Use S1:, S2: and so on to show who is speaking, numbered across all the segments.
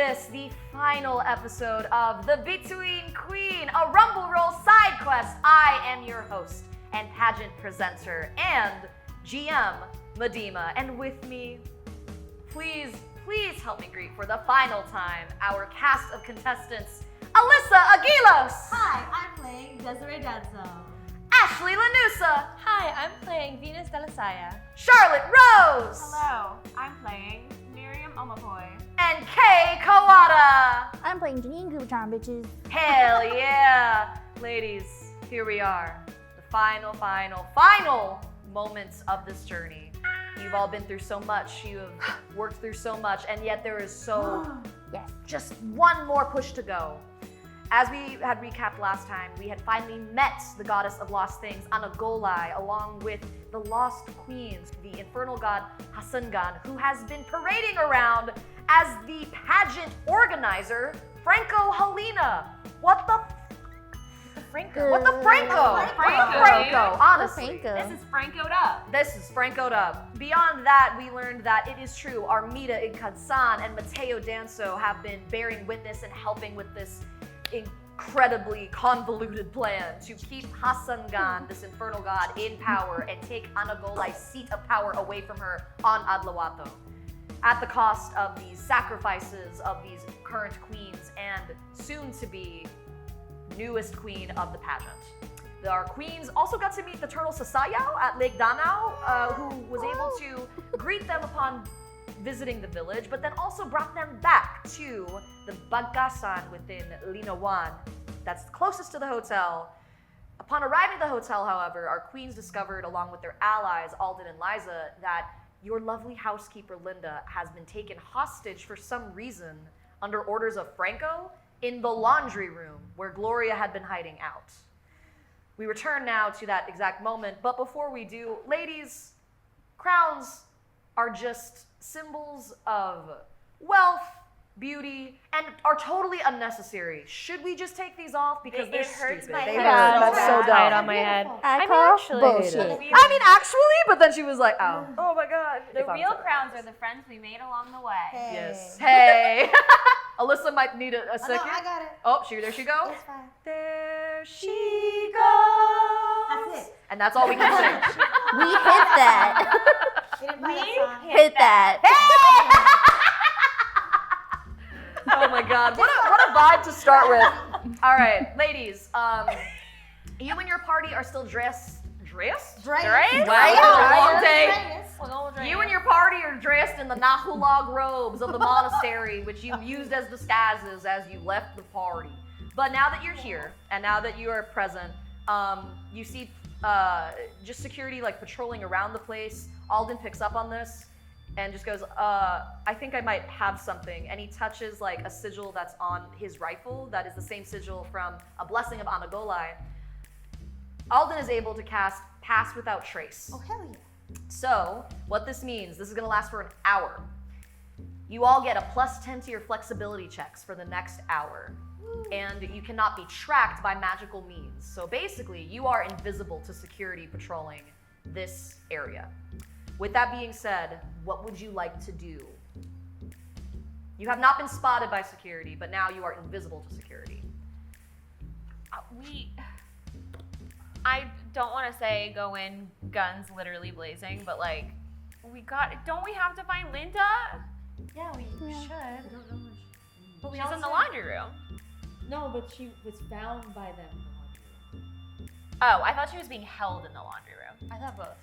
S1: this, the final episode of the Bituin Queen, a Rumble Roll side quest. I am your host and pageant presenter and GM, Medima. And with me, please help me greet for the final time our cast of contestants, Alyssa Aguilos.
S2: Hi, I'm playing Desiree Danzo.
S1: Ashley Lanusa.
S3: Hi, I'm playing Venus Galasaya.
S1: Charlotte Rose.
S3: Hello, I'm playing Miriam Omapoy.
S1: And Kay Kawada.
S4: I'm playing Janine Goobtron, bitches.
S1: Hell yeah. Ladies, here we are. The final moments of this journey. You've all been through so much. You have worked through so much, and yet there is just one more push to go. As we had recapped last time, we had finally met the goddess of lost things, Anagolay, along with the lost queens, the infernal god Hasangan, who has been parading around as the pageant organizer, Franco Helena. What the Franco? Honestly.
S3: This is Franco'd up.
S1: This is Franco'd up. Beyond that, we learned that it is true, Armida Inkadsan and Mateo Danso have been bearing witness and helping with this incredibly convoluted plan to keep Hasangan, this infernal god, in power and take Anagolay's seat of power away from her on Adlawato, at the cost of these sacrifices of these current queens and soon-to-be newest queen of the pageant. Our queens also got to meet the turtle Sasayao at Lake Danao, who was able to greet them upon visiting the village, but then also brought them back to the Bagkasan within Linawan, that's closest to the hotel. Upon arriving at the hotel, however, our queens discovered, along with their allies, Alden and Liza, that your lovely housekeeper, Linda, has been taken hostage for some reason under orders of Franco in the laundry room where Gloria had been hiding out. We return now to that exact moment, but before we do, ladies, crowns are just symbols of wealth, beauty, and are totally unnecessary. Should we just take these off? Because they're
S3: hurts
S1: stupid.
S3: my
S1: They
S3: head.
S1: hurt.
S3: That's so
S1: bad.
S3: dumb. on my head.
S4: I call
S3: actually,
S4: bullshit.
S1: I mean, actually, but then she was like, oh my God.
S3: The
S1: If I'm
S3: real
S1: sorry.
S3: crowns are the friends we made along the way.
S1: Yes. Hey. Alyssa might need a second.
S2: I got it.
S1: Oh, there she goes.
S2: It's fine.
S1: There she goes.
S2: That's it.
S1: And that's all we can sing.
S4: We hit that.
S2: We didn't play that song.
S4: Hit that.
S1: Oh my God, what a vibe to start with. All right, ladies, you and your party are still dressed?
S2: Dressed?
S1: Wow, it's been a long day.
S2: Dressed.
S1: You and your party are dressed in the Nahulag robes of the monastery, which you used as disguises as you left the party. But now that you're here, and now that you are present, you see just security like patrolling around the place. Alden picks up on this and just goes, I think I might have something. And he touches like a sigil that's on his rifle that is the same sigil from a blessing of Anagolay. Alden is able to cast Pass Without Trace.
S2: Oh, hell yeah.
S1: So, what this means, this is gonna last for an hour. You all get a +10 to your flexibility checks for the next hour. And you cannot be tracked by magical means. So basically, you are invisible to security patrolling this area. With that being said, what would you like to do? You have not been spotted by security, but now you are invisible to security.
S3: I don't want to say go in guns literally blazing, but like, don't we have to find Linda?
S2: Yeah, we should.
S5: But we
S3: She's in
S5: also,
S3: the laundry room.
S5: No, but she was found by them in the laundry room.
S3: Oh, I thought she was being held in the laundry room.
S2: I thought both.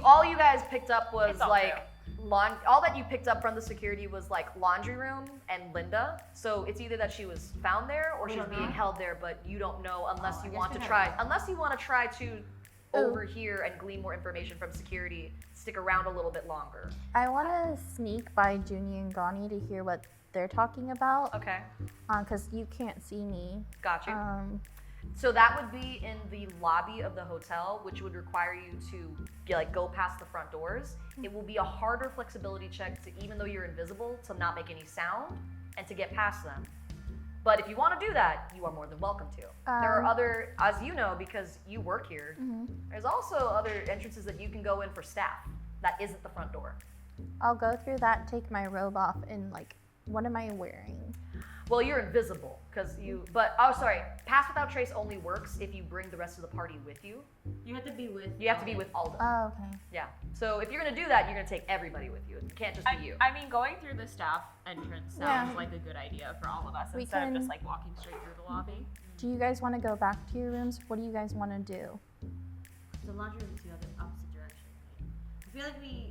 S1: All you guys picked up was
S3: It's all
S1: like all that you picked up from the security was like laundry room and Linda. So it's either that she was found there or she's being held there, but you don't know unless you want to try to overhear and glean more information from security. Stick around a little bit longer.
S4: I want to sneak by Junie and Gani to hear what they're talking about.
S1: Okay,
S4: Because you can't see me.
S1: got you. So that would be in the lobby of the hotel, which would require you to like go past the front doors. It will be a harder flexibility check to, even though you're invisible, to not make any sound and to get past them. But if you want to do that, you are more than welcome to. There are other, as you know, because you work here, there's also other entrances that you can go in for staff that isn't the front door.
S4: I'll go through that, take my robe off, and like What am I wearing?
S1: Well, you're invisible because pass without trace only works if you bring the rest of the party with you.
S2: You have to be with.
S1: You have to be with Alden.
S4: Oh, okay.
S1: Yeah. So if you're gonna do that, you're gonna take everybody with you. It can't just be you.
S3: I mean, going through the staff entrance sounds like a good idea for all of us instead of just like walking straight through the lobby.
S4: Do you guys want to go back to your rooms? What do you guys want to do?
S2: The laundry room is the other opposite direction. I feel like we.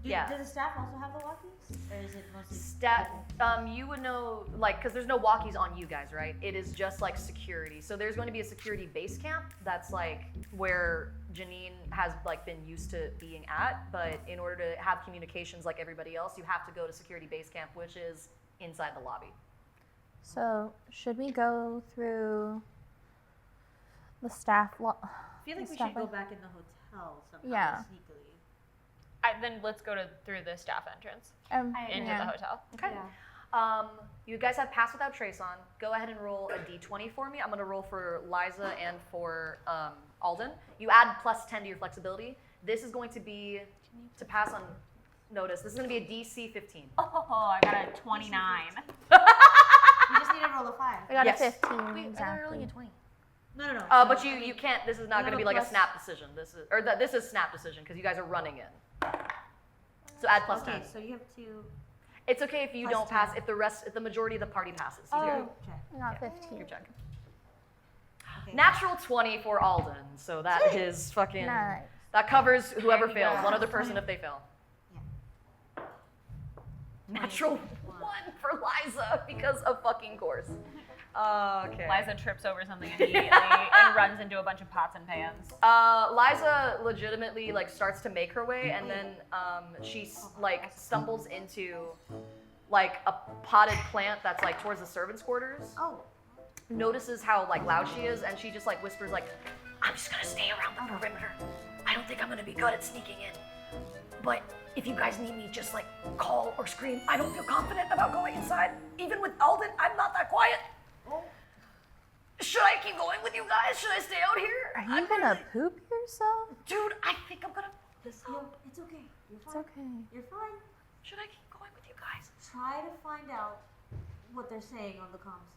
S1: Yeah.
S2: Does the staff also have the walkies, or is it mostly?
S1: You would know, like, because there's no walkies on you guys, right? It is just like security. So there's going to be a security base camp that's like where Janine has like been used to being at. But in order to have communications like everybody else, you have to go to security base camp, which is inside the lobby.
S4: So should we go through the staff?
S2: I feel like we should go back in the hotel somehow sneakily.
S3: Then let's go through the staff entrance into the hotel.
S1: Okay.
S2: Yeah.
S1: You guys have pass without trace on. Go ahead and roll a d20 for me. I'm going to roll for Liza and for Alden. You add plus 10 to your flexibility. This is going to be, to pass on notice, this is going to be a DC 15.
S3: Oh, I got a 29.
S2: You just need to roll a 5.
S4: I got
S1: Yes.
S4: a 15.
S5: Wait, I thought we were
S4: exactly.
S5: rolling a 20.
S2: No.
S1: But you can't, this is not
S2: You
S1: going to
S2: have
S1: be
S2: a
S1: like a
S2: plus-
S1: snap decision. This is snap decision because you guys are running in. So add plus 10.
S2: Okay, so you have to.
S1: It's okay if you
S2: Plus
S1: don't pass,
S2: 10.
S1: if the majority of the party passes. You
S4: Oh,
S1: do.
S2: Check.
S4: I got
S1: Yeah,
S4: 15.
S1: your check.
S2: Okay.
S1: Natural 20 for Alden, so that is fucking,
S4: Nice.
S1: that covers whoever
S3: There you
S1: fails,
S3: go.
S1: one other person if they fail.
S2: Yeah.
S1: Natural 1 for Liza because of fucking course. Okay.
S3: Liza trips over something immediately and runs into a bunch of pots and pans.
S1: Liza legitimately like starts to make her way, and then she like stumbles into like a potted plant that's like towards the servants' quarters.
S2: Oh.
S1: Notices how like loud she is, and she just like whispers like, "I'm just gonna stay around the perimeter. I don't think I'm gonna be good at sneaking in. But if you guys need me, just like call or scream. I don't feel confident about going inside. Even with Alden, I'm not that quiet. Should I keep going with you guys? Should I stay out here?
S4: Are you gonna poop yourself?
S1: Dude, I think I'm gonna this
S2: Yo,
S1: up.
S2: it's okay. You're
S4: It's
S2: fine.
S4: okay.
S2: You're fine.
S1: Should I keep going with you guys?
S2: Try to find out what they're saying on the comms.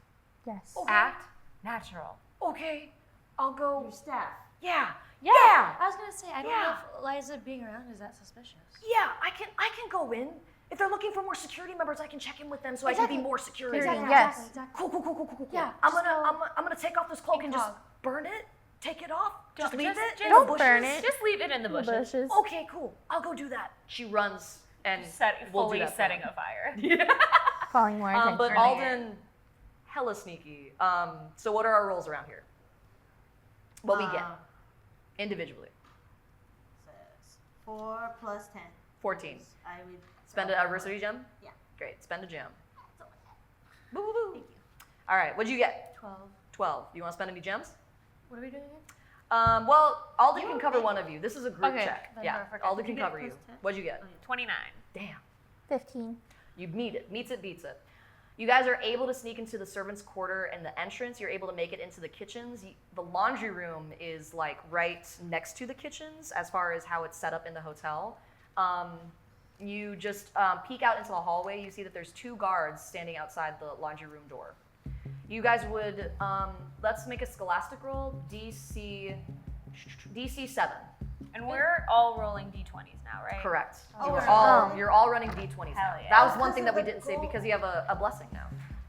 S4: Yes.
S1: Okay.
S3: Act natural.
S1: Okay, I'll go.
S2: Your staff.
S1: Yeah.
S5: I was gonna say, I don't
S1: Yeah.
S5: know if Liza being around is that suspicious.
S1: Yeah, I can go in. If they're looking for more security members, I can check in with them so I can be more security.
S4: Exactly.
S5: Exactly,
S4: Yes.
S5: exactly.
S1: Cool.
S5: Yeah,
S1: I'm
S5: just
S1: gonna take off this cloak and just
S5: incog.
S1: burn it. Take it off. Just
S3: Don't-
S1: leave
S3: just-
S1: it.
S3: just
S1: in
S4: don't
S1: the
S4: burn
S1: bushes.
S4: it.
S3: Just leave it in the bushes.
S4: Bushes.
S1: Okay, cool. I'll go do that. She runs and we'll do
S3: Fully
S1: that for
S3: setting
S1: her.
S3: a fire.
S4: Calling more attention.
S1: But
S3: Burning
S1: Alden, hella sneaky. So what are our rolls around here? What we get individually?
S2: Says 4 plus 10.
S1: 14.
S2: I would
S1: Spend an adversity gem?
S2: Yeah.
S1: Great. Spend a gem. Boo, boo, boo. Thank you. All right. What'd you get?
S5: 12.
S1: 12. You want to spend any gems?
S5: What are we doing again?
S1: Well, Alden can cover one of you. This is a group
S3: Okay,
S1: check.
S5: then
S1: Yeah.
S5: perfect.
S1: Alden
S2: Did you
S1: can
S2: get
S1: cover you.
S2: plus 10?
S1: What'd you get?
S3: 29.
S1: Damn.
S4: 15.
S1: You meet it. Meets it, beats it. You guys are able to sneak into the servants' quarter and the entrance. You're able to make it into the kitchens. The laundry room is like right next to the kitchens as far as how it's set up in the hotel. You just peek out into the hallway. You see that there's 2 guards standing outside the laundry room door. You guys would, let's make a scholastic roll, DC 7.
S3: And we're all rolling d20s now, right?
S1: Correct.
S2: Oh,
S1: You're all running D20s now.
S3: Hell yeah.
S1: That was one
S2: Because
S1: thing
S2: of
S1: that we
S2: the
S1: didn't say
S2: gold.
S1: because you have a blessing now.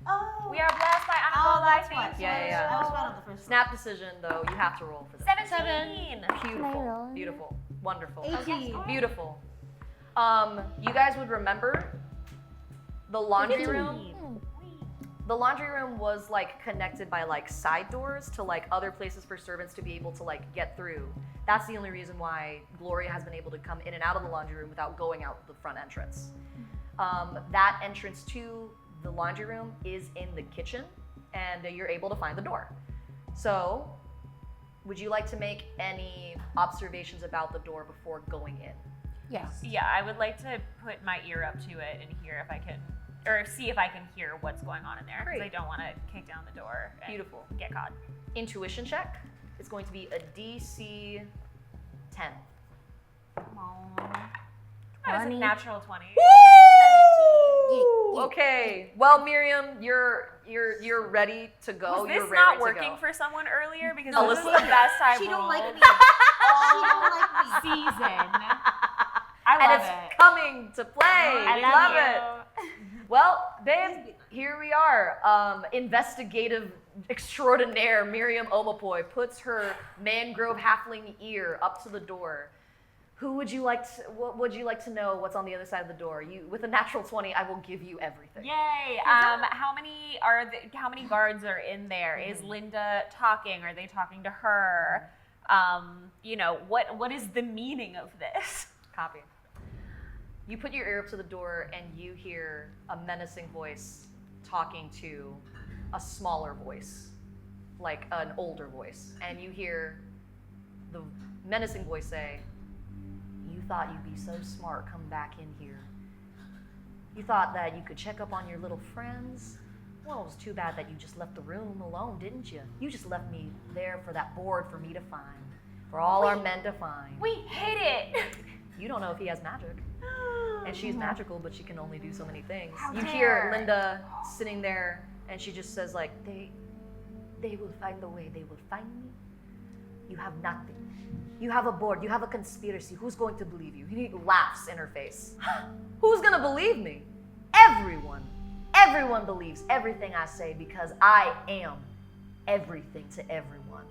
S2: Oh.
S3: We are blessed by
S2: Oh,
S3: Anagolay.
S2: that's why.
S1: Yeah.
S2: I was fine on the first
S1: Snap decision though, you have to roll for this.
S3: 17.
S1: Beautiful.
S4: roll?
S1: Beautiful. Wonderful.
S2: 18.
S1: Beautiful. You guys would remember the laundry room. The laundry room was like connected by like side doors to like other places for servants to be able to like get through. That's the only reason why Gloria has been able to come in and out of the laundry room without going out the front entrance. That entrance to the laundry room is in the kitchen, and you're able to find the door. So, would you like to make any observations about the door before going in?
S4: Yes.
S3: Yeah, I would like to put my ear up to it and hear if I can, or see if I can hear what's going on in there. Because I
S1: Great.
S3: don't want to kick down the door and
S1: Beautiful.
S3: get caught.
S1: Intuition check is going to be a DC 10.
S3: Come on. That was a
S4: 20.
S3: natural 20.
S1: Okay. Well, Miriam, you're ready to go.
S3: Was
S1: You're
S3: this
S1: raring
S3: not
S1: to
S3: working
S1: go.
S3: for someone earlier? Because
S1: No,
S3: this is
S1: listen.
S3: the best I've
S2: She don't
S3: rolled
S2: like me. She don't like me.
S3: season. I
S1: And
S3: love
S1: it's
S3: it.
S1: coming to play.
S3: I
S1: We
S3: love
S1: it.
S3: you.
S1: Well, babe, here we are. Investigative extraordinaire Miriam Omapoy puts her mangrove halfling ear up to the door. What would you like to know what's on the other side of the door? With a natural 20, I will give you everything.
S3: Yay! How many guards are in there? Is Linda talking? Are they talking to her? What is the meaning of this?
S1: Copy. You put your ear up to the door and you hear a menacing voice talking to a smaller voice, like an older voice. And you hear the menacing voice say, "You thought you'd be so smart coming back in here. You thought that you could check up on your little friends? Well, it was too bad that you just left the room alone, didn't you? You just left me there for that board for me to find, for all our men to find.
S3: We hit it.
S1: You don't know if he has magic. And she's magical, but she can only do so many things."
S3: How
S1: You
S3: dare.
S1: hear Linda sitting there, and she just says, like, they will find the way. They will find me. You have nothing. You have a board. You have a conspiracy. Who's going to believe you? He laughs in her face. Who's going to believe me? Everyone. Everyone believes everything I say because I am everything to everyone.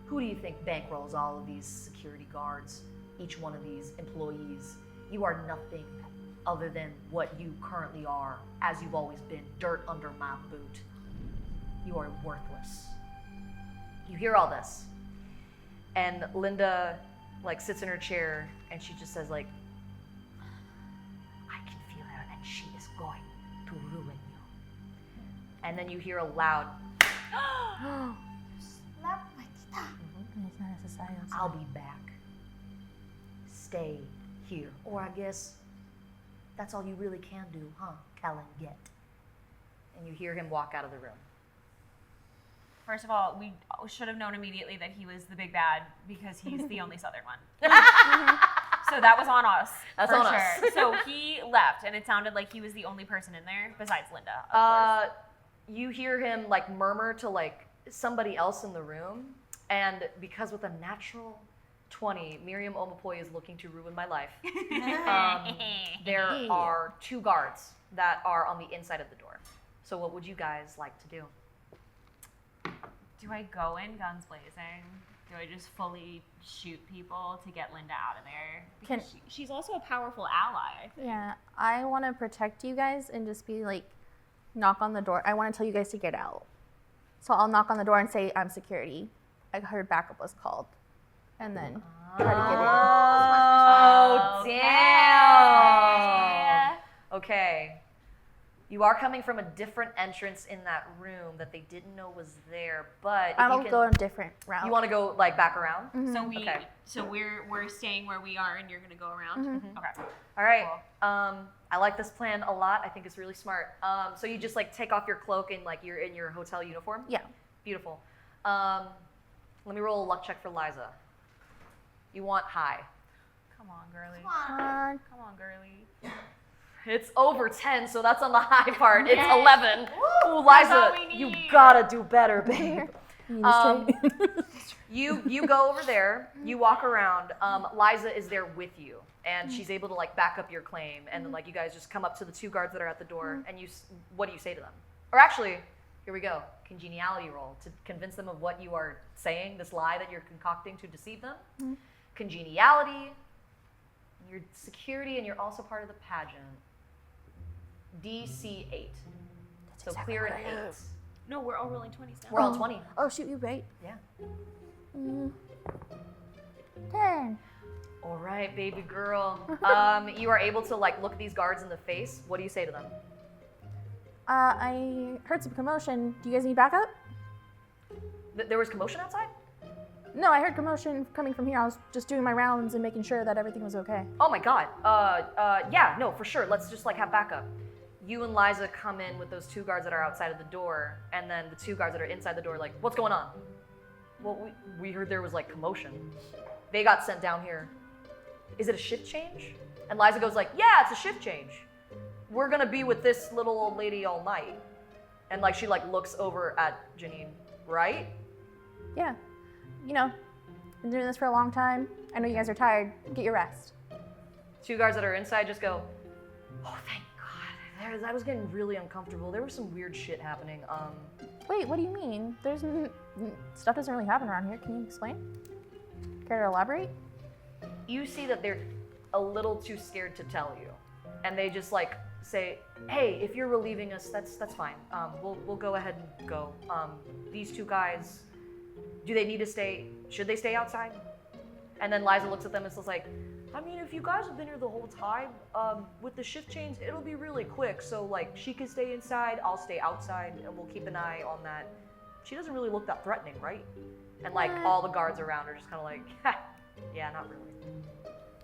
S1: Who do you think bankrolls all of these security guards, each one of these employees? You are nothing other than what you currently are, as you've always been, dirt under my boot. You are worthless. You hear all this, and Linda sits in her chair, and she just says, I can feel her, and she is going to ruin you. And then you hear a loud,
S2: Slap my tita.
S4: It's not necessary.
S1: "I'll be back. Stay here." Or I guess that's all you really can do, huh, Kalanget? And you hear him walk out of the room.
S3: First of all, we should have known immediately that he was the big bad because he's the only Southern one. So that was on us.
S1: That's
S3: for
S1: on
S3: sure.
S1: us.
S3: So he left, and it sounded like he was the only person in there besides Linda. Of course.
S1: You hear him murmur to somebody else in the room, and because with a natural 20, Miriam Omapoy is looking to ruin my life. There are 2 guards that are on the inside of the door. So what would you guys like to do?
S3: Do I go in guns blazing? Do I just fully shoot people to get Linda out of there?
S4: Can-
S3: Because she's also a powerful ally. I think.
S4: Yeah, I want to protect you guys and just be knock on the door. I want to tell you guys to get out. So I'll knock on the door and say, "I'm security. I heard backup was called." And then try to get in.
S1: Oh,
S3: Okay.
S1: damn. Okay. You are coming from a different entrance in that room that they didn't know was there, but if
S4: I'll
S1: you
S4: go
S1: can,
S4: a different route.
S1: you want to go back around?
S3: So
S1: Okay.
S3: we're staying where we are, and you're gonna go around. Okay.
S1: All right.
S3: Cool.
S1: I like this plan a lot. I think it's really smart. So you just take off your cloak and you're in your hotel uniform?
S4: Yeah.
S1: Beautiful. Let me roll a luck check for Liza. You want high.
S3: Come on, girly.
S2: Come on.
S3: Come on, girly.
S1: It's over 10, so that's on the high part. It's
S3: Yay.
S1: 11. Ooh,
S3: That's all
S1: Liza,
S3: we
S1: you
S3: need.
S1: gotta do better, babe.
S4: You just
S1: You go over there, you walk around. Liza is there with you, and she's able to back up your claim, and then you guys just come up to the 2 guards that are at the door, and what do you say to them? Or actually, here we go, congeniality roll to convince them of what you are saying, this lie that you're concocting to deceive them. Congeniality, your security, and you're also part of the pageant. DC 8. So
S4: exactly
S1: clear an
S4: what I
S1: 8.
S4: have.
S3: No, we're all rolling 20s now.
S1: We're all 20.
S4: Oh, shoot, you right.
S1: Yeah.
S4: 10.
S1: All right, baby girl. You are able to look these guards in the face. What do you say to them?
S4: I heard some commotion. Do you guys need backup?
S1: There was commotion outside?
S4: No, I heard commotion coming from here. I was just doing my rounds and making sure that everything was okay.
S1: Oh my god. Yeah, no, for sure. Let's just have backup. You and Liza come in with those 2 guards that are outside of the door, and then the 2 guards that are inside the door what's going on? Well, we heard there was commotion. They got sent down here. Is it a shift change? And Liza goes yeah, it's a shift change. we're gonna be with this little old lady all night. And like she like looks over at Janine, right?
S4: Yeah. You know, been doing this for a long time. I know you guys are tired. Get your rest.
S1: Two guards that are inside just go, oh, thank God. I was getting really uncomfortable. There was some weird shit happening.
S4: Wait, what do you mean? Stuff doesn't really happen around here. Can you explain? Care to elaborate?
S1: You see that they're a little too scared to tell you. And they just like say, hey, if you're relieving us, that's fine. We'll go ahead and go. These two guys, do they need to stay? Should they stay outside? And then Liza looks at them and says like, I mean, if you guys have been here the whole time, with the shift change, it'll be really quick. So like, she can stay inside, I'll stay outside, and we'll keep an eye on that. She doesn't really look that threatening, right? And like, all the guards around are just kind of like, ha, yeah, not really.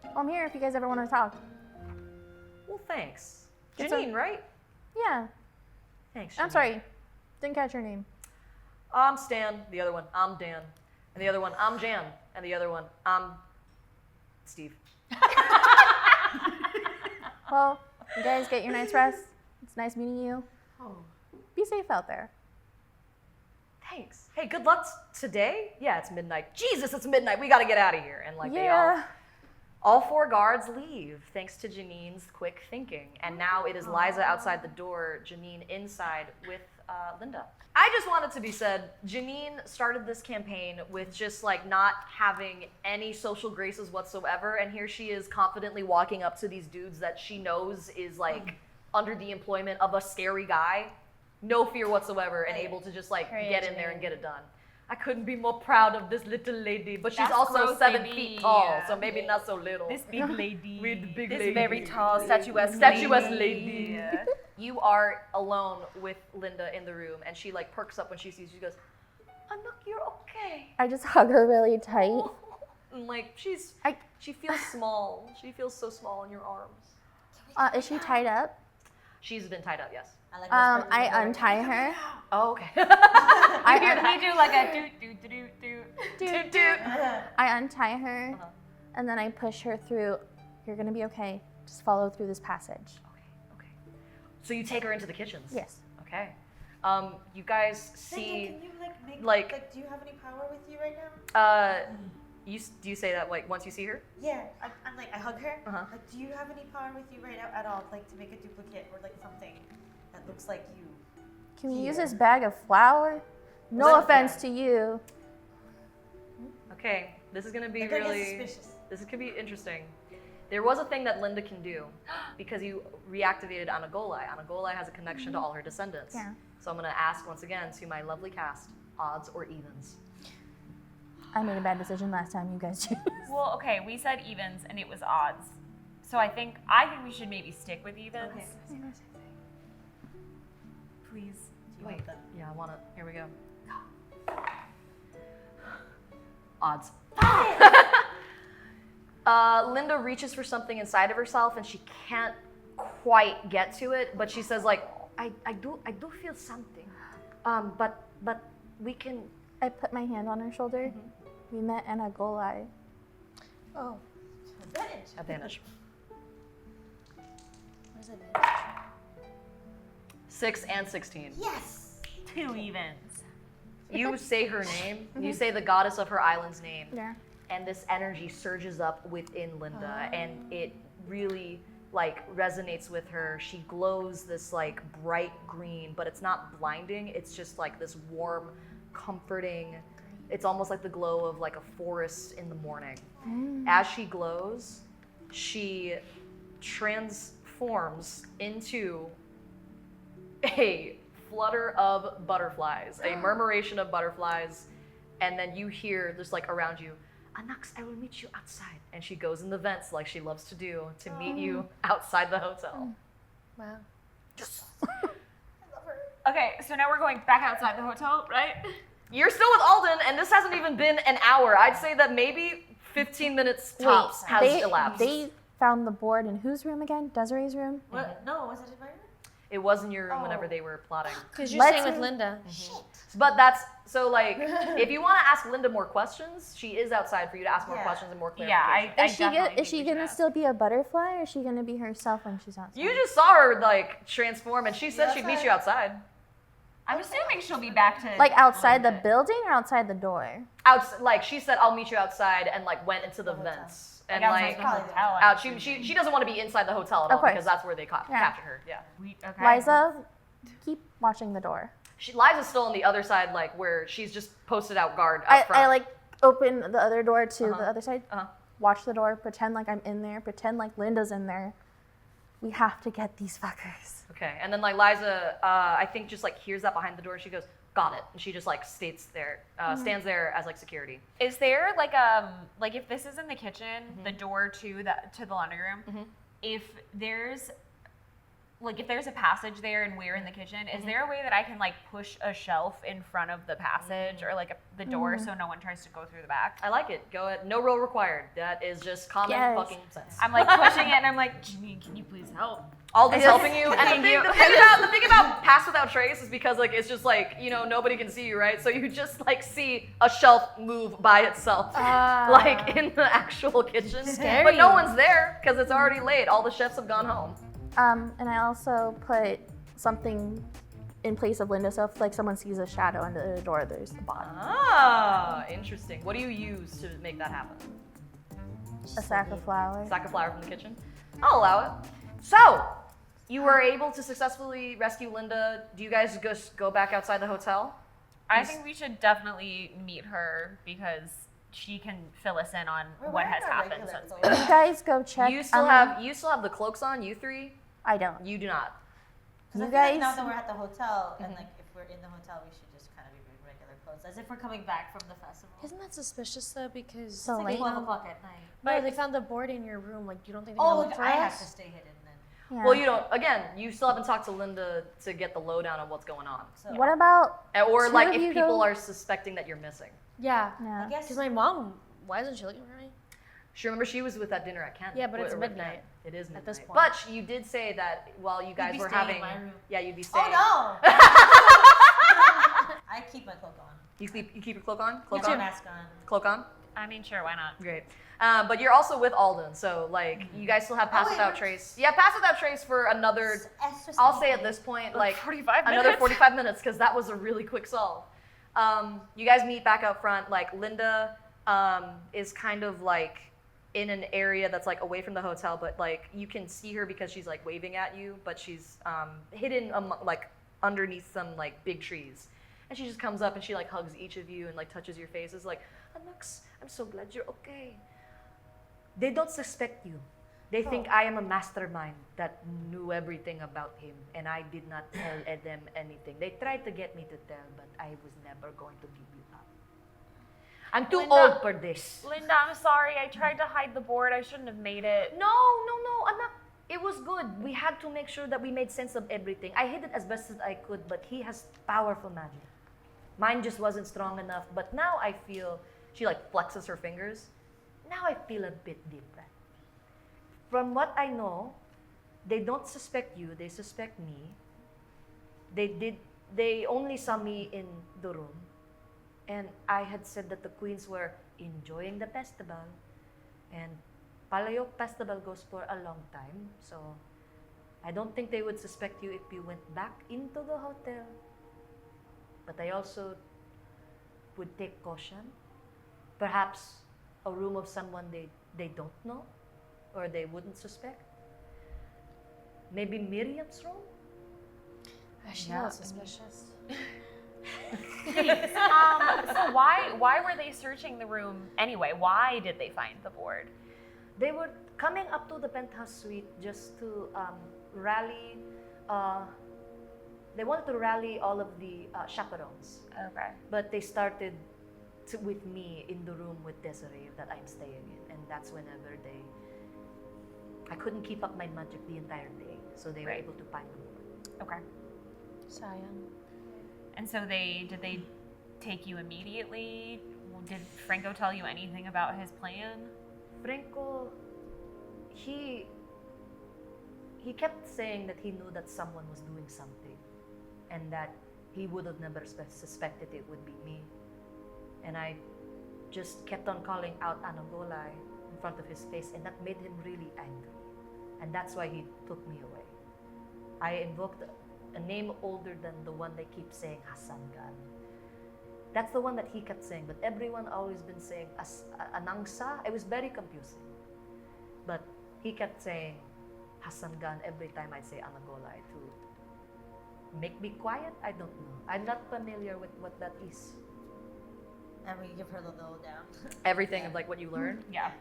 S4: Well, I'm here if you guys ever want to talk.
S1: Well, thanks.
S4: It's
S1: Janine, right?
S4: Yeah.
S1: Thanks,
S4: I'm
S1: Janine.
S4: sorry. Didn't catch your name.
S1: I'm Stan. The other one, I'm Dan. And the other one, I'm Jan. And the other one, I'm Steve.
S4: Well, you guys get your night's rest. It's nice meeting you.
S1: Oh,
S4: Be safe out there.
S1: thanks. Hey, good luck today. Yeah, it's midnight. Jesus, it's midnight. We gotta get out of here. And like
S4: Yeah.
S1: all four guards leave thanks to Janine's quick thinking. And now it is Liza outside the door, Janine inside with Linda. I just want it to be said, Janine started this campaign with just like not having any social graces whatsoever, and here she is confidently walking up to these dudes that she knows is like under the employment of a scary guy, no fear whatsoever, and able to just like get in there and get it done. I couldn't be more proud of this little lady, but she's
S3: That's
S1: also
S3: gross,
S1: 7
S3: baby.
S1: feet tall, so maybe not so little.
S3: This big lady.
S1: With the big
S3: this
S1: lady.
S3: very tall, statuesque
S1: lady. You are alone with Linda in the room, and she like perks up when she sees you. She goes, Anuk, you're okay.
S4: I just hug her really tight.
S1: And like she feels small. She feels so small in your arms.
S4: Is she tied up?
S1: She's been tied up, yes.
S4: I untie her.
S1: Oh, okay.
S3: We do like a doot doot doot doot.
S1: Toot toot.
S4: I untie her,
S1: Uh-huh.
S4: and then I push her through. You're gonna be okay. Just follow through this passage.
S1: Okay. So you take her into the kitchens.
S4: Yes.
S1: Okay. You guys see.
S2: Can you make
S1: like-
S2: do you have any power with you right now?
S1: Do you say that like once you see her?
S2: Yeah, I'm like I hug her.
S1: Uh-huh.
S2: Like, do you have any power with you right now at all? Like to make a duplicate or like something that looks like you.
S4: Can we use
S2: Here.
S4: this bag of flour? No
S2: Well,
S4: offense
S2: yeah.
S4: to you.
S1: Okay. This is gonna be
S2: Like, I get
S1: really.
S2: suspicious.
S1: This could be interesting. There was a thing that Linda can do because you reactivated Anagolay. Anagolay has a connection to all her descendants.
S4: Yeah.
S1: So I'm going to ask once again to my lovely cast, odds or evens.
S4: I made a bad decision last time. You guys choose.
S3: Well, okay, we said evens and it was odds. So I think we should maybe stick with evens.
S2: Okay.
S3: Please.
S2: Do you
S1: Wait,
S2: want them?
S1: yeah, I want to. Here we go. Odds. Linda reaches for something inside of herself and she can't quite get to it, but she says like, I do feel something. But we can.
S4: I put my hand on her shoulder. We met Anagolay.
S2: Oh, advantage.
S1: Advantage.
S2: Where's advantage?
S1: 6 and 16.
S2: Yes.
S3: 2 evens.
S1: You say her name. You say the goddess of her island's name.
S4: Yeah.
S1: And this energy surges up within Linda, and it really like resonates with her. She glows this like bright green, but it's not blinding. It's just like this warm, comforting. It's almost like the glow of like a forest in the morning. As she glows, she transforms into a flutter of butterflies, a murmuration of butterflies, and then you hear just like around you, Anux, I will meet you outside. And she goes in the vents like she loves to do to meet you outside the hotel.
S2: Wow.
S3: Okay, so now we're going back outside the hotel, right?
S1: You're still with Alden, and this hasn't even been an hour. I'd say that maybe 15 minutes tops has elapsed.
S4: They found the board in whose room again? Desiree's room?
S2: What? No, was it in my room?
S1: It was in your room whenever
S2: Oh.
S1: they were plotting.
S5: Because you're
S4: Let's-
S5: staying with Linda.
S1: But that's so like if you want to ask Linda more questions, she is outside for you to ask more
S2: Yeah.
S1: questions and more
S3: Yeah,
S1: clarification.
S4: Is she
S3: definitely
S4: is
S3: think
S4: she
S3: we should
S4: gonna
S3: ask.
S4: still be a butterfly, or is she gonna be herself when she's outside?
S1: You just saw her like transform, and she said she'd meet you outside.
S3: I'm assuming she'll be back to
S4: like outside the
S3: Linda.
S4: building or outside the door?
S1: Like she said, I'll meet you outside, and like went into the
S2: hotel.
S1: vents, and
S3: outside
S1: like
S3: the
S2: Probably
S3: hotel.
S1: out. She doesn't want to be inside the hotel at
S4: Of
S1: all
S4: course.
S1: because that's where they
S4: Yeah.
S1: captured her. Yeah.
S3: Okay.
S4: Liza, keep watching the door.
S1: Liza's still on the other side, like where she's just posted out guard up front.
S4: I like open the other door to
S1: Uh-huh.
S4: the other side.
S1: Uh-huh.
S4: Watch the door. Pretend like I'm in there. Pretend like Linda's in there. We have to get these fuckers.
S1: Okay, and then like Liza, I think just like hears that behind the door. She goes, "Got it," and she just like stands there as like security.
S3: Is there like if this is in the kitchen, the door to the laundry room, if there's a passage there and we're in the kitchen, is there a way that I can like push a shelf in front of the passage or like the door so no one tries to go through the back?
S1: I like it. Go ahead. No roll required. That is just common
S4: Yes.
S1: fucking sense.
S3: I'm like pushing it and I'm like, Jimmy, can you please help?
S1: Alden's
S4: Yes.
S1: helping you. And
S3: Thank you.
S1: the thing about pass without trace is because like it's just like nobody can see you, right? So you just like see a shelf move by itself, like in the actual kitchen.
S5: Scary.
S1: But no one's there because it's already late. All the chefs have gone home.
S4: And I also put something in place of Linda, so if like someone sees a shadow under the door, there's the bottom.
S1: Ah, interesting. What do you use to make that happen?
S4: A sack of flour.
S1: Sack of flour from the kitchen? I'll allow it. So, you were able to successfully rescue Linda. Do you guys just go back outside the hotel?
S3: I think we should definitely meet her because she can fill us in on
S2: We're
S3: what
S2: wearing
S3: has
S2: our
S3: happened
S2: regular
S3: since.
S2: clothes.
S4: You guys go check.
S1: You still have the cloaks on, you three?
S4: I don't.
S1: You do not.
S2: Because
S4: You
S2: I feel like
S4: guys.
S2: now that we're at the hotel, and like if we're in the hotel, we should just kind of be wearing regular clothes, as if we're coming back from the festival.
S5: Isn't that suspicious though? Because
S4: So
S2: It's
S4: late.
S2: like 12 o'clock at night.
S5: no, they found the board in your room. Like, you don't think they're
S2: Oh,
S5: gonna
S2: look,
S5: look for
S2: I have
S5: us?
S2: to stay hidden then.
S4: Yeah.
S1: Well, you don't. Again, you still haven't talked to Linda to get the lowdown on what's going on.
S2: So
S4: What about?
S1: Or
S4: Two
S1: like
S4: of
S1: if
S4: you
S1: people
S4: go-
S1: are suspecting that you're missing.
S5: Yeah.
S4: Yeah.
S2: I guess
S5: Because my mom, why isn't she looking for me?
S1: Remember, she was with that dinner at Ken.
S5: Yeah, but it's
S1: With
S5: midnight
S1: Ken. It is midnight.
S5: at this point.
S1: But you did say that while you guys
S2: be
S1: were
S2: staying in
S1: having,
S2: my room.
S1: yeah, you'd be staying.
S2: Oh no! I keep my cloak on.
S1: You keep your cloak on.
S2: Keep
S1: Cloak
S2: my
S1: on.
S2: mask on.
S1: Cloak on.
S3: I mean, sure, why not?
S1: Great. But you're also with Alden, so like you guys still have pass
S2: wait,
S1: without
S2: we're-
S1: trace. Yeah, pass without trace for another. I'll say at this point, like
S3: 45
S1: another
S3: minutes.
S1: 45 minutes, because that was a really quick solve. You guys meet back out front. Like Linda is kind of like in an area that's like away from the hotel, but like you can see her because she's like waving at you, but she's hidden like underneath some like big trees. And she just comes up and she like hugs each of you and like touches your faces like, Anux, I'm so glad you're okay. They don't suspect you. They think I am a mastermind that knew everything about him and I did not tell them anything. They tried to get me to tell, but I was never going to give you up. I'm too
S3: Linda-
S1: old for this.
S3: Linda, I'm sorry. I tried to hide the board. I shouldn't have made it.
S1: No, anak. It was good. We had to make sure that we made sense of everything. I hid it as best as I could, but he has powerful magic. Mine just wasn't strong enough, but now I feel, she like flexes her fingers. Now I feel a bit different. From what I know, they don't suspect you, they suspect me. They only saw me in the room. And I had said that the queens were enjoying the festival. And Palayok Festival goes for a long time, so I don't think they would suspect you if you went back into the hotel. But I also would take caution. Perhaps a room of someone they don't know or they wouldn't suspect. Maybe Miriam's room?
S5: She's
S1: Yeah.
S5: not suspicious.
S3: So why were they searching the room anyway? Why did they find the board?
S1: They were coming up to the penthouse suite just to rally. They wanted to rally all of the chaperones,
S3: Okay.
S1: but they started with me in the room with Desiree that I'm staying in, and that's whenever I couldn't keep up my magic the entire day, so they were
S3: Right.
S1: able to find the board.
S3: Okay.
S5: Sion.
S3: And so did they take you immediately? Did Franco tell you anything about his plan?
S1: Franco, he he kept saying that he knew that someone was doing something and that he would have never suspected it would be me. And I just kept on calling out Anagolay in front of his face, and that made him really angry. And that's why he took me away. I invoked a name older than the one they keep saying, Hasangan. That's the one that he kept saying, but everyone always been saying Anangsa. It was very confusing. But he kept saying Hasangan every time I'd say Anagolay to make me quiet. I don't know. I'm not familiar with what that is.
S2: And we give her the lowdown.
S1: Everything of like what you learned.
S3: Yeah.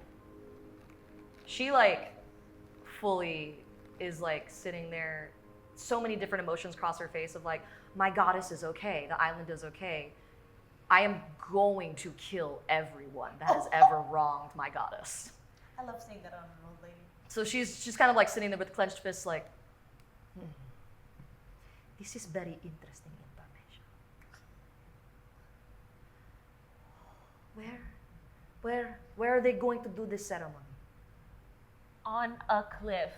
S1: She like fully is like sitting there, so many different emotions cross her face of like, my goddess is okay, the island is okay. I am going to kill everyone that has ever wronged my goddess.
S2: I love seeing that on an old lady.
S1: So she's kind of like sitting there with clenched fists like, this is very interesting information. Where are they going to do this ceremony?
S3: On a cliff.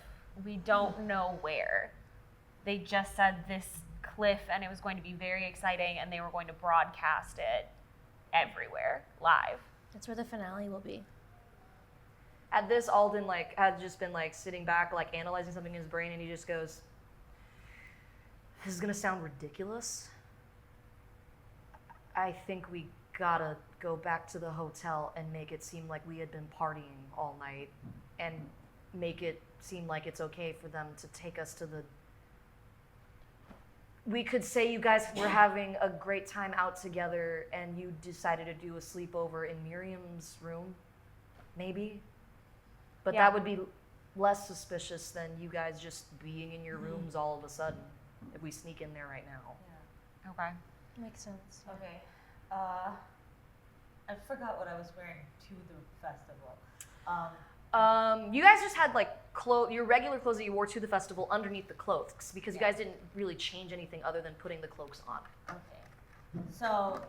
S3: We don't know where. They just said this cliff, and it was going to be very exciting, and they were going to broadcast it everywhere, live.
S6: That's where the finale will be.
S1: At this, Alden like had just been like sitting back, like analyzing something in his brain, and he just goes, "This is gonna sound ridiculous. I think we gotta go back to the hotel and make it seem like we had been partying all night, and make it seem like it's okay for them to take us to the. We could say you guys were having a great time out together, and you decided to do a sleepover in Miriam's room, maybe." But
S3: Yeah.
S1: that would be less suspicious than you guys just being in your rooms all of a sudden, if we sneak in there right now.
S3: Okay.
S6: Makes sense.
S2: Okay. I forgot what I was wearing to the festival.
S1: You guys just had like your regular clothes that you wore to the festival underneath the cloaks, because you guys didn't really change anything other than putting the cloaks on.
S2: Okay. So,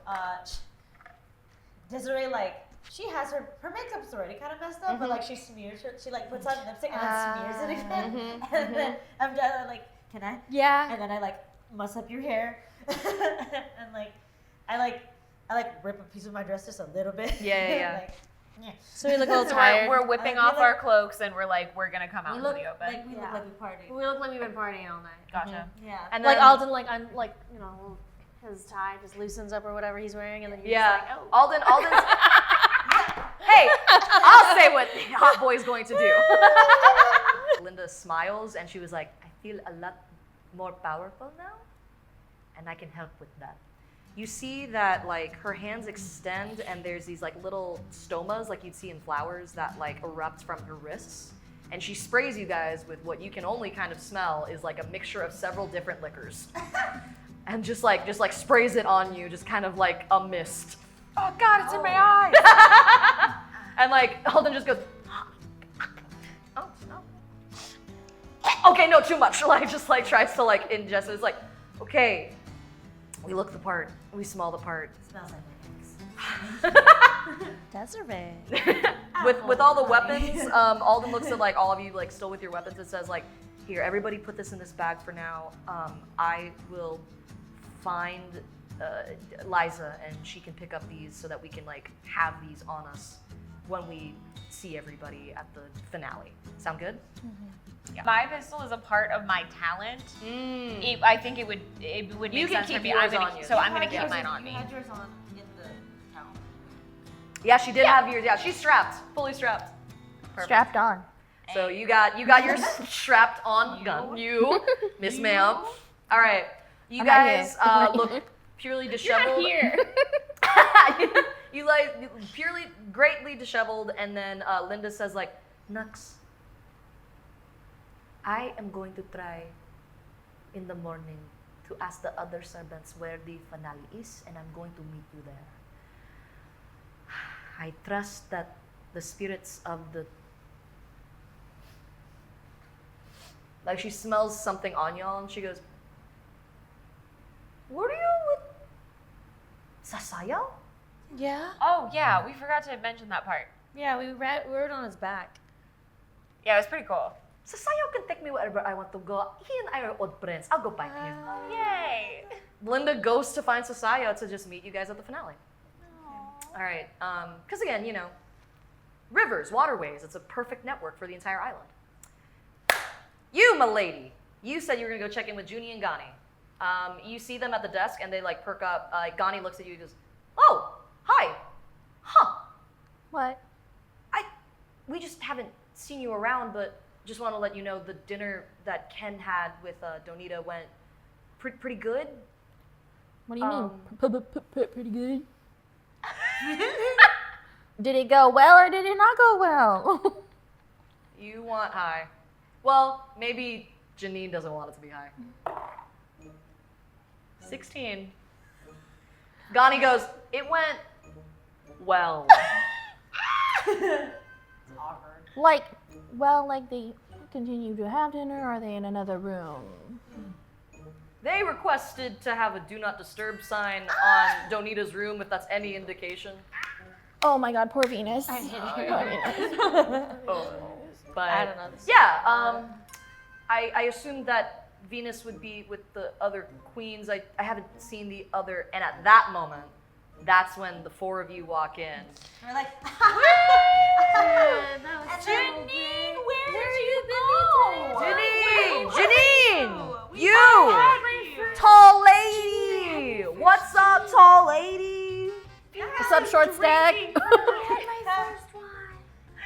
S2: Desiree, like, she has her makeup's already kind of messed up, but like she smears her, she like puts on lipstick and then smears it again. And then I'm done, like, can I?
S6: Yeah.
S2: And then I like muss up your hair. And like, I rip a piece of my dress just a little bit.
S1: Yeah.
S2: Like, yeah.
S6: So we look a little
S3: So
S6: tired.
S3: we're whipping
S2: We
S3: off
S2: look-
S3: our cloaks, and we're like, we're gonna come out
S2: We
S3: into
S2: look
S3: the open.
S2: like we look like we party.
S5: We look like we've been partying all night.
S3: Gotcha.
S2: Yeah.
S1: And
S6: like
S1: then,
S6: Alden, like I'm like his tie just loosens up or whatever he's wearing, and then he's
S1: yeah,
S6: just like, oh.
S1: Alden's. Hey, I'll say what the hot boy's going to do. Linda smiles and she was like, I feel a lot more powerful now, and I can help with that. You see that like her hands extend and there's these like little stomas like you'd see in flowers that like erupt from her wrists. And she sprays you guys with what you can only kind of smell is like a mixture of several different liquors. And just like sprays it on you, just kind of like a mist.
S3: Oh God, it's in my eyes.
S1: And like Alden just goes, oh. Okay, no, too much. Like just like tries to like ingest it. It's like, okay, we look the part, we smell the part.
S2: It smells like eggs.
S6: Desiree.
S1: With all the weapons, Alden looks at like all of you like still with your weapons. It says like, here, everybody put this in this bag for now. I will find Liza and she can pick up these so that we can like have these on us when we see everybody at the finale. Sound good?
S3: Yeah. My pistol is a part of my talent.
S1: Mm.
S3: I think it would make
S1: You can
S3: sense
S1: keep
S3: for me.
S1: yours
S3: I'm gonna,
S1: on you.
S3: So I'm gonna keep mine on
S2: You
S3: me.
S2: had yours on in the town.
S1: Yeah, she did have yours. Yeah, she's strapped, fully strapped. Perfect.
S4: Strapped on.
S1: So you got yours strapped on gun. You, Miss Ma'am. All right, you
S4: I'm not
S1: guys
S4: here. I'm not
S1: look
S4: here.
S1: purely disheveled.
S3: Here.
S1: you like purely greatly disheveled, and then Linda says like, Nux, I am going to try in the morning to ask the other servants where the finale is, and I'm going to meet you there. I trust that the spirits of the like she smells something on y'all and she goes, were you with Sasaya?
S6: Yeah.
S3: Oh yeah, we forgot to mention that part.
S6: Yeah, we rode on his back.
S3: Yeah, it was pretty cool.
S1: Sasayo can take me wherever I want to go. He and I are old friends. I'll go find him.
S3: Yay!
S1: Linda goes to find Sasayo to just meet you guys at the finale. All right, because again, you know, rivers, waterways, it's a perfect network for the entire island. You, m'lady, you said you were gonna go check in with Junie and Gani. You see them at the desk and they like perk up. Gani looks at you and goes, "Oh, hi. Huh.
S4: What?
S1: We just haven't seen you around, but just want to let you know the dinner that Ken had with Donita went pretty good."
S4: What do you mean? Pretty good. Did it go well or did it not go well?
S1: You want high. Well, maybe Janine doesn't want it to be high. 16. Gani goes, "It went well."
S4: Like they continue to have dinner, or are they in another room?
S1: They requested to have a do not disturb sign on Donita's room, if that's any indication.
S4: Oh my god, poor Venus.
S1: Oh, but
S6: I don't know.
S1: yeah, I assumed that Venus would be with the other queens. I haven't seen the other, and at that moment, that's when the four of you walk in.
S2: We're like,
S3: Janine, where did you go?
S1: Janine, you, tall lady. What's up, tall lady?
S4: What's up, short stack?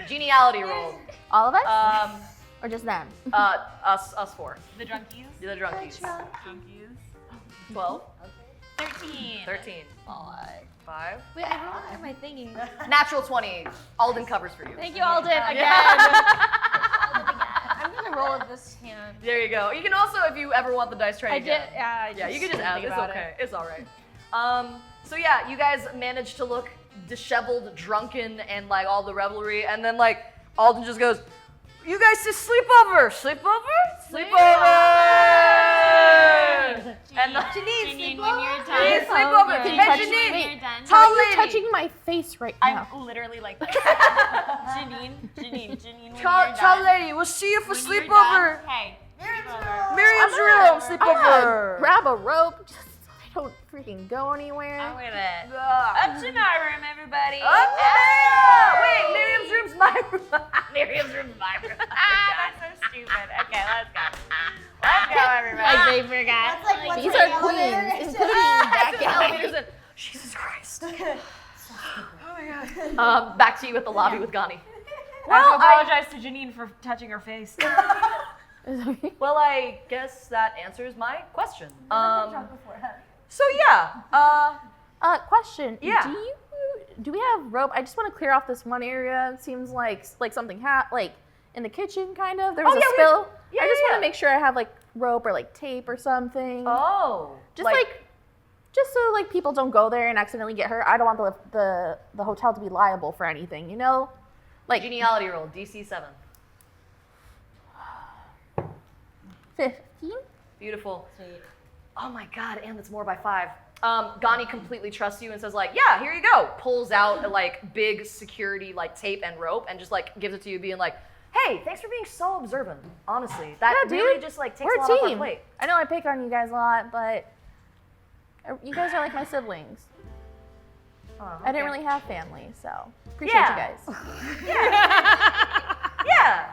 S1: Geniality roll.
S4: All of us? Or just them?
S1: Us four.
S3: The drunkies?
S1: You're the drunkies.
S3: Drunkies.
S1: 12,
S3: 13.
S1: 13, 5.
S6: Wait, I don't have my thingy.
S1: Natural 20. Alden covers for you.
S6: Thank you, Alden. Again. I'm gonna roll with this hand.
S1: There you go. You can also, if you ever want the dice tray
S6: I
S1: again.
S6: did. Yeah.
S1: Yeah, you can just
S6: didn't
S1: add.
S6: think
S1: It's
S6: about
S1: okay.
S6: it.
S1: It's all right. So yeah, you guys managed to look disheveled, drunken, and like all the revelry, and then like Alden just goes, "You guys just sleep over, sleep over, sleep over." And
S3: Janine, when you're done.
S1: Janine, sleep over.
S4: Can you
S1: Hey,
S4: touch
S1: Janine,
S4: me?
S3: When you're done.
S1: tall
S4: You're
S1: lady.
S4: touching my face right now.
S3: I'm literally like that. Janine, when you're
S1: Tall
S3: done.
S1: lady, we'll see you for
S3: When you're
S1: sleepover.
S3: done, hey, sleepover.
S1: Miriam's
S4: I'm
S1: room,
S4: gonna
S1: sleepover.
S4: grab a rope just so I don't freaking go anywhere.
S3: I'm with it.
S1: Ugh.
S3: Up to my room, everybody.
S1: Up to Miriam! Wait, Miriam's room's my room. Miriam's room's my room.
S3: That's so stupid. Okay, let's go. Let's go, everybody.
S4: Like they forgot.
S2: That's like what's
S4: These
S2: the
S4: are
S2: elevator?
S4: queens, including that guy.
S1: Elevators in. Jesus Christ. Oh my god. Back to you at the lobby with Gani.
S3: I have to apologize to Janine for touching her face.
S1: Well, I guess that answers my question.
S2: Drunk before, huh?
S1: So yeah,
S4: Question.
S1: Yeah.
S4: Do we have rope? I just want to clear off this one area. It seems like something like in the kitchen, kind of. There was
S1: Oh,
S4: a
S1: yeah,
S4: spill.
S1: yeah,
S4: I just
S1: yeah.
S4: want to make sure I have like rope or like tape or something.
S1: oh,
S4: Just just so like people don't go there and accidentally get hurt. I don't want the hotel to be liable for anything, you know? Like
S1: geniality roll, DC 7.
S4: 15?
S1: Beautiful.
S2: Sweet.
S1: Oh my god, and it's more by 5. Gani completely trusts you and says like, "Yeah, here you go." Pulls out a like big security like tape and rope and just like gives it to you, being like, "Hey, thanks for being so observant. Honestly, that
S4: Yeah,
S1: really
S4: dude.
S1: just like takes
S4: We're
S1: a lot
S4: a
S1: off our
S4: team.
S1: plate."
S4: I know I pick on you guys a lot, but you guys are like my siblings.
S1: Oh,
S4: I didn't
S1: okay.
S4: really have family, so appreciate
S1: Yeah.
S4: you guys.
S1: Yeah.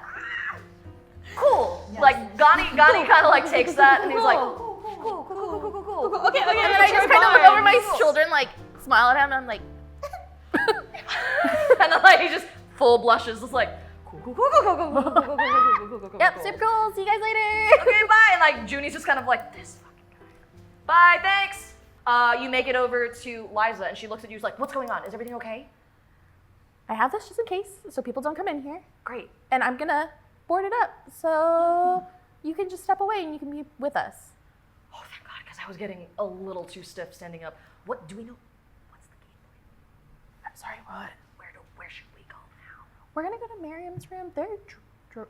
S1: Cool. Like Gani kind of like takes that and he's like, cool.
S3: Okay,
S4: And then I just kind of look over my shoulder and like smile at him, and I'm like,
S1: And then like he just full blushes, just like, cool.
S4: "Yep, super cool. See you guys later."
S1: Okay, bye. And like Junie's just kind of like, this fucking guy. Bye, thanks. You make it over to Liza and she looks at you, she's like, "What's going on? Is everything okay?"
S4: I have this just in case, so people don't come in here,
S1: Great.
S4: and I'm gonna board it up, so you can just step away and you can be with us.
S1: Oh, thank God, because I was getting a little too stiff standing up. What do we know? What's the game?
S4: I'm sorry, what?
S1: Where should we go now?
S4: We're gonna go to Miriam's room. They're drunk.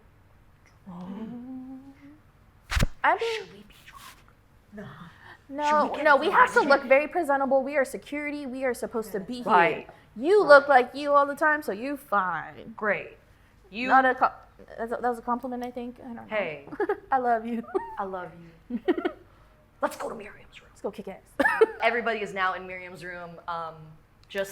S4: I mean,
S1: Should we be drunk?
S4: no, we have to look very presentable. We are security. We are supposed to be
S1: Right.
S4: here. You look like you all the time, so you fine.
S1: Great. You
S4: Not a That was a compliment, I think. I don't know.
S1: Hey,
S4: I love you.
S1: I love you. Let's go to Miriam's room.
S4: Let's go kick ass.
S1: Everybody is now in Miriam's room. You're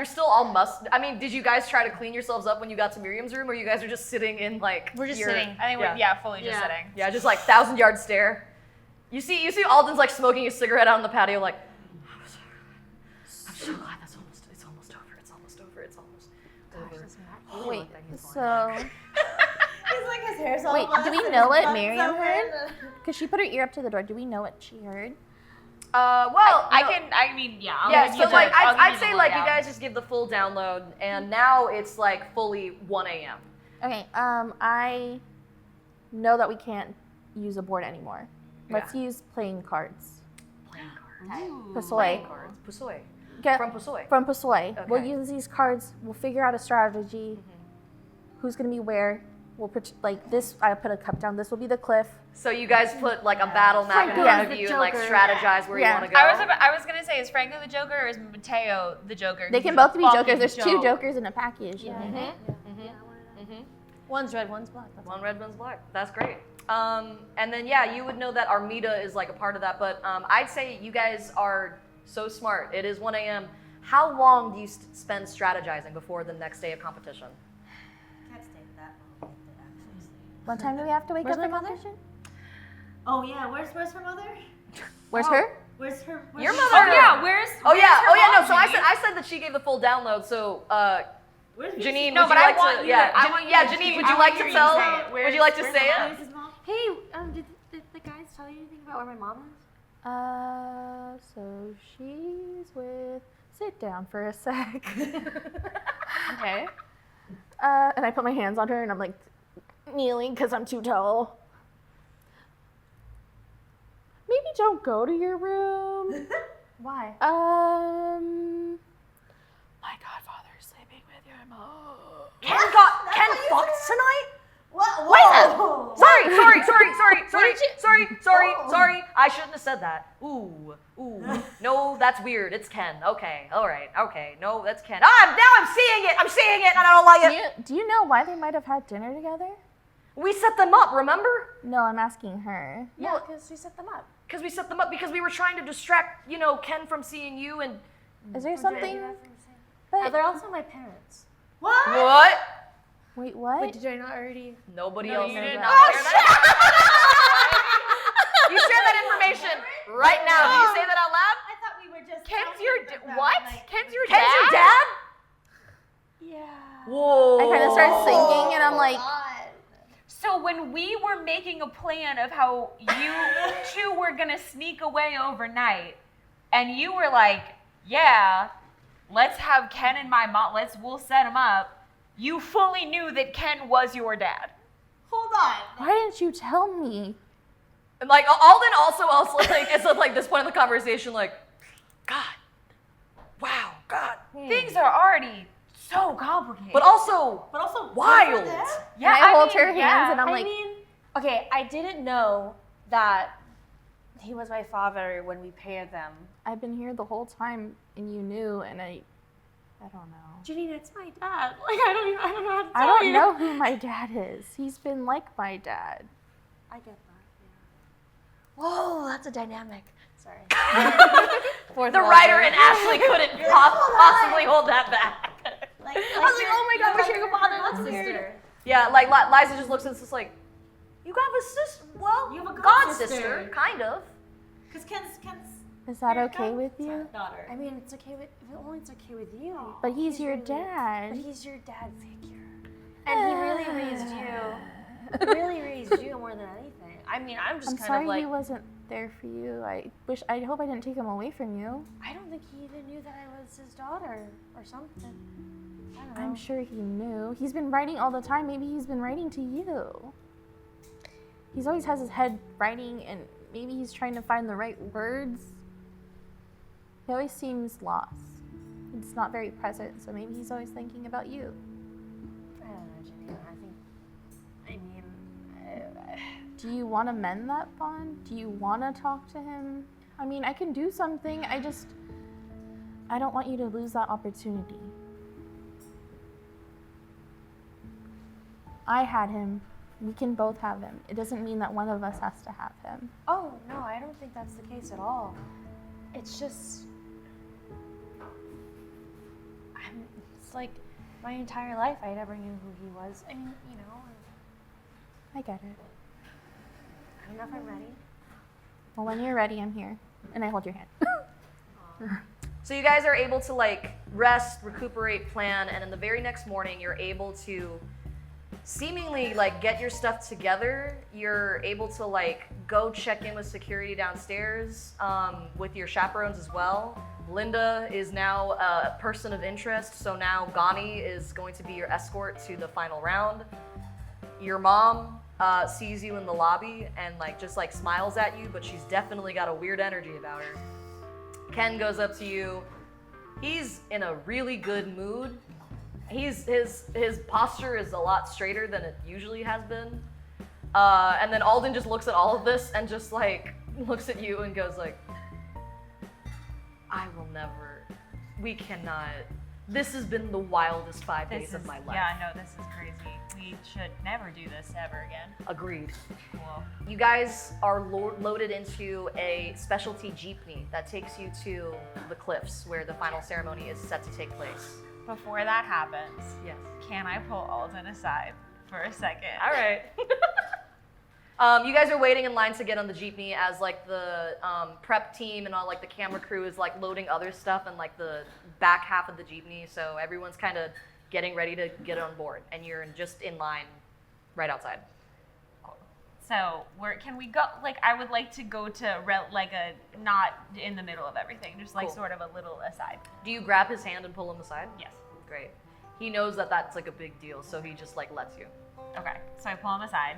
S1: still all I mean, did you guys try to clean yourselves up when you got to Miriam's room, or you guys are just sitting in like?
S3: We're just
S1: your-
S3: sitting. I think we're fully just sitting.
S1: Yeah, just like 1,000-yard stare. You see Alden's like smoking a cigarette out on the patio, like. I'm so glad it's almost over.
S4: Wait, so
S2: He's like his hair's all
S4: wait, do we
S2: messed
S4: know
S2: and
S4: what
S2: buttons
S4: Miriam
S2: over
S4: heard?
S2: it.
S4: Because she put her ear up to the door. Do we know what she heard?
S1: Well,
S3: I
S1: no.
S3: can. I mean, yeah. I'll
S1: Yeah,
S3: give
S1: so
S3: you the-
S1: like
S3: I'll give
S1: I'd
S3: you
S1: say
S3: the
S1: like you
S3: lowdown.
S1: guys just give the full download, and now it's like fully 1 a.m.
S4: Okay, I know that we can't use a board anymore. Let's use playing cards.
S1: Playing cards.
S4: Pusoy.
S1: Pusoy.
S4: Get
S1: From Pusoy.
S4: from Pusoy. We'll
S1: Okay.
S4: use these cards. We'll figure out a strategy. Who's gonna be where? We'll like this. I put a cup down. This will be the cliff.
S1: So you guys put like a battle map in
S6: Franco
S1: front
S6: is
S1: of
S6: the
S1: you and like
S6: Joker.
S1: strategize where
S4: Yeah.
S1: you want to go.
S3: I was gonna say, is Franco the Joker or is Mateo the Joker?
S4: They can
S3: He's a
S4: both be
S3: fucking
S4: jokers. There's two
S3: joke.
S4: jokers in a package.
S6: Yeah.
S1: Mm-hmm.
S6: Yeah, I wanted that. One's red, one's black. That's
S1: One red, one's black. That's great. And then yeah, you would know that Armida is like a part of that. But I'd say you guys are so smart. It is 1 a.m. How long do you spend strategizing before the next day of competition?
S2: Can't stay that long to actually sleep.
S4: What time do we have to wake
S6: Where's
S4: up for
S6: my mother?
S4: competition?
S2: Oh yeah, where's her mother?
S4: Where's her?
S2: Where's her?
S1: Your
S2: she-
S1: mother-
S3: Oh yeah, where's?
S1: Oh
S3: where's
S1: yeah,
S3: her
S1: oh yeah. No,
S3: mom,
S1: so I
S3: Janine?
S1: said that she gave the full download. So
S2: Where's
S1: Janine,
S3: No,
S1: would
S3: but
S1: you
S3: I
S1: like
S3: want
S1: to?
S3: you
S1: Yeah,
S3: to- I want you to
S1: Janine,
S3: say-
S1: would
S3: I
S1: you
S3: want
S1: like
S3: you
S1: to
S3: to
S1: tell?
S3: say it.
S1: Would you like to
S2: where's
S1: say
S2: her
S1: it?
S2: mom? Where's his mom?
S6: Hey, did the guys tell you anything about where my mom is?
S4: So she's with. Sit down for a sec.
S6: Okay.
S4: And I put my hands on her and I'm like kneeling because I'm too tall. Maybe don't go to your room.
S6: Why?
S4: My godfather's sleeping with your mom.
S1: Ken fucked tonight?
S2: What?
S1: Wait,
S2: Whoa.
S1: Sorry. I shouldn't have said that. Ooh. No, that's weird. It's Ken. Okay, all right. Okay, no, that's Ken. Now I'm seeing it. And I don't like it.
S4: Do you know why they might have had dinner together?
S1: We set them up, remember?
S4: No, I'm asking her.
S6: Yeah, because we set them up.
S1: Because we set them up because we were trying to distract, Ken from seeing you and
S4: Is there something?
S6: Oh,
S4: But,
S6: they're also my parents.
S2: What?
S1: what?
S4: wait, what?
S6: Wait, did I not already?
S1: Nobody
S3: No,
S1: else
S3: you
S1: knows
S3: did
S1: that.
S3: not share that.
S1: You share that information right now. Do you say that out loud?
S2: I thought we were just.
S3: Ken's your what? Ken's your
S1: Ken's
S3: dad?
S1: your dad?
S6: Yeah.
S1: Whoa.
S4: I kind of start singing and I'm like,
S3: So when we were making a plan of how you two were gonna sneak away overnight, and you were like, "Yeah, let's have Ken and my mom. We'll set him up." You fully knew that Ken was your dad.
S2: Hold on.
S4: why didn't you tell me?
S1: And like Alden also like it's at like this point in the conversation like, God, wow, God.
S3: Things are already so complicated.
S1: But also
S2: But also
S1: wild.
S3: yeah,
S4: And I hold
S3: mean,
S4: her hands
S3: yeah.
S4: and I'm
S6: I
S4: like,
S6: mean, okay, I didn't know that he was my father when we paired them.
S4: I've been here the whole time and you knew and I don't know.
S6: Janine, it's my dad. Like I don't know how to tell
S4: I don't
S6: you.
S4: know who my dad is. He's been like my dad.
S6: I get that. Yeah. Whoa, that's a dynamic. Sorry.
S1: The writer and Ashley couldn't possibly hold that back.
S2: I
S6: was like, oh my God, we're sharing a father. That's
S2: weird.
S6: weird.
S1: Yeah, like Liza just looks and it's just like, you have a sister. Well,
S2: You have a
S1: god
S2: god-sister.
S1: sister, kind of.
S2: Because Ken's
S4: Is that
S2: your
S4: okay with you?
S2: Daughter.
S6: I mean, it's okay with if only it's okay with you.
S4: But he's your
S6: really-
S4: dad.
S6: But he's your dad figure, and he really raised you. Really raised you more than anything. I mean, I'm just
S4: I'm
S6: kind
S4: sorry
S6: of like.
S4: he wasn't there for you. I hope I didn't take him away from you.
S6: I don't think he even knew that I was his daughter or something. I don't know.
S4: I'm sure he knew. He's been writing all the time. Maybe he's been writing to you. He's always has his head writing and maybe he's trying to find the right words. He always seems lost. He's not very present, so maybe he's always thinking about you.
S6: I don't know, Janine. I mean,
S4: Do you want to mend that bond? Do you want to talk to him? I mean, I can do something. I don't want you to lose that opportunity. I had him. We can both have him. It doesn't mean that one of us has to have him.
S6: Oh, no, I don't think that's the case at all. It's just, it's like my entire life I never knew who he was. I mean, you know,
S4: I get it.
S6: I don't know if I'm ready.
S4: Well, when you're ready, I'm here. And I hold your hand.
S1: So you guys are able to like rest, recuperate, plan, and in the very next morning, you're able to seemingly like get your stuff together. You're able to like go check in with security downstairs with your chaperones as well. Linda is now a person of interest, so now Gani is going to be your escort to the final round. Your mom sees you in the lobby and like just like smiles at you, but she's definitely got a weird energy about her. Ken goes up to you. He's in a really good mood. His posture is a lot straighter than it usually has been. And then Alden just looks at all of this and just like looks at you and goes like, I will never, we cannot, this has been the wildest 5 days of my life.
S3: Yeah, no, this is crazy. We should never do this ever again.
S1: Agreed.
S3: Cool.
S1: You guys are loaded into a specialty jeepney that takes you to the cliffs where the final ceremony is set to take place.
S3: Before that happens,
S1: Yes.
S3: can I pull Alden aside for a second?
S1: All right. You guys are waiting in line to get on the jeepney as like the prep team and all like the camera crew is like loading other stuff in like the back half of the jeepney. So everyone's kind of getting ready to get on board, and you're just in line right outside.
S3: So can we go? Like, I would like to go to like a not in the middle of everything, just like
S1: Cool.
S3: sort of a little aside.
S1: Do you grab his hand and pull him aside?
S3: Yes.
S1: Great. He knows that that's like a big deal, so he just like lets you.
S3: Okay. So I pull him aside,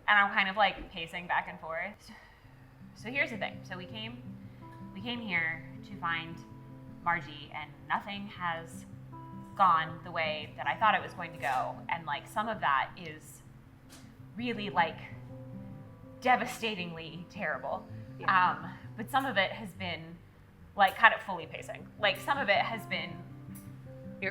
S3: and I'm kind of like pacing back and forth. So here's the thing. So we came here to find Margie, and nothing has gone the way that I thought it was going to go, and like some of that is really like devastatingly terrible.
S1: Yeah.
S3: But some of it has been like kind of fully pacing. Like some of it has been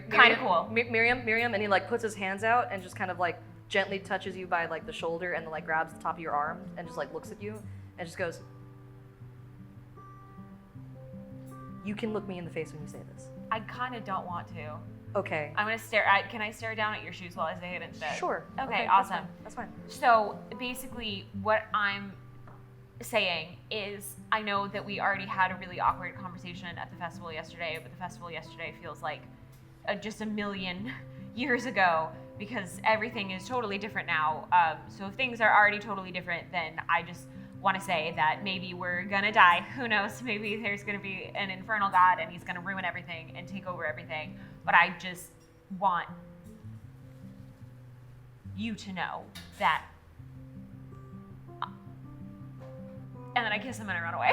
S3: kind of cool.
S1: Miriam, and he like puts his hands out and just kind of like gently touches you by like the shoulder and like grabs the top of your arm and just like looks at you and just goes, you can look me in the face when you say this.
S3: I kind of don't want to.
S1: Okay.
S3: I'm gonna can I stare down at your shoes while I say it instead?
S1: Sure.
S3: Okay,
S1: that's
S3: awesome.
S1: fine. That's fine.
S3: So basically what I'm saying is I know that we already had a really awkward conversation at the festival yesterday, but the festival yesterday feels like just a million years ago because everything is totally different now. So if things are already totally different, then I just want to say that maybe we're gonna die. Who knows? Maybe there's gonna be an infernal god and he's gonna ruin everything and take over everything. But I just want you to know that. And then I kiss him and I run away.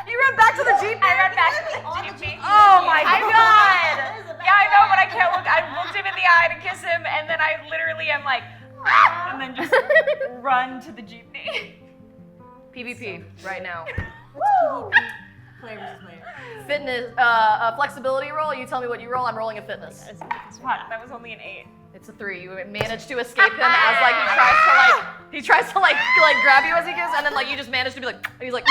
S1: You ran back to the jeep?
S3: I ran back to the jeepney.
S1: Oh my
S3: I
S1: god!
S3: Yeah, I know, but I can't look. I looked him in the eye to kiss him, and then I literally am like, and then just run to the jeepney.
S1: PvP right now.
S2: What's PvP? Player versus player.
S1: Fitness, flexibility roll. You tell me what you roll. I'm rolling a fitness.
S3: Fuck, that was only an 8.
S1: It's a 3. You managed to escape him as like he tries to like grab you as he goes, and then like you just manage to be like, and he's like,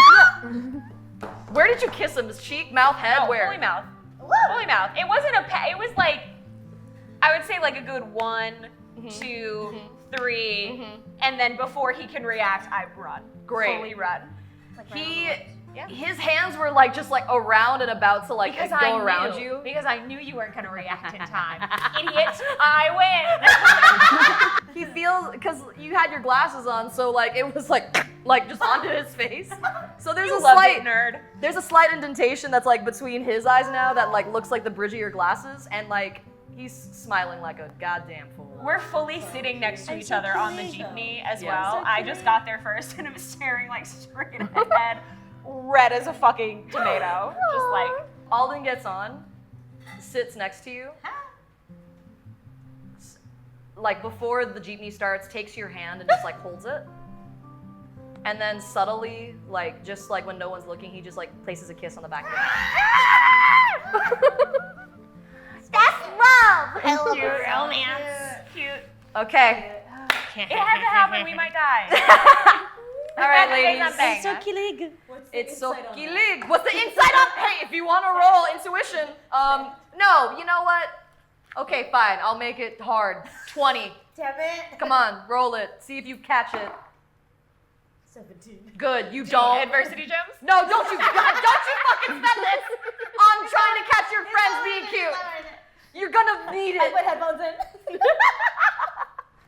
S1: where did you kiss him? His cheek, mouth, head,
S3: No,
S1: where?
S3: fully mouth. Fully mouth. It wasn't it was like, I would say like a good 1, 2, 3, and then before he can react, I run.
S1: Great.
S3: Fully run.
S1: His hands were like just like around and about to like go around you.
S3: Because I knew you weren't gonna react in time. Idiot, I win.
S1: He feels, because you had your glasses on, so like it was like just onto his face. So there's
S3: You
S1: a
S3: loved
S1: slight
S3: it, nerd.
S1: There's a slight indentation that's like between his eyes now that like looks like the bridge of your glasses, and like he's smiling like a goddamn fool.
S3: We're fully sitting next to
S2: I'm
S3: each
S2: so
S3: other on the
S2: crazy, though.
S3: jeepney as
S1: Yeah.
S3: well.
S2: So
S3: I just got there first and I'm staring like straight ahead, red as a fucking tomato. Just like,
S1: Alden gets on, sits next to you, like before the jeepney starts, takes your hand and just like holds it. And then subtly, like just like when no one's looking, he just like places a kiss on the back of your hand.
S6: That's love! love romance.
S3: Cute.
S1: Okay.
S3: It had to happen. We might die.
S1: All right,
S3: It's
S1: ladies.
S3: not bang.
S6: So kilig.
S1: It's so kilig. What's the insight on? Hey, if you want to roll intuition, no, you know what? Okay, fine. I'll make it hard. 20.
S2: Damn it.
S1: Come on, roll it. See if you catch it.
S2: 17.
S1: Good. You don't.
S3: Adversity gems?
S1: No, don't you fucking spend this on trying to catch your friends being cute. You're gonna need
S2: I
S1: it.
S2: put headphones in.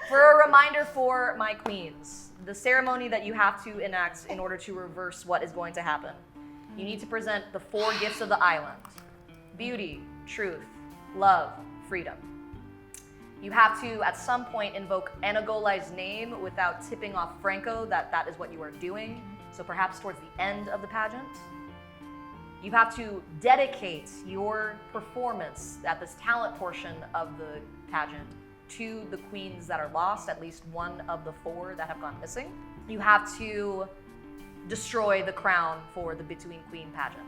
S1: For a reminder for my queens, the ceremony that you have to enact in order to reverse what is going to happen. You need to present the 4 gifts of the island: beauty, truth, love, freedom. You have to, at some point, invoke Anagolay's name without tipping off Franco that is what you are doing. So perhaps towards the end of the pageant. You have to dedicate your performance at this talent portion of the pageant to the queens that are lost, at least one of the 4 that have gone missing. You have to destroy the crown for the Bituin Queen pageant.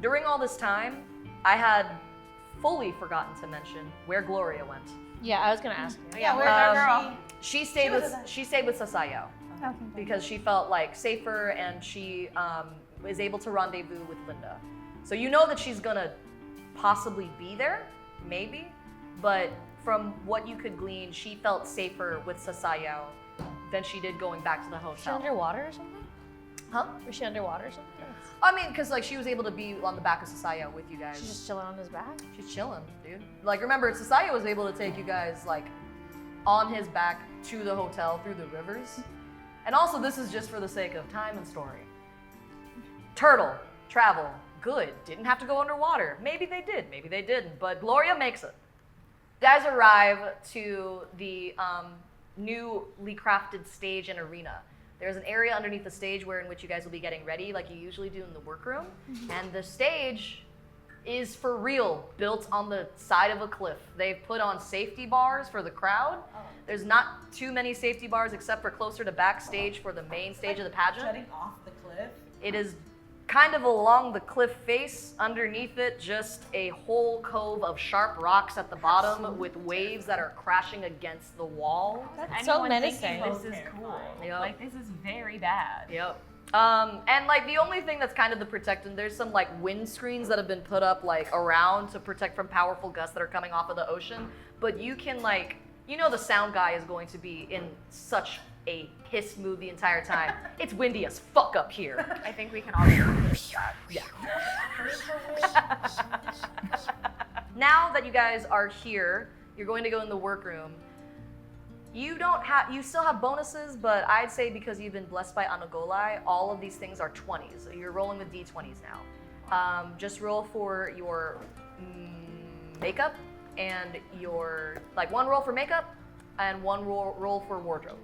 S1: During all this time, I had fully forgotten to mention where Gloria went.
S6: Yeah, I was gonna ask you.
S3: Yeah, where's our girl?
S1: She stayed with Sasayo because she felt like safer and she is able to rendezvous with Linda. So you know that she's gonna possibly be there, maybe, but from what you could glean, she felt safer with Sasayo than she did going back to the
S6: Was she
S1: hotel.
S6: underwater or something?
S1: Huh?
S6: Was she underwater or something?
S1: I mean, because like she was able to be on the back of Sasayo with you guys.
S6: She's just chilling on his back.
S1: She's chilling, dude. Like, remember, Sasayo was able to take you guys, like, on his back to the hotel through the rivers. And also, this is just for the sake of time and story. Turtle, travel, good. Didn't have to go underwater. Maybe they did, maybe they didn't, but Gloria makes it. You guys arrive to the newly crafted stage and arena. There's an area underneath the stage in which you guys will be getting ready like you usually do in the workroom. And the stage is for real, built on the side of a cliff. They've put on safety bars for the crowd. There's not too many safety bars except for closer to backstage for the main stage of the pageant.
S2: Jutting off the cliff.
S1: It is kind of along the cliff face. Underneath it, just a whole cove of sharp rocks at the bottom with waves that are crashing against the wall.
S6: That's so
S3: Anyone
S6: menacing.
S3: thinking this is cool.
S1: Yep.
S3: Like, this is very bad.
S1: Yep. And like the only thing that's kind of the protecting, there's some like wind screens that have been put up like around to protect from powerful gusts that are coming off of the ocean. But you can like, you know, the sound guy is going to be in such a piss mood the entire time. It's windy as fuck up here.
S3: I think we can all agree with that.
S1: Yeah. Now that you guys are here, you're going to go in the workroom. You still have bonuses, but I'd say because you've been blessed by Anagolay, all of these things are 20s. So you're rolling with D20s now. Just roll for your makeup and your, like one roll for makeup and one roll for wardrobe.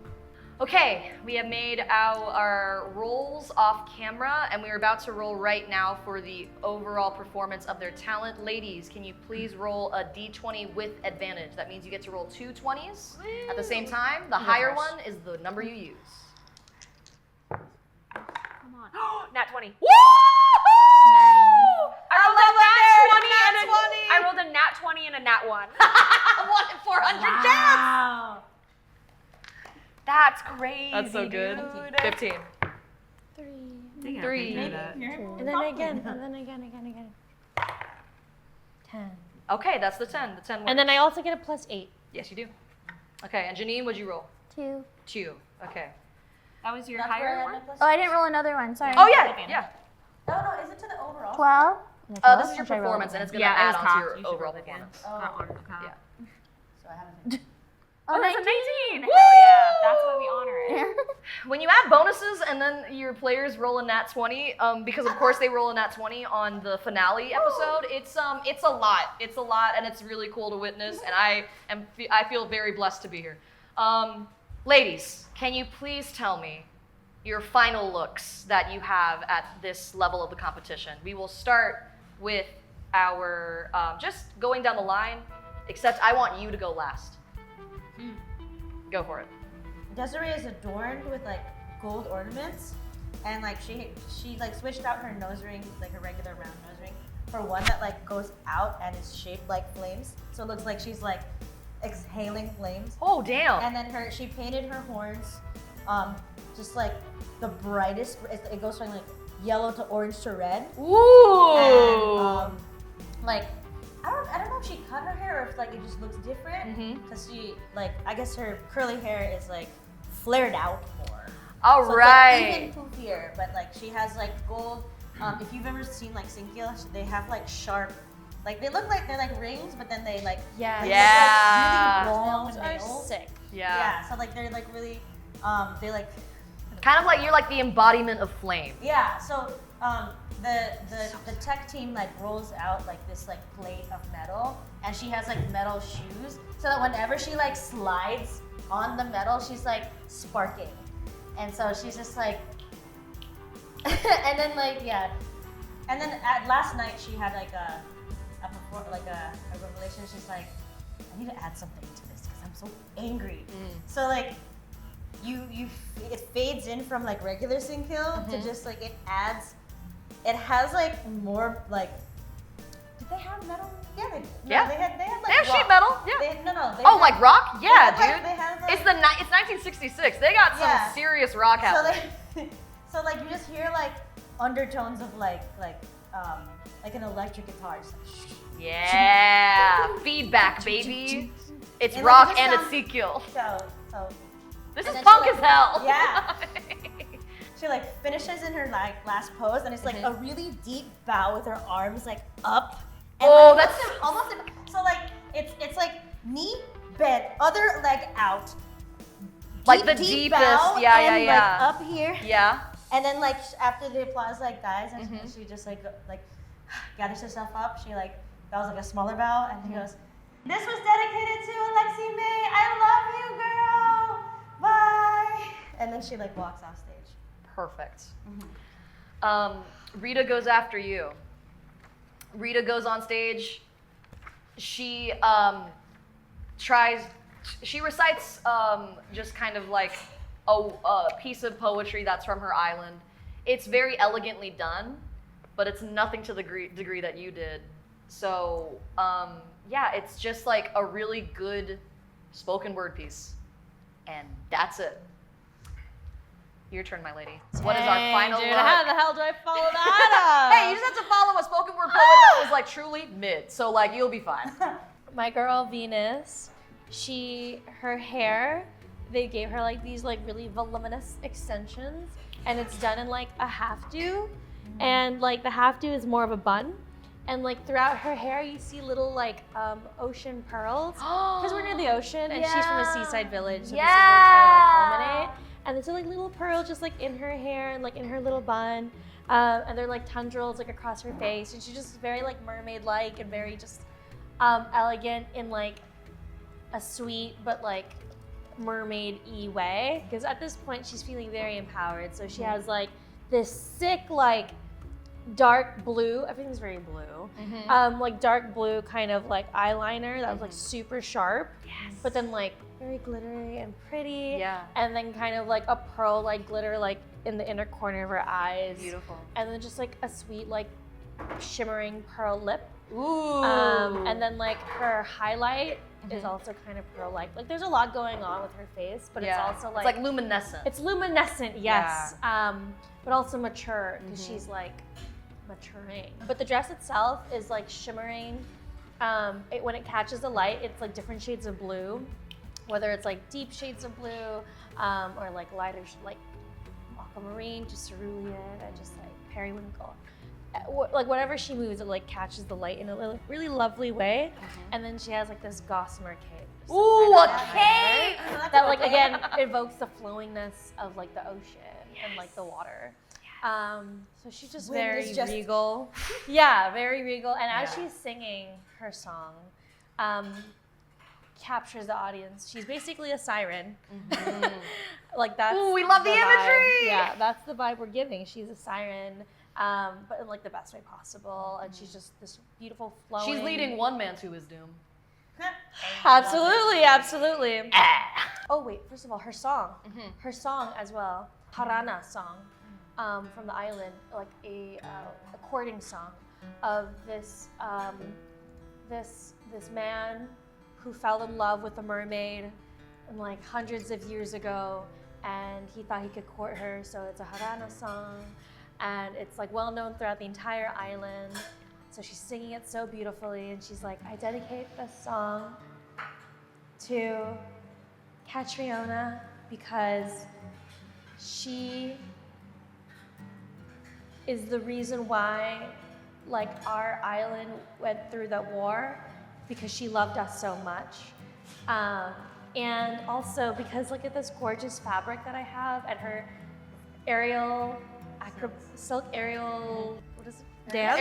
S1: Okay, we have made our rolls off camera and we're about to roll right now for the overall performance of their talent. Ladies, can you please roll a D20 with advantage? That means you get to roll 2 20s at the same time. The higher one is the number you use.
S3: Come on. Nat 20.
S1: Woo!
S3: I rolled a nat 20 and a nat 1.
S1: 1 in 400 chance!
S2: Wow.
S3: That's crazy.
S1: That's so good.
S3: Dude.
S1: 15.
S6: 3.
S1: Three.
S6: And then again, and then again. 10.
S1: Okay, that's the 10. The 10 works.
S6: And then I also get a +8.
S1: Yes, you do. Okay, and Janine, what'd you roll?
S4: 2.
S1: 2. Okay.
S3: That was your
S2: That's
S3: higher
S2: where I
S3: one?
S2: had my
S4: Oh, I didn't roll another one. Sorry.
S1: Oh, yeah, yeah.
S2: Oh, no, is it to the overall?
S4: 12.
S1: This is your performance, and it's going to
S3: Yeah,
S1: add
S3: it was
S1: on to
S3: cocked.
S1: your
S3: You should
S1: overall
S3: roll again.
S1: performance.
S2: Oh.
S3: That one. Okay.
S1: Yeah.
S2: So I haven't.
S3: Oh, that's a
S4: 19.
S3: 19. Hell yeah. That's why we honor it.
S1: When you add bonuses and then your players roll a nat 20, because of course they roll a nat 20 on the finale episode, it's a lot. It's a lot, and it's really cool to witness, and I feel very blessed to be here. Ladies, can you please tell me your final looks that you have at this level of the competition? We will start with our, just going down the line, except I want you to go last. Go for it.
S2: Desiree is adorned with like gold ornaments, and like she like switched out her nose ring, like her regular round nose ring, for one that like goes out and is shaped like flames. So it looks like she's like exhaling flames.
S1: Oh, damn.
S2: And then she painted her horns, just like the brightest. It goes from like yellow to orange to red.
S1: Ooh.
S2: And like I don't know if she cut her hair or if like it just looks different. Because she like I guess her curly hair is like flared out more.
S1: All
S2: So
S1: right.
S2: it's like even poofier, but like she has like gold. If you've ever seen like Sinkil, they have like sharp, like they look like they're like rings, but then they like
S6: Yeah.
S2: they
S1: Yeah.
S2: look like really long
S6: Those are
S2: nails.
S6: sick.
S1: Yeah.
S2: Yeah, so like they're like really, they like
S1: Kind of like you're like the embodiment of flame.
S2: yeah. So the tech team like rolls out like this like plate of metal, and she has like metal shoes, so that whenever she like slides on the metal, she's like sparking, and so she's just like, and then like yeah, and then last night she had like a revelation. She's like, I need to add something to this because I'm so angry. So like. It fades in from like regular Sinkil to just like it has like more like. Did they have metal? Yeah,
S1: Yeah.
S2: They had like
S1: They have
S2: rock.
S1: sheet metal. Yeah.
S2: They
S1: Oh,
S2: had-
S1: like rock?
S2: they
S1: Yeah,
S2: had, like-
S1: dude.
S2: they had, like-
S1: It's 1966. They got some
S2: Yeah.
S1: serious rock
S2: so
S1: out.
S2: so like you just hear like undertones of like an electric guitar. Just like,
S1: Yeah. Feedback, baby. It's
S2: And, like,
S1: rock
S2: it just
S1: and it's
S2: sounds-
S1: Sequel.
S2: so
S1: This
S2: and
S1: is
S2: then she,
S1: punk
S2: like-
S1: as hell.
S2: Yeah. She like finishes in her like last pose, and it's like a really deep bow with her arms like up. And,
S1: Oh,
S2: like,
S1: that's-
S2: almost so like it's like knee bent, other leg out.
S1: Like the
S2: deep
S1: deepest,
S2: bow,
S1: yeah,
S2: and,
S1: yeah, yeah.
S2: Like up here,
S1: Yeah.
S2: and then like after the applause like dies, and she just like gathers herself up. She like bows like a smaller bow, and she goes, "This was dedicated to Alexi May. I love you, girl. Bye." And then she like walks off stage.
S1: Perfect. Rita goes after you. Rita goes on stage. She she recites just kind of like a piece of poetry that's from her island. It's very elegantly done, but it's nothing to the degree that you did. So yeah, it's just like a really good spoken word piece. And that's it. Your turn, my lady. What is our final
S6: Dude,
S1: look?
S6: how the hell do I follow that up?
S1: Hey, you just have to follow a spoken word poet that was like truly mid. So like you'll be fine.
S6: My girl Venus, her hair, they gave her like these like really voluminous extensions, and it's done in like a half do, and like the half do is more of a bun, and like throughout her hair you see little like ocean pearls, because we're near the ocean, and she's from a seaside village, so this is where we're trying to like culminate. And there's like little pearls just like in her hair and like in her little bun, and they're like tendrils like across her face, and she's just very like mermaid-like and very just elegant in like a sweet but like mermaid-y way. Because at this point she's feeling very empowered, so she has like this sick like dark blue. Everything's very blue. Like dark blue kind of like eyeliner that was like super sharp. Yes. But then like very glittery and pretty.
S1: Yeah.
S6: And then kind of like a pearl like glitter like in the inner corner of her eyes.
S1: Beautiful.
S6: And then just like a sweet like shimmering pearl lip.
S1: Ooh.
S6: And then like her highlight is also kind of pearl-like. Like there's a lot going on with her face, but it's also like
S1: it's like luminescent.
S6: it's luminescent, yes. But also mature because she's like maturing. But the dress itself is like shimmering. When it catches the light, it's like different shades of blue, whether it's like deep shades of blue or like lighter, like aquamarine, just cerulean, and just like periwinkle. Like whenever she moves, it like catches the light in a really lovely way. And then she has like this gossamer cape. just, like,
S1: Ooh,
S6: right
S1: a
S6: on her hair.
S1: cape!
S6: That like again evokes the flowingness of like the ocean and like the water. So she's just
S2: Wind
S6: very
S2: is just-
S6: regal. Yeah, very regal. And as she's singing her song, captures the audience. She's basically a siren. Like that's
S1: Ooh, we love the
S6: vibe.
S1: imagery!
S6: Yeah, that's the vibe we're giving. She's a siren, but in like the best way possible. And she's just this beautiful flowing.
S1: She's leading one man to his doom.
S6: Absolutely, absolutely. Oh wait, first of all, her song. Her song as well, Harana song, from the island, like a courting song. of this this man who fell in love with a mermaid and like hundreds of years ago, and he thought he could court her, so it's a Harana song, and it's like well known throughout the entire island. So she's singing it so beautifully, and she's like, I dedicate this song to Catriona because she is the reason why like our island went through the war, because she loved us so much. And also because look at this gorgeous fabric that I have, and her silk aerial, what is it? Dance?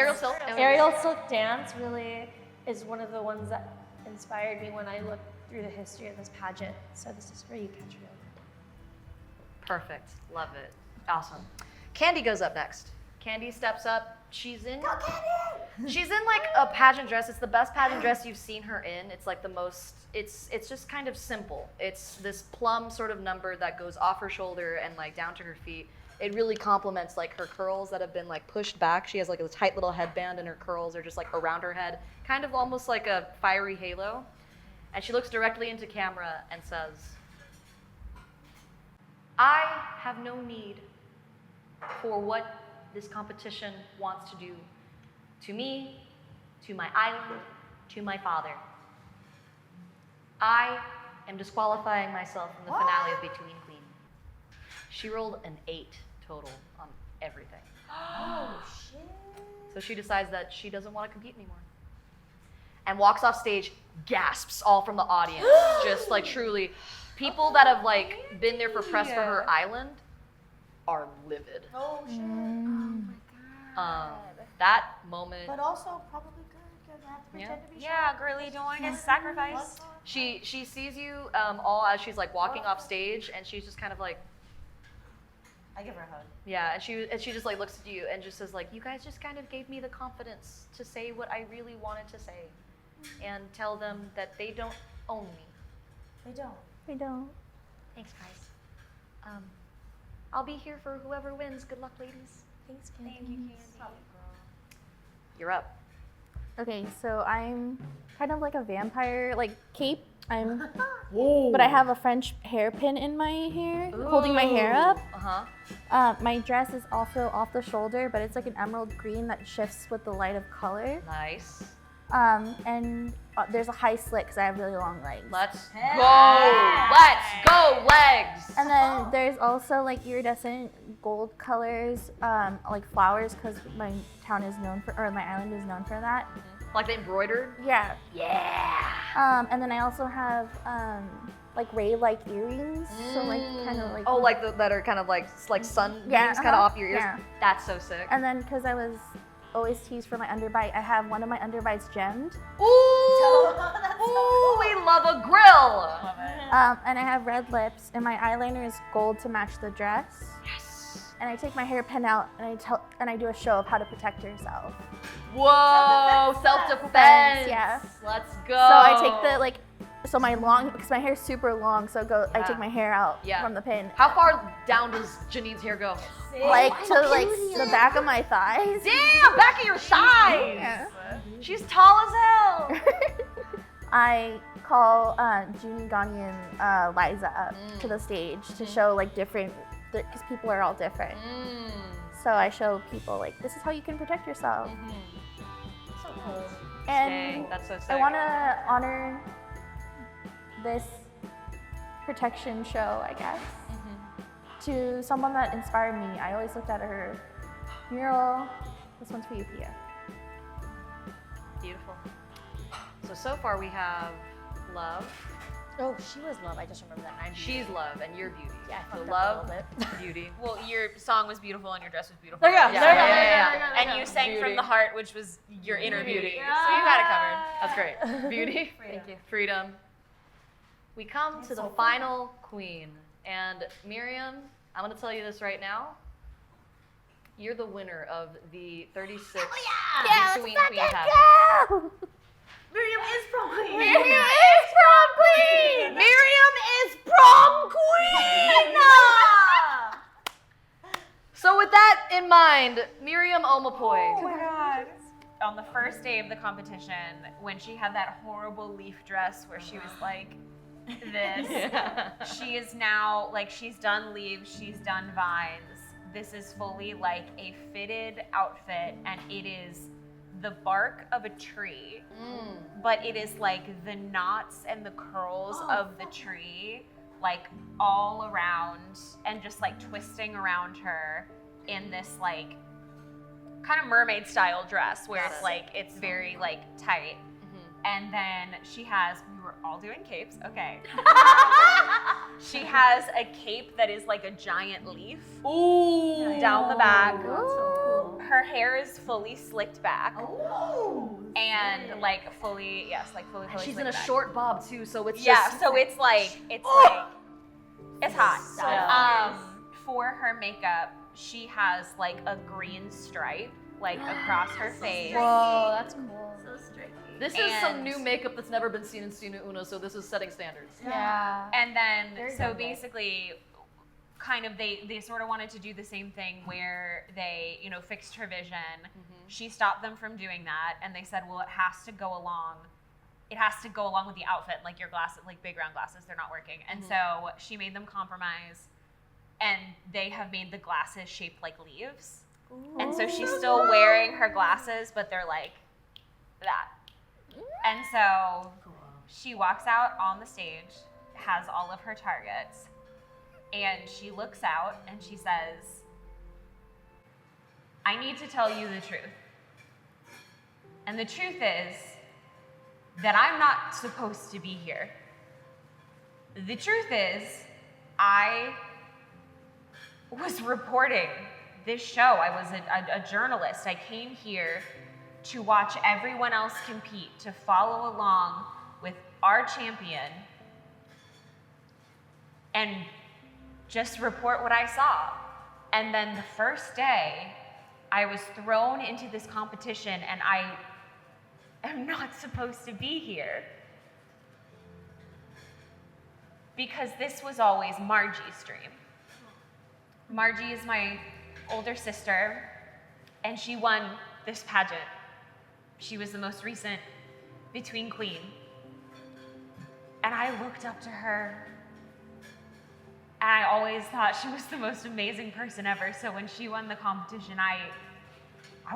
S6: Aerial silk dance really is one of the ones that inspired me when I looked through the history of this pageant. So this is for you, Catriona.
S1: Perfect. Love it. Awesome. Candy goes up next. Candy steps up. She's in like a pageant dress. It's the best pageant dress you've seen her in. It's like the most, it's just kind of simple. It's this plum sort of number that goes off her shoulder and like down to her feet. It really complements like her curls that have been like pushed back. She has like a tight little headband and her curls are just like around her head, kind of almost like a fiery halo. And she looks directly into camera and says, I have no need for what this competition wants to do to me, to my island, to my father. I am disqualifying myself from the finale of Bituin Queen. She rolled an 8 total on everything.
S2: Oh shit.
S1: So she decides that she doesn't want to compete anymore. And walks off stage, gasps all from the audience. Just like truly, people that have like been there for press for her island are livid.
S2: Oh shit.
S1: That moment.
S2: But also probably good because I have to pretend to be
S3: Yeah, girly, you don't want to get sacrificed.
S1: She sees you all as she's like walking off stage, and she's just kind of like,
S2: I give her a hug.
S1: yeah, and she just like looks at you and just says like, you guys just kind of gave me the confidence to say what I really wanted to say, and tell them that they don't own me.
S2: They don't.
S4: We don't.
S1: Thanks, guys. I'll be here for whoever wins. Good luck, ladies.
S2: Thanks, Candy.
S3: Thank you, Candy.
S1: You're up.
S4: Okay, so I'm kind of like a vampire, like cape. But I have a French hairpin in my hair, holding my hair up. My dress is also off the shoulder, but it's like an emerald green that shifts with the light of color.
S1: Nice.
S4: And there's a high slit because I have really long legs.
S1: Let's go. Let's go, legs.
S4: And then there's also like iridescent gold colors, like flowers, because my town is known for, or my island is known for that.
S1: Like the embroidered?
S4: Yeah.
S1: Yeah.
S4: And then I also have like ray-like earrings, so like kind of like.
S1: Oh, like that are kind of like sun beams kind of off your ears.
S4: Yeah.
S1: That's so sick.
S4: And then because I was always teased for my underbite, I have one of my underbites gemmed.
S1: Ooh, ooh, we love a grill.
S4: And I have red lips, and my eyeliner is gold to match the dress.
S1: Yes.
S4: And I take my hairpin out, and I do a show of how to protect yourself.
S1: Whoa, self-defense.
S4: Yeah.
S1: Let's go.
S4: So I take the my long, because my hair's super long, so I take my hair out from the pin.
S1: How far down does Janine's hair go?
S4: Like to like the back of my thighs.
S1: Damn, back of your thighs.
S4: Yeah.
S1: She's tall as hell.
S4: I call Junie, Gani, and Liza up to the stage to show like different, because people are all different. So I show people like, this is how you can protect yourself.
S2: So cool.
S1: Dang,
S4: And
S1: that's so sick.
S4: I want to honor this protection show, I guess, to someone that inspired me. I always looked at her mural. This one's for you, Pia.
S1: Beautiful. So far we have Love.
S2: Oh, she was love. I just remember that. I'm
S1: She's Love, and you're Beauty.
S2: Yeah, I
S1: so
S2: fucked up a
S1: Love,
S2: little bit.
S1: Beauty.
S3: Well, your song was beautiful and your dress was beautiful.
S2: There you go.
S1: Yeah.
S3: And you sang
S1: Beauty.
S3: from the heart, which was your inner beauty.
S1: Beauty.
S3: So you got it covered.
S1: That's great. Beauty.
S2: Thank you.
S1: Freedom. We come to the final queen. And Miriam, I'm going to tell you this right now. You're the winner of the 36th Bituin Queen pageant.
S3: Miriam is prom queen.
S1: Miriam is prom queen! Miriam is prom queen! So with that in mind, Miriam Omapoy,
S3: Oh my god. on the first day of the competition, when she had that horrible leaf dress where she was like this, she is now, like, she's done leaves, she's done vines. This is fully like a fitted outfit, and it is the bark of a tree, but it is like the knots and the curls of the tree, like all around, and just like twisting around her in this like kind of mermaid style dress where it's like, it's very like tight. And then we were all doing capes, okay. She has a cape that is like a giant leaf down the back. Her hair is fully slicked back. And like fully
S1: She's
S3: slicked
S1: in a
S3: back.
S1: short bob too, so it's
S3: So it's like, it's hot. For her makeup, she has like a green stripe like across her face.
S6: Whoa, that's cool.
S1: This is some new makeup that's never been seen in Sina Una, so this is setting standards.
S6: Yeah.
S3: And then,
S6: Very
S3: so
S6: good.
S3: basically, kind of they sort of wanted to do the same thing where they, fixed her vision. She stopped them from doing that, and they said, well, it has to go along with the outfit, like your glasses, like big round glasses, they're not working. And so she made them compromise, and they have made the glasses shaped like leaves. And so she's still wearing her glasses, but they're like that. And so she walks out on the stage, has all of her targets, and she looks out and she says, I need to tell you the truth. And the truth is that I'm not supposed to be here. The truth is, I was reporting this show. I was a journalist. I came here to watch everyone else compete, to follow along with our champion, and just report what I saw. And then the first day, I was thrown into this competition, and I am not supposed to be here. Because this was always Margie's dream. Margie is my older sister, and she won this pageant. She was the most recent Bituin queen. And I looked up to her, and I always thought she was the most amazing person ever. So when she won the competition, I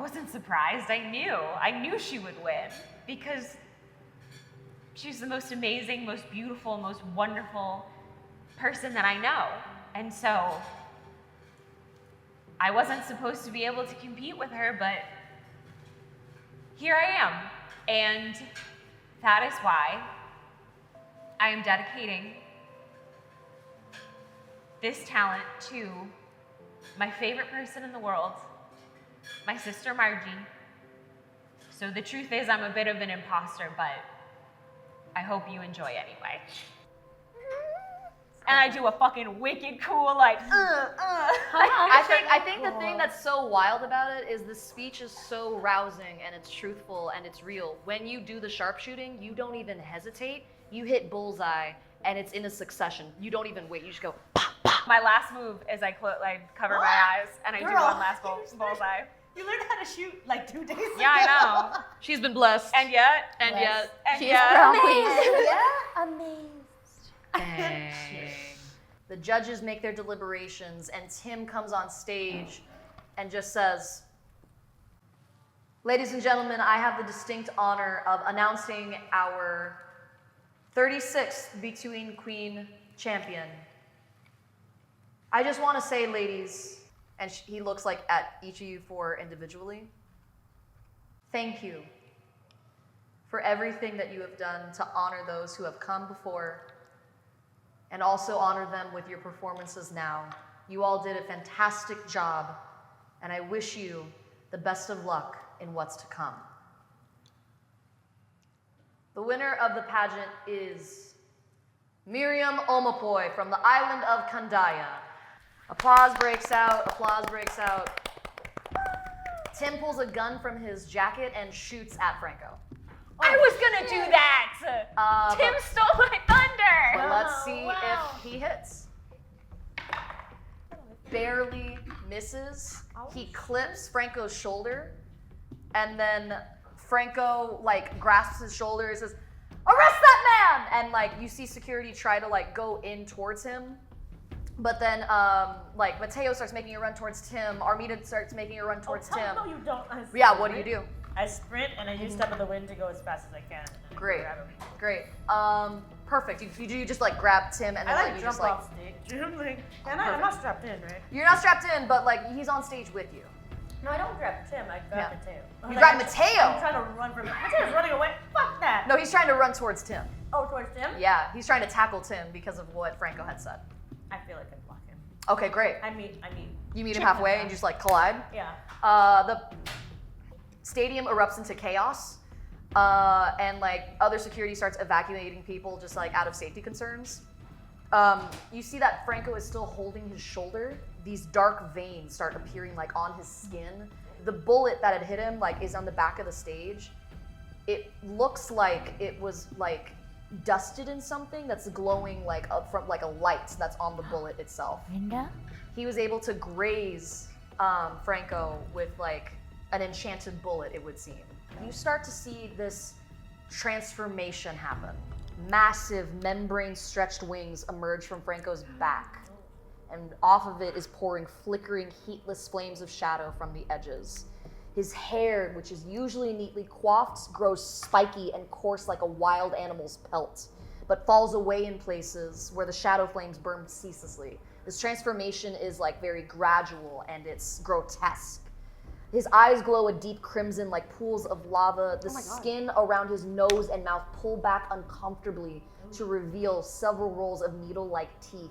S3: wasn't surprised. I knew she would win, because she's the most amazing, most beautiful, most wonderful person that I know. And so I wasn't supposed to be able to compete with her, but here I am. And that is why I am dedicating this talent to my favorite person in the world, my sister Margie. So the truth is, I'm a bit of an imposter, but I hope you enjoy anyway. And I do a fucking wicked cool, like,
S1: I think the thing that's so wild about it is the speech is so rousing, and it's truthful, and it's real. When you do the sharpshooting, you don't even hesitate. You hit bullseye, and it's in a succession. You don't even wait. You just go, pop, pop.
S3: my last move is I cover my eyes, and I do
S2: Girl,
S3: one last bullseye.
S2: You learned how to shoot like 2 days ago.
S3: Yeah, I know.
S1: She's been blessed.
S3: And yet,
S4: She is crown queen.
S6: Amazed.
S1: Dang. The judges make their deliberations, and Tim comes on stage and just says, ladies and gentlemen, I have the distinct honor of announcing our 36th Bituin Queen champion. I just want to say, ladies, and he looks like at each of you four individually, thank you for everything that you have done to honor those who have come before, and also honor them with your performances now. You all did a fantastic job, and I wish you the best of luck in what's to come. The winner of the pageant is Miriam Omapoy from the island of Kandaya. Applause breaks out, applause breaks out. Tim pulls a gun from his jacket and shoots at Franco.
S3: I was gonna do that. Tim stole my thunder.
S1: But let's see if he hits. Barely misses. He clips Franco's shoulder, And then Franco like grasps his shoulder and says, "Arrest that man!" And like you see security try to like go in towards him. But then like Mateo starts making a run towards Tim. Armida starts making a run towards Tim.
S7: No, you don't.
S1: Yeah, what do you do?
S7: I sprint and I use Step of the Wind to go as fast as I can. And
S1: Great.
S7: grab him.
S1: Great. Perfect. You just like grab Tim and then
S7: I like
S1: you
S7: jump
S1: just like
S7: off stage. I'm like, I'm not strapped in, right?
S1: you're not strapped in, but like he's on stage with you.
S7: No, I don't grab Tim. I grab
S1: Yeah.
S7: Mateo.
S1: You grab Mateo?
S7: I'm trying to run from Mateo's running away. Fuck that.
S1: No, he's trying to run towards Tim.
S7: Oh, towards Tim?
S1: Yeah, he's trying to tackle Tim because of what Franco had said.
S7: I feel like I block him.
S1: Okay, great.
S7: I mean.
S1: You meet him halfway and you just like collide.
S7: Yeah.
S1: The stadium erupts into chaos, and like other security starts evacuating people just like out of safety concerns. You see that Franco is still holding his shoulder. These dark veins start appearing like on his skin. The bullet that had hit him like is on the back of the stage. It looks like it was like dusted in something that's glowing like up from like a light that's on the bullet itself.
S6: Linda?
S1: He was able to graze Franco with like an enchanted bullet, it would seem. You start to see this transformation happen. Massive membrane-stretched wings emerge from Franco's back, and off of it is pouring flickering, heatless flames of shadow from the edges. His hair, which is usually neatly coiffed, grows spiky and coarse like a wild animal's pelt, but falls away in places where the shadow flames burn ceaselessly. This transformation is like very gradual and it's grotesque. His eyes glow a deep crimson like pools of lava. The skin around his nose and mouth pull back uncomfortably to reveal several rows of needle-like teeth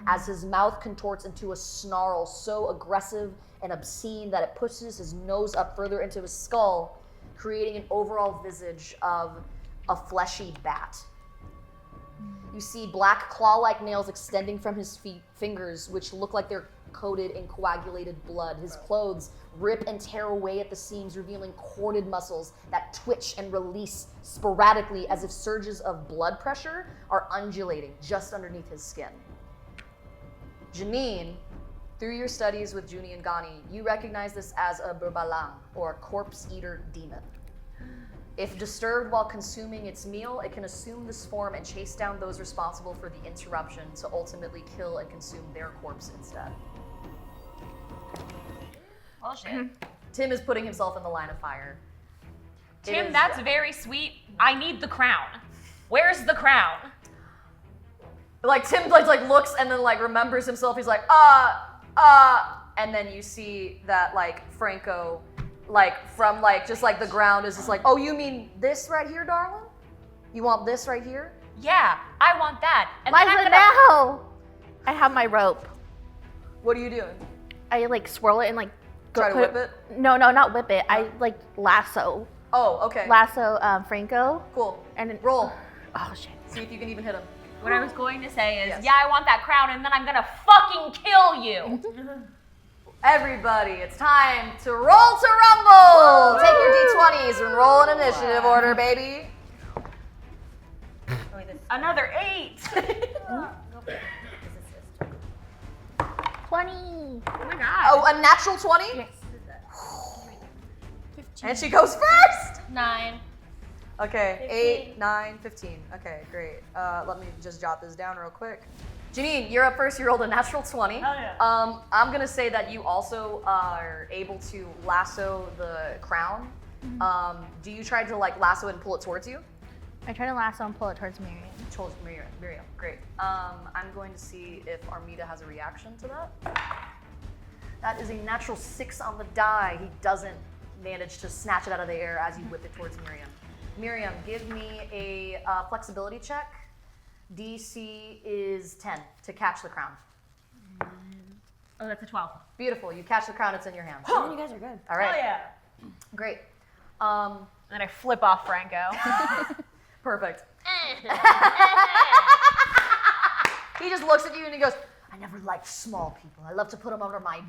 S1: as his mouth contorts into a snarl so aggressive and obscene that it pushes his nose up further into his skull, creating an overall visage of a fleshy bat. You see black claw-like nails extending from his fingers, which look like they're coated in coagulated blood. His clothes rip and tear away at the seams, revealing corded muscles that twitch and release sporadically as if surges of blood pressure are undulating just underneath his skin. Janine, through your studies with Juni and Ghani, you recognize this as a burbalang, or corpse eater demon. If disturbed while consuming its meal, it can assume this form and chase down those responsible for the interruption to ultimately kill and consume their corpse instead.
S3: Bullshit.
S1: Tim is putting himself in the line of fire.
S3: Tim, that's very sweet. I need the crown. Where's the crown?
S1: Like Tim like looks and then like remembers himself. He's like, and then you see that like Franco, like from like just like the ground is just like, oh, you mean this right here, darling? You want this right here?
S3: Yeah, I want that. And then I'm
S4: Liza,
S3: gonna-
S4: now! I have my rope.
S1: What are you doing?
S4: I like swirl it and like
S1: Try to whip it?
S4: No, not whip it. I like lasso
S1: Oh, okay.
S4: Franco.
S1: Cool.
S4: And then
S1: Roll.
S4: Oh shit.
S1: See if you can even hit him.
S3: What I was going to say is,
S1: Yes.
S3: yeah, I want that crown, and then I'm gonna fucking kill you.
S1: Everybody, it's time to roll to rumble. Take your d20s and roll in initiative order, baby.
S3: Another 8.
S4: 20.
S3: Oh my god.
S1: Oh, a natural 20?
S4: Yes.
S1: And she goes first.
S6: 9.
S1: Okay,
S6: 15.
S1: 8, 9, 15. Okay, great. Let me just jot this down real quick. Janine, you're up first. You rolled a natural 20.
S7: Oh, yeah.
S1: I'm gonna say that you also are able to lasso the crown. Do you try to like lasso it and pull it towards you?
S4: I try to lasso and pull it towards Miriam.
S1: Towards Miriam. Great. I'm going to see if Armida has a reaction to that. That is a natural 6 on the die. He doesn't manage to snatch it out of the air as you whip it towards Miriam. Miriam, give me a flexibility check. DC is 10 to catch the crown.
S3: Oh, that's a 12.
S1: Beautiful. You catch the crown. It's in your hand.
S6: You guys are good.
S1: All right.
S7: Oh yeah.
S1: Great.
S3: And then I flip off Franco.
S1: Perfect. He just looks at you and he goes, I never liked small people. I love to put them under my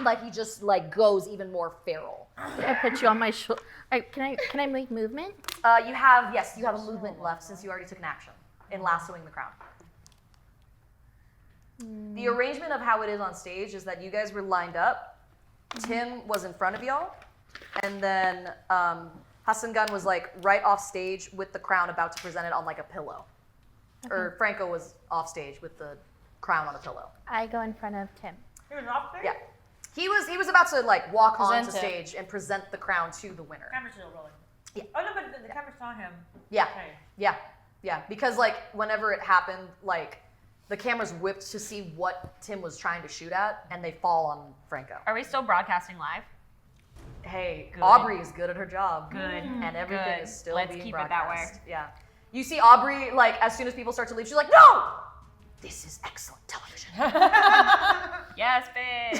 S1: like he just like goes even more feral.
S4: I put you on my shoulder. Can I make movement?
S1: You have a movement left since you already took an action in lassoing the crown. The arrangement of how it is on stage is that you guys were lined up. Tim was in front of y'all, And then Hasangan was like right off stage with the crown about to present it on like a pillow. Or Franco was off stage with the crown on a pillow.
S4: I go in front of Tim.
S7: He was off there?
S1: Yeah. He was about to like walk
S2: Present
S1: onto
S2: it.
S1: stage and present the crown to the winner.
S7: Camera's still rolling.
S1: Yeah.
S7: Oh no, but the camera saw him.
S1: Yeah.
S7: Okay.
S1: Yeah. Because like whenever it happened, like the cameras whipped to see what Tim was trying to shoot at, and they fall on Franco.
S3: Are we still broadcasting live?
S1: Hey,
S3: Good.
S1: Aubrey is good at her job.
S3: Good.
S1: And everything
S3: Good.
S1: is still
S3: Let's
S1: being
S3: keep it that way.
S1: broadcast. Yeah. You see Aubrey, like, as soon as people start to leave, she's like, no! This is excellent television.
S3: Yes, bitch.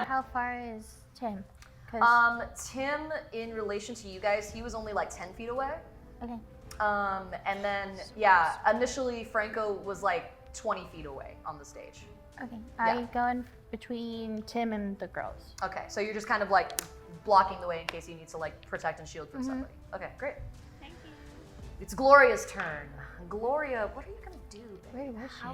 S4: How far is Tim? 'Cause-
S1: Tim, in relation to you guys, he was only like 10 feet away.
S4: okay.
S1: And then, yeah, initially Franco was like 20 feet away on the stage.
S4: Okay.
S1: Yeah.
S4: I go in between Tim and the girls.
S1: Okay, so you're just kind of like blocking the way in case you need to like protect and shield from somebody. Okay, great.
S3: Thank you.
S1: It's Gloria's turn. Gloria, what are you gonna do, baby?
S4: Where was she?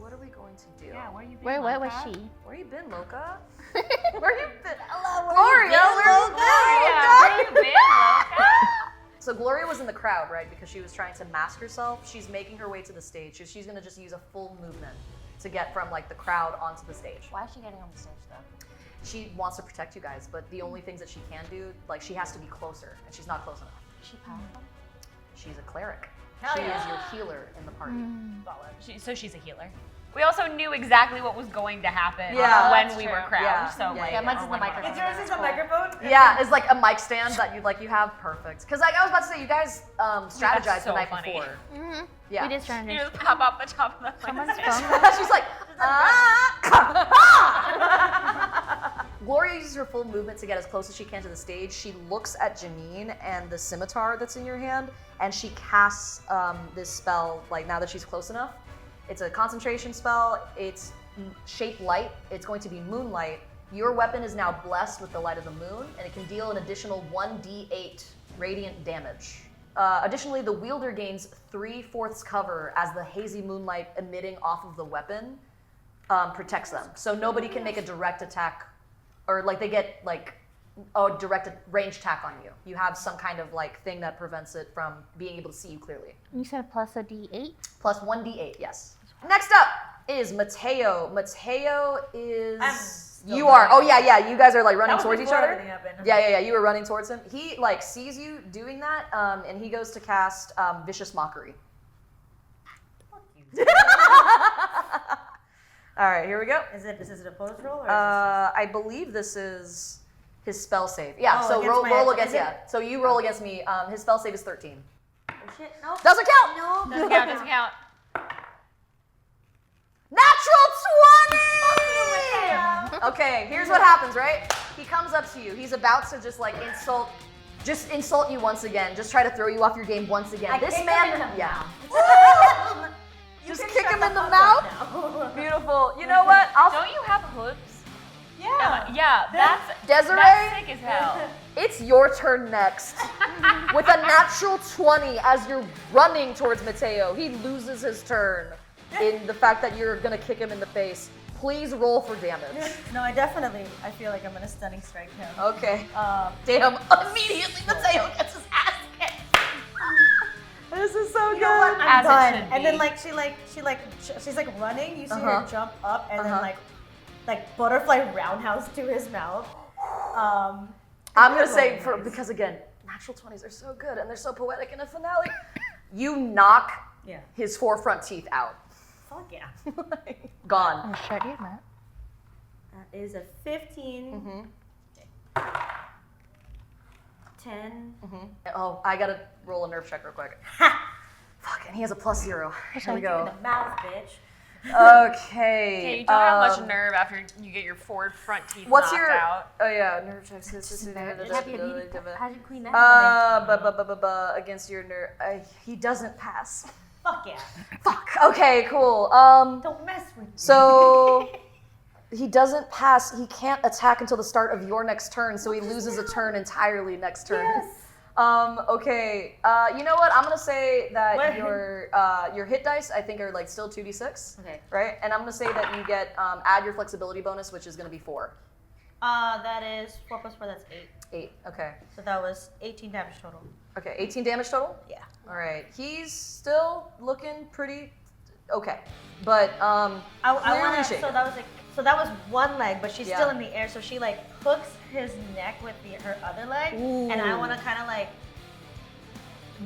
S1: What are we going to do?
S3: Yeah, where you been?
S4: Where? What was
S3: Loca?
S4: she?
S1: Where you been, Loca? Where you been?
S2: Hello,
S1: Gloria, where you been, Loca?
S3: Where you been, Loca?
S1: So Gloria was in the crowd, right? Because she was trying to mask herself. She's making her way to the stage. So she's gonna just use a full movement to get from like the crowd onto the stage.
S2: Why is she getting on the stage though?
S1: She wants to protect you guys, but the only things that she can do, like she has to be closer, and she's not close enough.
S2: Is she powerful?
S1: She's a cleric.
S7: Hell
S1: she
S7: yeah.
S1: is your healer in the party.
S3: So she's a healer. We also knew exactly what was going to happen
S1: Yeah.
S3: when
S2: That's
S3: we
S2: true.
S3: were crowned.
S1: Yeah.
S3: So
S1: Yeah,
S3: like,
S1: yeah.
S2: Mine's
S3: or
S2: in the
S3: when we were
S2: microphone.
S7: Is yours is a microphone?
S1: Yeah, it's like a mic stand that you have perfect. Because like I was about to say, you guys strategized
S3: so
S1: the night
S3: funny.
S1: before.
S4: Mm-hmm.
S1: Yeah.
S4: We did
S3: You
S4: strategize.
S3: just pop off the top of the
S4: Someone's
S3: mic.
S4: phone.
S1: She's like, Gloria uses her full movement to get as close as she can to the stage. She looks at Janine and the scimitar that's in your hand, and she casts this spell, like now that she's close enough. It's a concentration spell. It's shape light. It's going to be moonlight. Your weapon is now blessed with the light of the moon, and it can deal an additional 1d8 radiant damage. Additionally, the wielder gains 3/4 cover as the hazy moonlight emitting off of the weapon protects them. So nobody can make a direct attack, or like they get like a direct range attack on you. You have some kind of like thing that prevents it from being able to see you clearly.
S4: You said plus a D8?
S1: Plus 1d8, yes. Next up is Mateo. Mateo is...
S7: I'm still
S1: You are.
S7: running.
S1: Oh yeah. You guys are like running
S7: That was
S1: towards each
S7: before
S1: other.
S7: everything happened.
S1: Yeah. You were running towards him. He like sees you doing that, and he goes to cast Vicious Mockery.
S7: Fuck you.
S1: All right, here we go.
S7: Is it a opposed roll or is
S1: I believe this is his spell save. Yeah.
S7: Oh,
S1: so
S7: against
S1: roll
S7: my-
S1: against
S7: is it-
S1: yeah. So you roll against me. His spell save is 13.
S7: this oh shit? No.
S1: Doesn't count.
S7: No.
S3: Doesn't count, doesn't count.
S1: Natural 20! Okay, here's what happens, right? He comes up to you. He's about to just like insult you once again. Just try to throw you off your game once again.
S2: I
S1: This
S2: kick
S1: man,
S2: him in the
S1: yeah.
S7: You
S1: Just
S7: can
S1: kick
S7: shut
S1: him in the
S7: fuck
S1: mouth.
S7: up now.
S1: Beautiful. You know what? I'll
S3: Don't you have hooves?
S7: Yeah.
S3: Yeah, that's
S1: Desiree,
S3: sick as hell.
S1: it's your turn next. With a natural 20 as you're running towards Mateo. He loses his turn in the fact that you're gonna kick him in the face. Please roll for damage.
S7: No, I feel like I'm gonna stunning strike him.
S1: Okay.
S7: Um,
S1: Damn. Immediately Mateo gets his ass kicked. This is so
S7: you know what?
S1: good.
S7: I'm
S3: As it
S7: done.
S3: should
S7: And then
S3: be.
S7: like she's like running. You see
S1: Uh-huh.
S7: her jump up and
S1: Uh-huh.
S7: then like butterfly roundhouse to his mouth.
S1: I'm gonna
S7: Good
S1: say
S7: rolling,
S1: because again, natural 20s are so good and they're so poetic in a finale. You knock
S7: Yeah.
S1: his forefront teeth out.
S7: Fuck yeah.
S1: Gone.
S4: Oh, shit, you Matt.
S7: That is a 15.
S1: Mm-hmm.
S7: 10.
S1: Oh, I gotta roll a nerve check real quick. Fuck, and he has a +0. Here we
S7: In
S1: go.
S7: the mouth, bitch.
S1: Okay.
S3: Yeah, you don't have much nerve after you get your forward front teeth
S1: What's
S3: knocked
S1: your?
S3: out.
S1: Oh yeah, nerve checks.
S2: Pageant queen
S1: Against your nerve. He doesn't pass.
S7: Fuck yeah.
S1: Fuck. Okay, cool.
S7: Don't mess with me.
S1: So he doesn't pass. He can't attack until the start of your next turn, so he loses a turn entirely next turn.
S7: Yes.
S1: Okay. You know what? I'm gonna say that
S7: What?
S1: your hit dice I think are like still 2d6.
S2: Okay.
S1: Right? And I'm gonna say that you get add your flexibility bonus, which is gonna be 4.
S2: That is 4 plus 4. That's 8.
S8: 8. Okay.
S2: So that was 18 damage total.
S8: Okay. 18 damage total.
S2: Yeah.
S8: All right. He's still looking pretty okay, but
S2: I
S8: clearly
S2: want to.
S8: shaken.
S2: So that was one leg, but she's
S8: Yeah.
S2: still in the air. So she like hooks his neck with her other leg, and I want to kind of like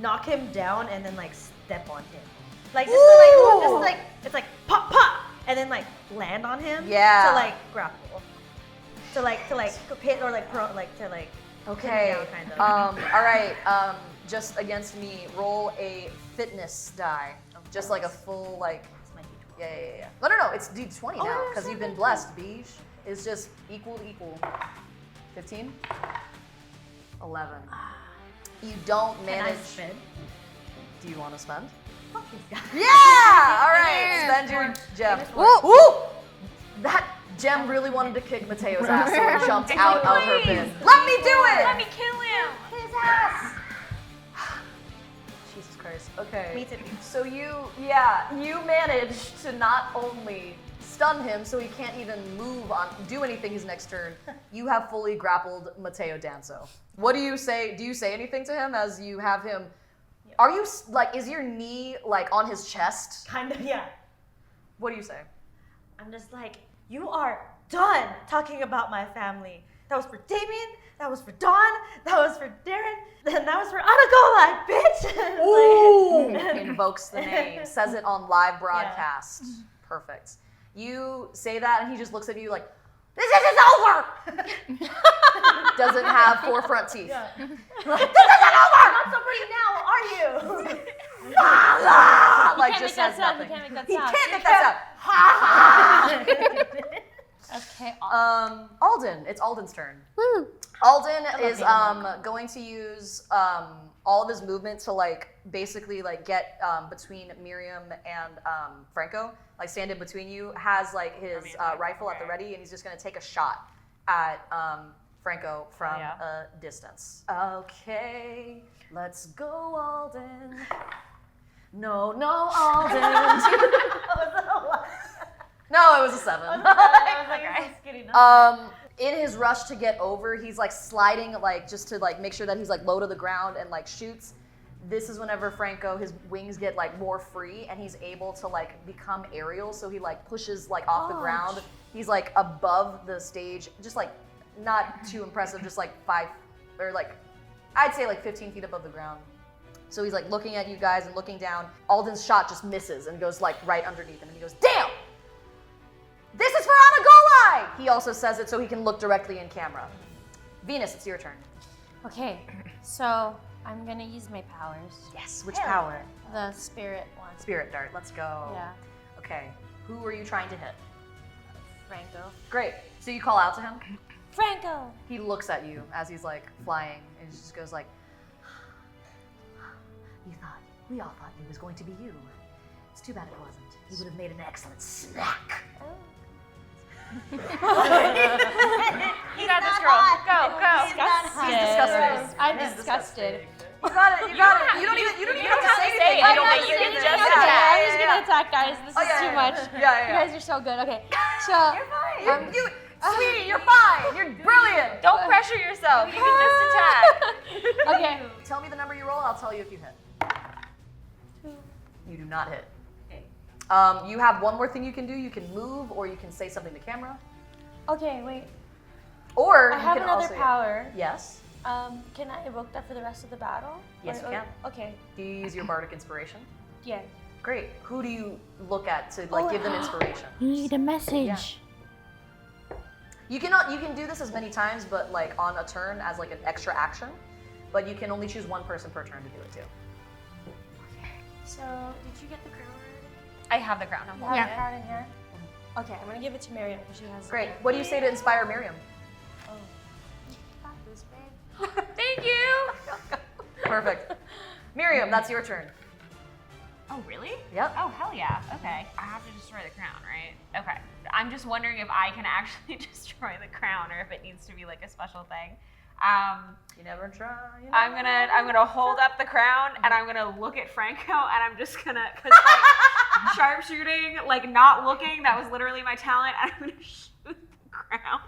S2: knock him down and then like step on him, like it's like pop pop, and then like land on him.
S8: Yeah.
S2: To like grapple, to like hit or like pro like to like.
S8: Okay.
S2: Down, kind of.
S8: All right. Just against me, roll a fitness die. Just like a full like. Yeah. No. It's D20 now because you've been blessed. Beige is just equal to equal. 15. 11. You don't manage. Do you want to spend? Yeah. All right. Spend your gem. Woo! That gem really wanted to kick Mateo's ass, so it jumped out of her bin. Let me do it.
S3: Let me kill him.
S8: His ass. Jesus Christ. Okay.
S2: Me too.
S8: So you managed to not only stun him so he can't even do anything his next turn, you have fully grappled Mateo Danso. What do you say? Do you say anything to him as you have him? Are you like, is your knee like on his chest?
S2: Kind of, yeah.
S8: What do you say?
S2: I'm just like, you are done talking about my family. That was for Damien, that was for Dawn, that was for Darren, and that was for Anagolay, bitch!
S8: Ooh! Invokes the name, says it on live broadcast. Yeah. Perfect. You say that and he just looks at you like, this isn't over! Doesn't have 4 front teeth. Yeah. Like, this isn't over!
S2: Not so pretty now, are you?
S8: Like, just says nothing.
S6: He can't make that
S8: He
S6: sound.
S8: can't make that sound.
S6: Okay.
S8: Alden. It's Alden's turn.
S4: Woo.
S8: Alden is going to use all of his movement to like basically like get between Miriam and Franco, like stand in between you. Has like his rifle at the ready, and he's just going to take a shot at Franco from a distance. Okay, let's go, Alden. No, Alden. No, it was a 7. In his rush to get over, he's like sliding, like just to like make sure that he's like low to the ground and like shoots. This is whenever Franco, his wings get like more free and he's able to like become aerial. So he like pushes like off the ground. He's like above the stage, just like not too impressive, just like 5 or like I'd say like 15 feet above the ground. So he's like looking at you guys and looking down. Alden's shot just misses and goes like right underneath him, and he goes, "Damn! This is for Anagolay!" He also says it so he can look directly in camera. Venus, it's your turn.
S6: Okay, so I'm gonna use my powers.
S8: Yes, which power?
S6: The spirit one.
S8: Spirit dart, let's go.
S6: Yeah.
S8: Okay, who are you trying to hit?
S6: Franco.
S8: Great, so you call out to him.
S6: Franco!
S8: He looks at you as he's like flying and he just goes like, we all thought it was going to be you. It's too bad it wasn't. He would have made an excellent snack.
S3: You got this, girl. Go.
S8: He's disgusted.
S6: I'm disgusted.
S8: You got it. You don't even have to say anything.
S3: I don't think you can just attack.
S6: I'm just gonna attack, guys. This is too much.
S8: Yeah.
S6: You guys are so good. Okay, so
S8: You're fine. Sweetie, you're fine. You're brilliant.
S3: Don't pressure yourself. You can just attack.
S6: okay.
S8: Tell me the number you roll. I'll tell you if you hit.
S6: 2.
S8: You do not hit. You have one more thing you can do. You can move, or you can say something to camera,
S6: Okay, wait.
S8: or
S6: I
S8: you
S6: have
S8: can
S6: another
S8: also,
S6: power.
S8: Yes.
S6: Can I evoke that for the rest of the battle?
S8: Yes, you can.
S6: Okay.
S8: Do you use your bardic inspiration?
S6: Yeah.
S8: Great. Who do you look at to like give them inspiration?
S4: You need a message.
S8: You can do this as many times, but like on a turn as like an extra action. But you can only choose one person per turn to do it too.
S6: So, did you get the crown already?
S3: I have the crown. I'm
S6: You have
S3: holding
S6: the
S3: it.
S6: crown in here? Okay, I'm gonna give it to Miriam because she has
S8: Great. What do you say to inspire Miriam?
S6: Oh. You got this, babe.
S3: Thank you.
S8: Perfect. Miriam, that's your turn.
S3: Oh, really?
S8: Yep.
S3: Oh, hell yeah. Okay. I have to destroy the crown, right? Okay. I'm just wondering if I can actually destroy the crown or if it needs to be like a special thing.
S8: You never try.
S3: I'm gonna hold up the crown and I'm gonna look at Franco and I'm just gonna, cause like sharpshooting, like not looking, that was literally my talent, and I'm gonna shoot the crown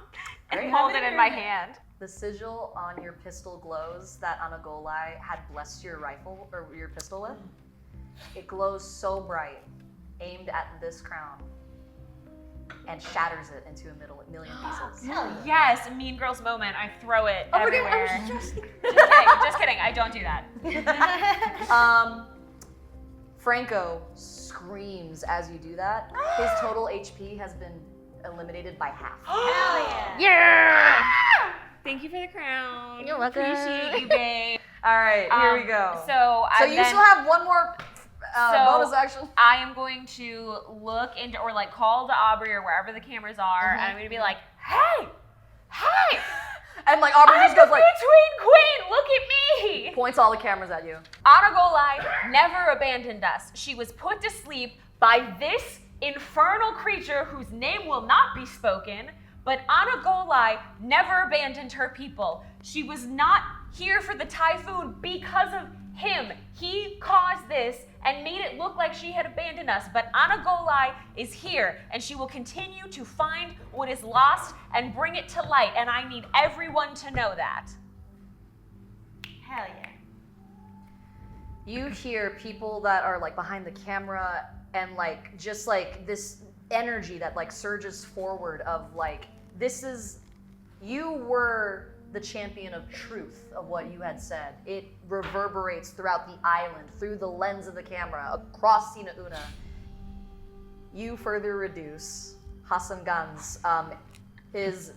S3: and hold it in my hand.
S8: The sigil on your pistol glows that Anagolay had blessed your rifle or your pistol with. It glows so bright, aimed at this crown, and shatters it into a million pieces.
S3: Yes, Mean Girls moment. I throw it
S8: Oh my God,
S3: everywhere.
S8: I was just
S3: Just kidding. I don't do that.
S8: Franco screams as you do that. His total HP has been eliminated by half.
S2: Hell yeah.
S4: Yeah.
S3: Thank you for the crown.
S4: You're welcome.
S3: Appreciate you, babe.
S8: All right, here we go.
S3: So
S8: you still have one more bonus action.
S3: I am going to look into, or like call to Aubrey or wherever the cameras are, and I'm going to be like, hey,
S8: And like Aubrey
S3: I'm
S8: just
S3: the
S8: goes like,
S3: Bituin Queen, look at me.
S8: points all the cameras at you.
S3: Anagolay never abandoned us. She was put to sleep by this infernal creature whose name will not be spoken, but Anagolay never abandoned her people. She was not here for the typhoon because of him. He caused this and made it look like she had abandoned us, but Anagolay is here, and she will continue to find what is lost and bring it to light, and I need everyone to know that.
S2: Hell yeah.
S8: You hear people that are like behind the camera and like just like this energy that like surges forward of like, you were the champion of truth of what you had said. It reverberates throughout the island, through the lens of the camera, across Sina Una. You further reduce Hasangan's. His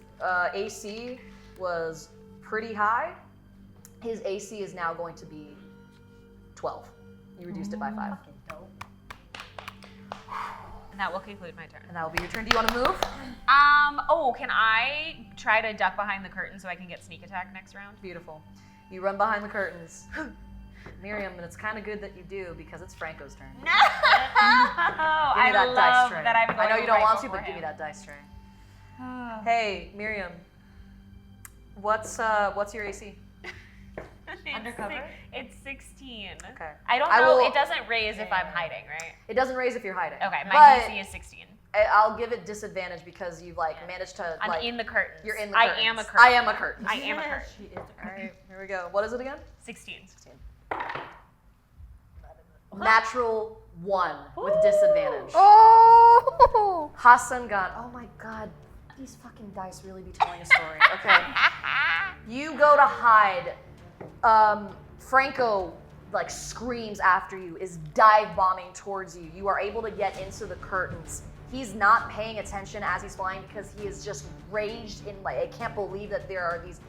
S8: AC was pretty high. His AC is now going to be 12. You reduced it by 5.
S3: And that will conclude my turn.
S8: And that will be your turn. Do you want to move?
S3: Can I try to duck behind the curtain so I can get sneak attack next round?
S8: Beautiful. You run behind the curtains. Miriam, and it's kind of good that you do because it's Franco's turn.
S3: No!
S8: Give me
S3: I
S8: that
S3: love
S8: dice tray.
S3: that I'm going
S8: I know you don't
S3: right
S8: want to,
S3: before
S8: but give me
S3: him.
S8: that dice tray. Hey, Miriam. What's your AC?
S2: Undercover?
S3: It's 16.
S8: Okay.
S3: I don't
S8: I
S3: know.
S8: will-
S3: It doesn't raise if I'm hiding, right?
S8: It doesn't raise if you're hiding.
S3: Okay, my
S8: but
S3: DC is 16.
S8: I'll give it disadvantage because you've like managed to
S3: I'm
S8: like.
S3: in the curtains.
S8: You're in the
S3: I
S8: curtains.
S3: am a curtain.
S8: I am a curtain.
S3: I am a curtain.
S2: She is the
S8: All right, here we go. What is it again?
S3: 16.
S8: Natural 1 with disadvantage.
S4: Oh.
S8: Hasangan. Oh my god. These fucking dice really be telling a story. Okay. You go to hide. Franco like screams after you, is dive bombing towards you. You are able to get into the curtains. He's not paying attention as he's flying because he is just raged in like, I can't believe that there are these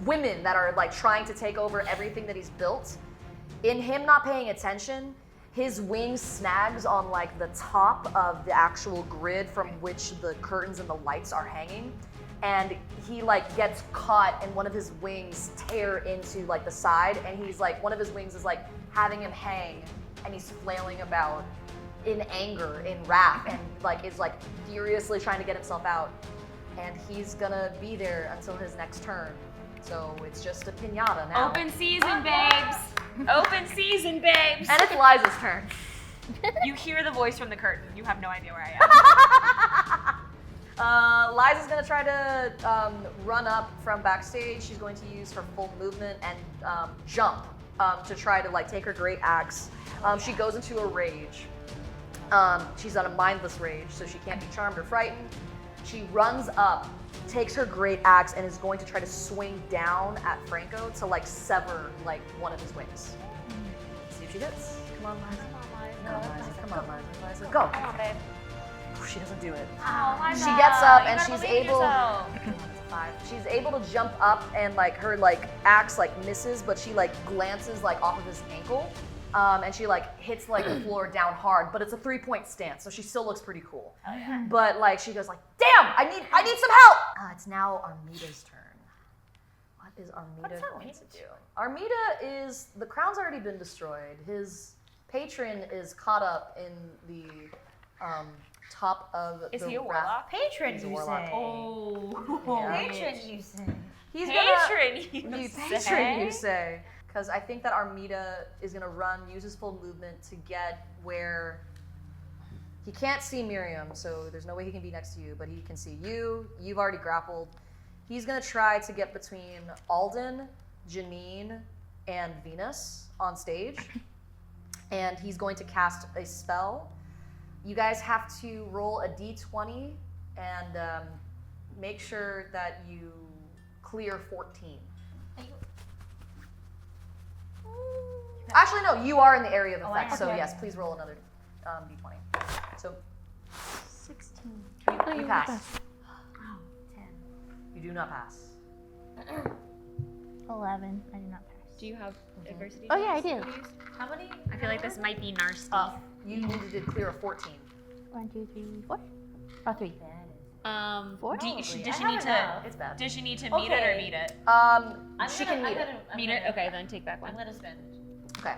S8: women that are like trying to take over everything that he's built. In him not paying attention, his wing snags on like the top of the actual grid from which the curtains and the lights are hanging. And he like gets caught and one of his wings tear into like the side, and he's like, one of his wings is like having him hang, and he's flailing about in anger, in wrath, and like is like furiously trying to get himself out. And he's gonna be there until his next turn. So it's just a pinata now.
S3: Open season, babes. Open season, babes.
S8: And it's Liza's turn.
S3: You hear the voice from the curtain. You have no idea where I am.
S8: Liza's gonna try to run up from backstage. She's going to use her full movement and jump to try to like take her great axe. She goes into a rage. She's on a mindless rage, so she can't be charmed or frightened. She runs up, takes her great axe, and is going to try to swing down at Franco to like sever like one of his wings. See if she hits. Come on, Liza. Come on, Liza. Come on, Liza. Liza. Go.
S3: Come on, babe.
S8: She doesn't do it.
S3: Oh, Liza,
S8: She gets up
S3: you
S8: and
S3: gotta
S8: she's
S3: believe in
S8: able.
S3: yourself.
S8: She's able to jump up and like her like axe like misses, but she like glances like off of his ankle, and she like hits like the floor down hard. But it's a 3-point stance, so she still looks pretty cool. But like she goes like, "Damn, I need some help." It's now Armita's turn. What is Armita going to do? Armita is the crown's already been destroyed. His patron is caught up in the top of
S3: Is
S8: the
S3: he a
S8: raft.
S3: warlock?
S2: Patron,
S8: He's a
S2: you
S8: warlock.
S2: say.
S3: Oh.
S8: Yeah.
S2: Patron, you say.
S8: He's
S3: Patron, you
S8: patron,
S3: say?
S8: you say. Because I think that Armita is going to use his full movement to get where he can't see Miriam, so there's no way he can be next to you, but he can see you. You've already grappled. He's gonna try to get between Alden, Janine, and Venus on stage. And he's going to cast a spell. You guys have to roll a d20 and make sure that you clear 14. Actually, no, you are in the area of effect, so yes, please roll another d20. So
S2: 16.
S8: you pass.
S2: 10.
S8: You do not pass.
S4: 11. I did not pass.
S3: Do you have adversity?
S4: Oh, yeah, I
S3: dice
S4: do.
S3: to use?
S2: How many?
S3: I feel like this might be nasty.
S8: You needed to clear a 14.
S4: 1, 2, 3, 4. Oh, 3. Four?
S3: Does she
S2: I
S3: need
S2: have
S3: to?
S2: enough.
S8: It's bad.
S3: Does she need to meet it or
S2: Okay.
S3: meet it?
S8: She can meet it.
S3: Meet it. Okay, then take back
S2: I'm
S3: one.
S2: gonna spend.
S8: Okay.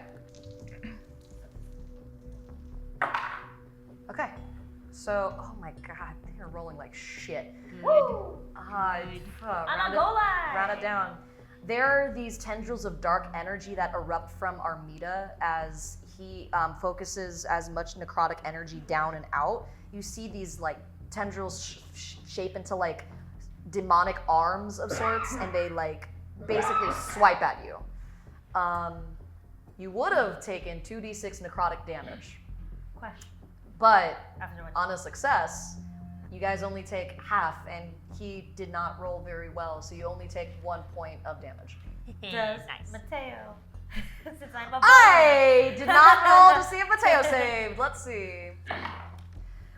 S8: Okay. So, oh my god, they're rolling like shit.
S2: Woo!
S8: Round
S2: Anagolay!
S8: it down. There are these tendrils of dark energy that erupt from Armida as he focuses as much necrotic energy down and out. You see these like tendrils shape into like demonic arms of sorts, and they like basically swipe at you. You would have taken 2d6 necrotic damage,
S2: Question.
S8: but
S2: Afterwards.
S8: on a success, you guys only take half, and he did not roll very well, so you only take 1 point of damage.
S2: Does
S3: Nice.
S2: Mateo, since I'm a boy,
S8: I did not roll to see if Mateo saved. Let's see.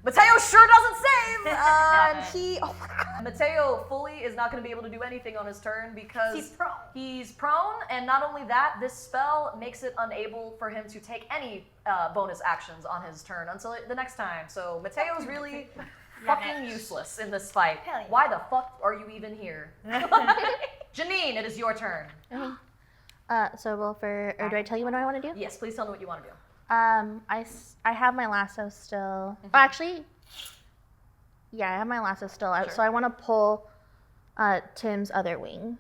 S8: Mateo sure doesn't save. Oh my God. Mateo fully is not going to be able to do anything on his turn because he's prone, and not only that, this spell makes it unable for him to take any bonus actions on his turn until the next time. So Mateo's really fucking useless in this fight.
S2: Hell yeah.
S8: Why the fuck are you even here? Janine, it is your turn.
S4: So roll for, or do I tell you what I want to do?
S8: Yes, please tell me what you want to do.
S4: I have my lasso still. Oh, actually, yeah, I have my lasso still out.
S8: Sure.
S4: So I want to pull Tim's other wing.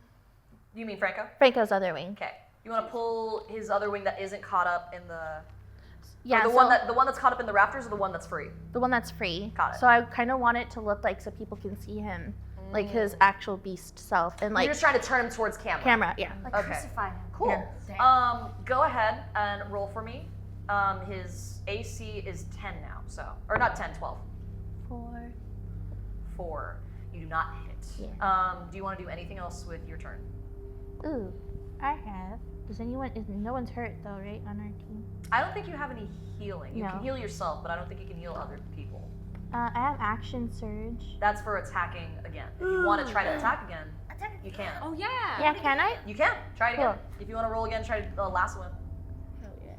S8: You mean Franco?
S4: Franco's other wing.
S8: Okay. You want to pull his other wing that isn't caught up in the
S4: Yeah,
S8: or
S4: so
S8: the one that's caught up in the rafters, or the one that's free?
S4: the one that's free.
S8: Got it.
S4: So I kind of want it to look like so people can see him, like his actual beast self, and like
S8: You're just trying to turn him towards camera.
S4: yeah.
S2: like
S8: Okay.
S2: crucify him.
S8: Cool.
S4: Yeah.
S8: Go ahead and roll for me. His AC is 10 now, so or not 10, 12.
S4: 4.
S8: 4. You do not hit.
S4: Yeah.
S8: Do you want to do anything else with your turn?
S4: Ooh, I have. No one's hurt though, right, on our team?
S8: I don't think you have any healing. You
S4: No.
S8: can heal yourself, but I don't think you can heal other people.
S4: I have action surge.
S8: That's for attacking again. If you want to try to attack again, you can.
S3: Oh yeah.
S4: Yeah, can I?
S8: You can. Try it again.
S4: Cool.
S8: If you want to roll again, try to lasso him.
S3: Hell yeah.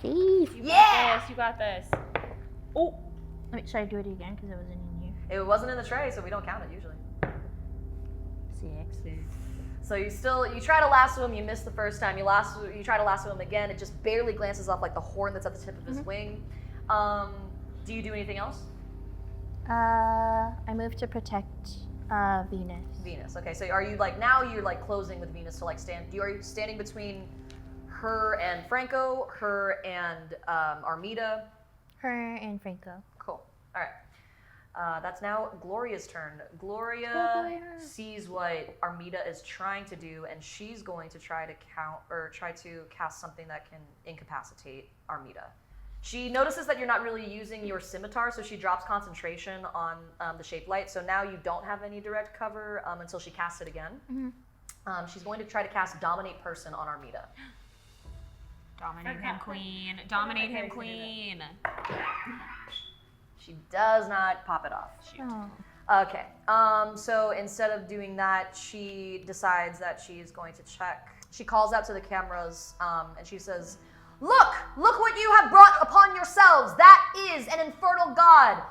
S4: Jeez.
S3: You
S8: Yeah!
S3: got this. You got this.
S4: Wait, should I do it again because it wasn't in here?
S8: It wasn't in the tray, so we don't count it usually.
S4: 6.
S8: So you try to lasso him, you miss the first time. You try to lasso him again, it just barely glances off like the horn that's at the tip of his wing. Do you do anything else?
S4: I moved to protect Venus.
S8: Venus. Okay, so are you like now you're like closing with Venus to like stand? Are you standing between her and Franco, her and Armida?
S4: Her and Franco.
S8: Cool. All right. That's now Gloria's turn. Gloria sees what Armida is trying to do, and she's going to try to cast something that can incapacitate Armida. She notices that you're not really using your scimitar, so she drops concentration on the shape light. So now you don't have any direct cover until she casts it again. She's going to try to cast Dominate Person on Armida.
S3: Dominate him, queen. Dominate him, queen.
S8: She does not pop it off.
S4: Oh.
S8: Okay. So instead of doing that, she decides that she is going to check. She calls out to the cameras and she says, Look what you have brought upon yourselves. That is an infernal god.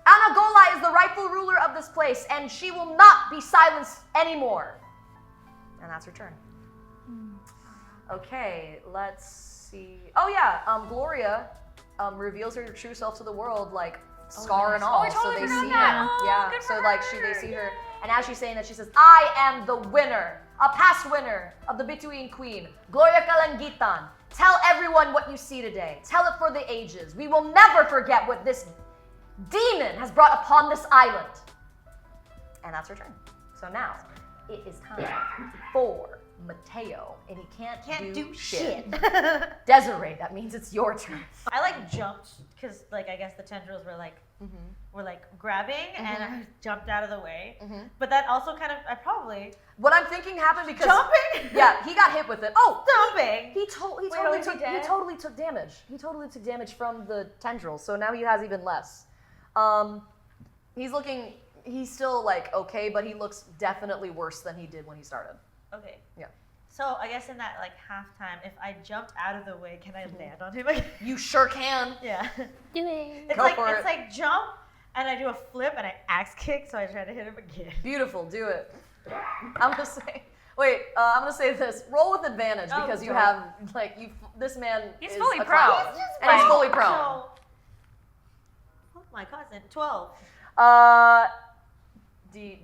S8: Anagolay is the rightful ruler of this place, and she will not be silenced anymore. And that's her turn. Okay, let's see. Oh yeah, Gloria reveals her true self to the world, like scar and all.
S3: I totally
S8: so they
S3: forgot
S8: see
S3: that.
S8: her.
S3: Oh,
S8: Yeah.
S3: good
S8: So
S3: for
S8: like
S3: her.
S8: they see her, and as she's saying that, she says, "I am the winner, a past winner of the Bituin Queen, Gloria Kalangitan. Tell everyone what you see today. Tell it for the ages. We will never forget what this demon has brought upon this island." And that's her turn. So now, it is time for Mateo, and he can't do shit. Desiree, that means it's your turn.
S2: I like jumped because like I guess the tendrils were like grabbing and I jumped out of the way. But that also kind of
S8: What I'm thinking happened because
S2: jumping.
S8: Yeah, he got hit with it. Oh,
S2: Jumping.
S8: he totally took damage. He totally took damage from the tendrils. So now he has even less. He's still like okay, but he looks definitely worse than he did when he started.
S2: Okay.
S8: Yeah.
S2: So I guess in that like halftime, if I jumped out of the way, can I land on him again?
S8: You sure can.
S2: Yeah.
S6: Do it.
S2: It's
S8: Go
S2: like
S8: for
S2: it's
S8: it.
S2: like jump and I do a flip and I axe kick, so I try to hit him again.
S8: Beautiful, do it. I'm gonna say this. Roll with advantage because you have this man
S3: He's
S8: is
S3: fully
S8: a
S3: prone.
S8: clown. And he's fully prone.
S2: So, oh my cousin, 12.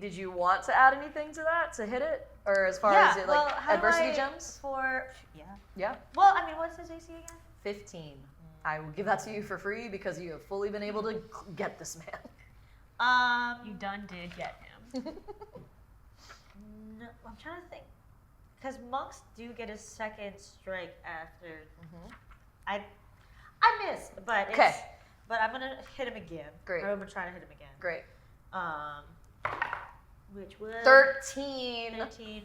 S8: Did you want to add anything to that to hit it, or as far as it like
S2: how do
S8: adversity
S2: I-
S8: gems? Yeah.
S2: Well, I mean, what's his AC again?
S8: 15. I will give that to you for free because you have fully been able to get this man.
S3: You done did get him.
S2: No, I'm trying to think. Because monks do get a second strike after. I miss, but it's,
S8: Okay.
S2: But I'm gonna hit him again.
S8: Great.
S2: Or I'm gonna try to hit him again.
S8: Great.
S2: Which was
S8: 13.
S2: 13.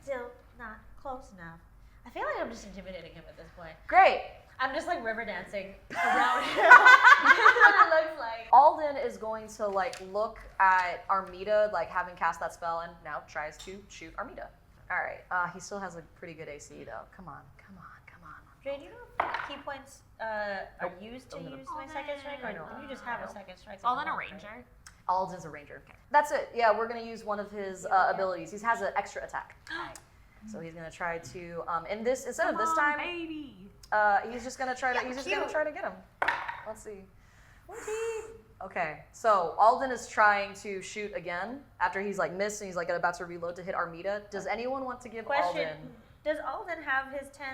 S2: Still not close enough. I feel like I'm just intimidating him at this point.
S8: Great.
S2: I'm just like river dancing around him. That's what it looks like.
S8: Alden is going to look at Armida, having cast that spell, and now tries to shoot Armida. All right. He still has a pretty good AC though. Come on.
S2: Dre, do you know if key points are used to use my second strike, or do you just have a second strike?
S3: It's all in a ranger.
S8: Alden's a ranger. That's it. Yeah, we're gonna use one of his abilities. He has an extra attack. So he's gonna try to in this instead of this time,
S3: baby.
S8: he's just gonna try to get him. Let's see. 14. Okay, so Alden is trying to shoot again after he's missed and he's about to reload to hit Armida. Does anyone want to give
S2: Question:
S8: Alden?
S2: Does Alden have his 10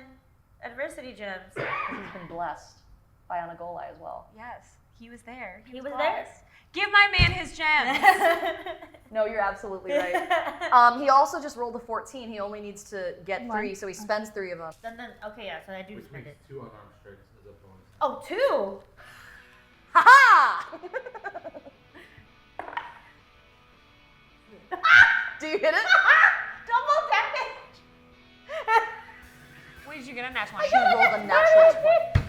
S2: adversity gems?
S8: He's been blessed by Anagolay as well.
S3: Yes, he was there.
S2: He was there.
S3: Give my man his gems.
S8: No, you're absolutely right. He also just rolled a 14. He only needs to get 3, so he spends 3 of them.
S2: Then okay, yeah. So I do
S9: Which
S2: spend
S9: makes
S2: it.
S9: 2 unarmed strikes as a bonus.
S2: Oh, 2.
S8: Ha Do you hit it?
S2: Double damage.
S3: What did you get a nat 20?
S8: She rolled a natural 20.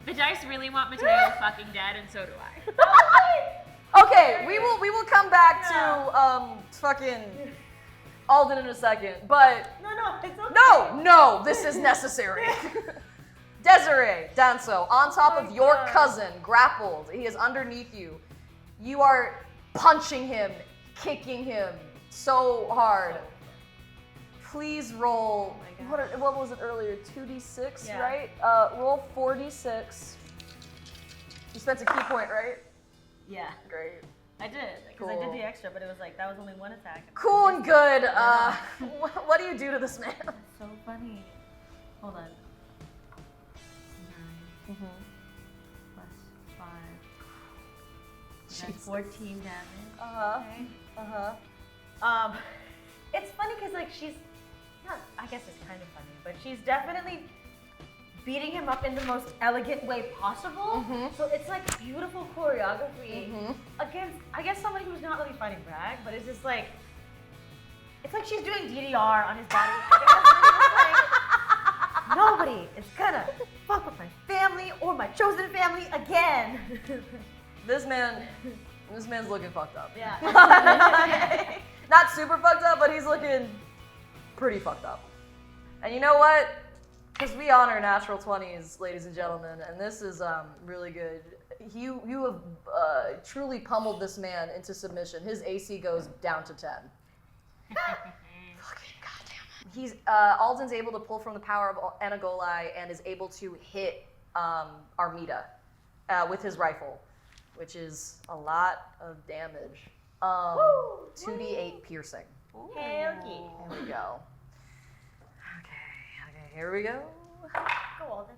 S3: The dice really want Mateo fucking dead, and so do I.
S8: Okay, we will come back to fucking Alden in a second, but
S2: No, it's okay.
S8: no, this is necessary. Desiree Danso, on top of your cousin, grappled. He is underneath you. You are punching him, kicking him so hard. Please roll. What was it earlier? 2d6,
S2: Yeah.
S8: right? Roll 4d6. You spent a key point, right?
S2: Yeah,
S8: Great.
S2: I did because I
S8: Cool.
S2: did the extra, but it was that was only 1 attack.
S8: Cool and good. What do you do to this man?
S2: So funny. Hold on. 9 plus 5. That's 14 damage. It's funny because she's not. I guess it's kind of funny, but she's definitely beating him up in the most elegant way possible. So it's beautiful choreography against, I guess, somebody who's not really fighting back, but it's just it's like she's doing DDR on his body. Nobody is gonna fuck with my family or my chosen family again.
S8: This man's looking fucked up.
S2: Yeah.
S8: Not super fucked up, but he's looking pretty fucked up. And you know what? Because we honor natural 20s, ladies and gentlemen, and this is really good. You have truly pummeled this man into submission. His AC goes down to 10. Fucking goddamn it. Alden's able to pull from the power of Anagolay and is able to hit Armida with his rifle, which is a lot of damage. 2d8 piercing.
S2: Hell yeah.
S8: Here we go. Okay, here we go.
S2: Go Alden.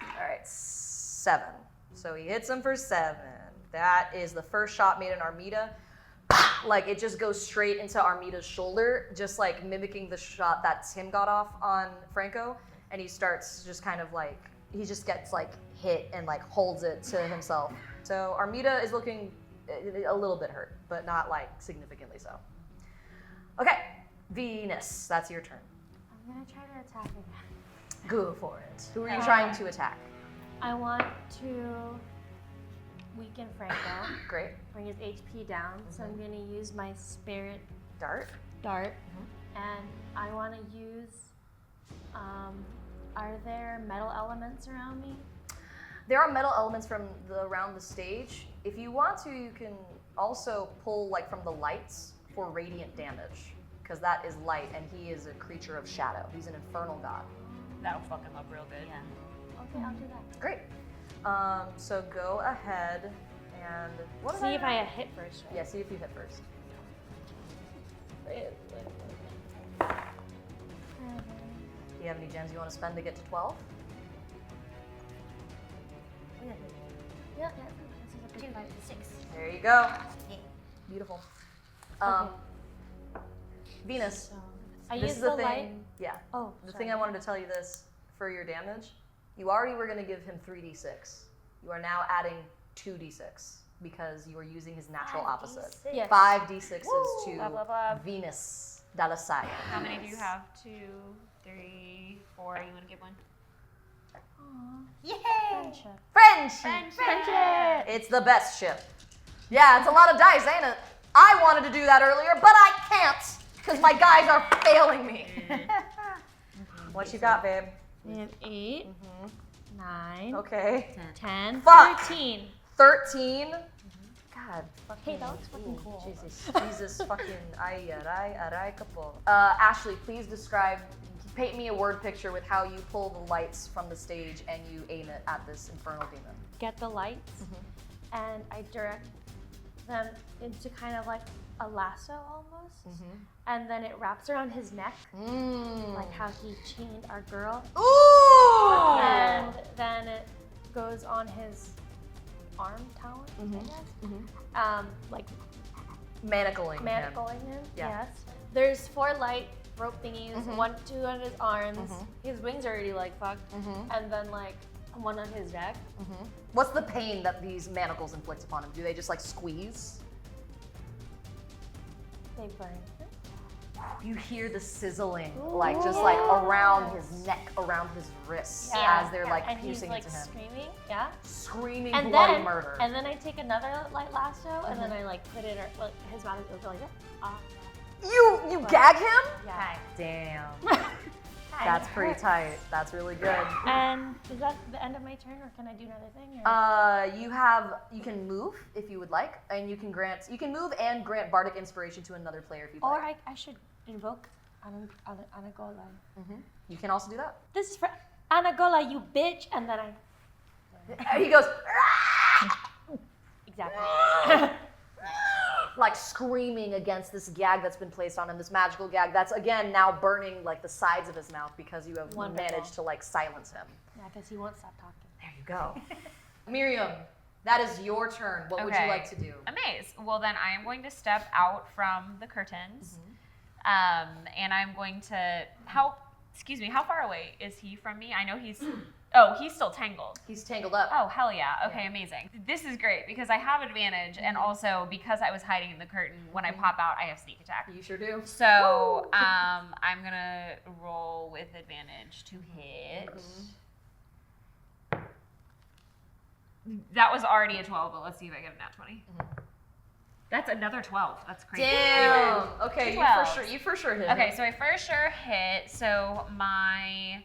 S8: All right, 7. So he hits him for 7. That is the first shot made in Armida. Like it just goes straight into Armida's shoulder, just like mimicking the shot that Tim got off on Franco. And he starts just kind of like, he just gets like hit and like holds it to himself. So Armida is looking a little bit hurt, but not like significantly so. Okay, Venus, that's your turn.
S6: I'm gonna try to attack again.
S8: Go for it. Who are you trying to attack?
S6: I want to weaken Franco,
S8: Great.
S6: bring his HP down. So I'm gonna use my spirit
S8: Dart.
S6: dart, and I want to use. Are there metal elements around me?
S8: There are metal elements from around the stage. If you want to, you can also pull like from the lights for radiant damage, because that is light, and he is a creature of shadow. He's an infernal god.
S3: That'll fuck him up real good.
S2: Yeah.
S6: Okay, I'll do that.
S8: Great. So go ahead and what did
S6: See if I hit first. Right?
S8: Yeah, see if you hit first. Do you have any gems you want to spend to get to 12?
S6: Yeah, this is a big fight.
S2: 6.
S8: There you go. Beautiful. Venus.
S6: So I
S8: This
S6: use
S8: is
S6: the
S8: the thing.
S6: light.
S8: Yeah.
S6: Oh,
S8: The
S6: sorry.
S8: thing I wanted to tell you this for your damage. You already were going to give him 3d6. You are now adding 2d6 because you are using his natural opposite.
S6: Yes.
S8: 5d6s to
S3: Blah, blah, blah.
S8: Venus Dalasaya.
S3: How many do you have? 2, 3, 4. You want to give one?
S2: Yay!
S6: Friendship.
S8: Friendship! It's the best ship. Yeah, it's a lot of dice, ain't it? I wanted to do that earlier, but I can't because my guys are failing me. What you got, babe?
S6: We have 8, 9,
S8: Okay.
S6: 10,
S8: Fuck.
S6: 13.
S8: 13. God, fucking.
S6: Hey, that looks fucking cool.
S8: Jesus fucking. Aray kapo. Ashley, please paint me a word picture with how you pull the lights from the stage and you aim it at this infernal demon.
S6: Get the lights, and I direct them into kind of like a lasso almost, and then it wraps around his neck, like how he chained our girl,
S8: Ooh!
S6: and then it goes on his arm talon, I guess. Like
S8: Manacling him.
S6: manacling him.
S8: Yeah.
S6: Yes. There's 4 light rope thingies, 2 on his arms. His wings are already like fucked, and then like 1 on his neck.
S8: What's the pain that these manacles inflict upon him? Do they just like squeeze?
S6: They burn.
S8: You hear the sizzling, like just like around his neck, around his wrists, as they're like
S6: and he's
S8: piercing
S6: like
S8: into him.
S6: screaming. Yeah.
S8: Screaming
S6: And
S8: bloody
S6: then,
S8: murder.
S6: and then I take another light lasso, and then I like put it, like his mouth is open like that.
S8: You gag him?
S6: Yeah.
S8: Damn. That's pretty tight. That's really good.
S6: And is that the end of my turn, or can I do another thing? Or?
S8: You can move if you would like, and you can move and grant bardic inspiration to another player if you'd
S6: Or
S8: like.
S6: I should invoke Anagolay.
S8: You can also do that.
S6: This is for Anagolay, you bitch, and then I
S8: He goes
S6: exactly.
S8: like screaming against this gag that's been placed on him, this magical gag that's again now burning like the sides of his mouth because you have
S6: Wonderful.
S8: managed to like silence him.
S6: Yeah, because he won't stop talking.
S8: There you go. Miriam, that is your turn. What would you like to do?
S3: Amaze. Well, then I am going to step out from the curtains, and I'm going to how far away is he from me? I know he's. Oh, he's still tangled.
S8: He's tangled up.
S3: Oh, hell yeah. Okay, amazing. This is great because I have advantage, and also because I was hiding in the curtain, when I pop out, I have sneak attack.
S8: You sure do.
S3: So I'm going to roll with advantage to hit. That was already a 12, but let's see if I get a nat 20. That's another 12. That's crazy.
S8: Damn. Okay,
S3: Two
S8: you for sure hit.
S3: Okay, so I for sure hit. So my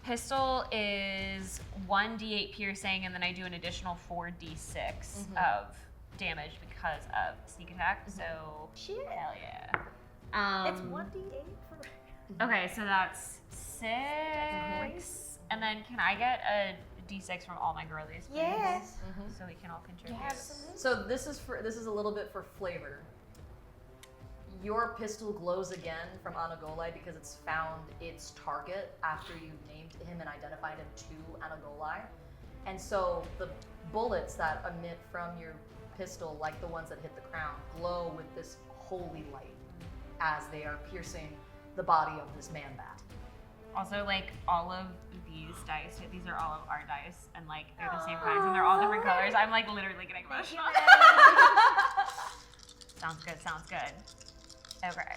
S3: pistol is 1d8 piercing, and then I do an additional 4d6 of damage because of sneak attack. So hell yeah.
S2: It's 1d8 for.
S3: Okay, so that's 6, and then can I get a d6 from all my girlies, please?
S2: Yes.
S3: So we can all contribute.
S8: So this is a little bit for flavor. Your pistol glows again from Anagolay because it's found its target after you named him and identified him to Anagolay. And so the bullets that emit from your pistol, like the ones that hit the crown, glow with this holy light as they are piercing the body of this man bat.
S3: Also, like, all of these dice, these are all of our dice, and like, they're the same kinds, and they're all different colors. I'm like literally getting emotional. Sounds good, sounds good. Okay.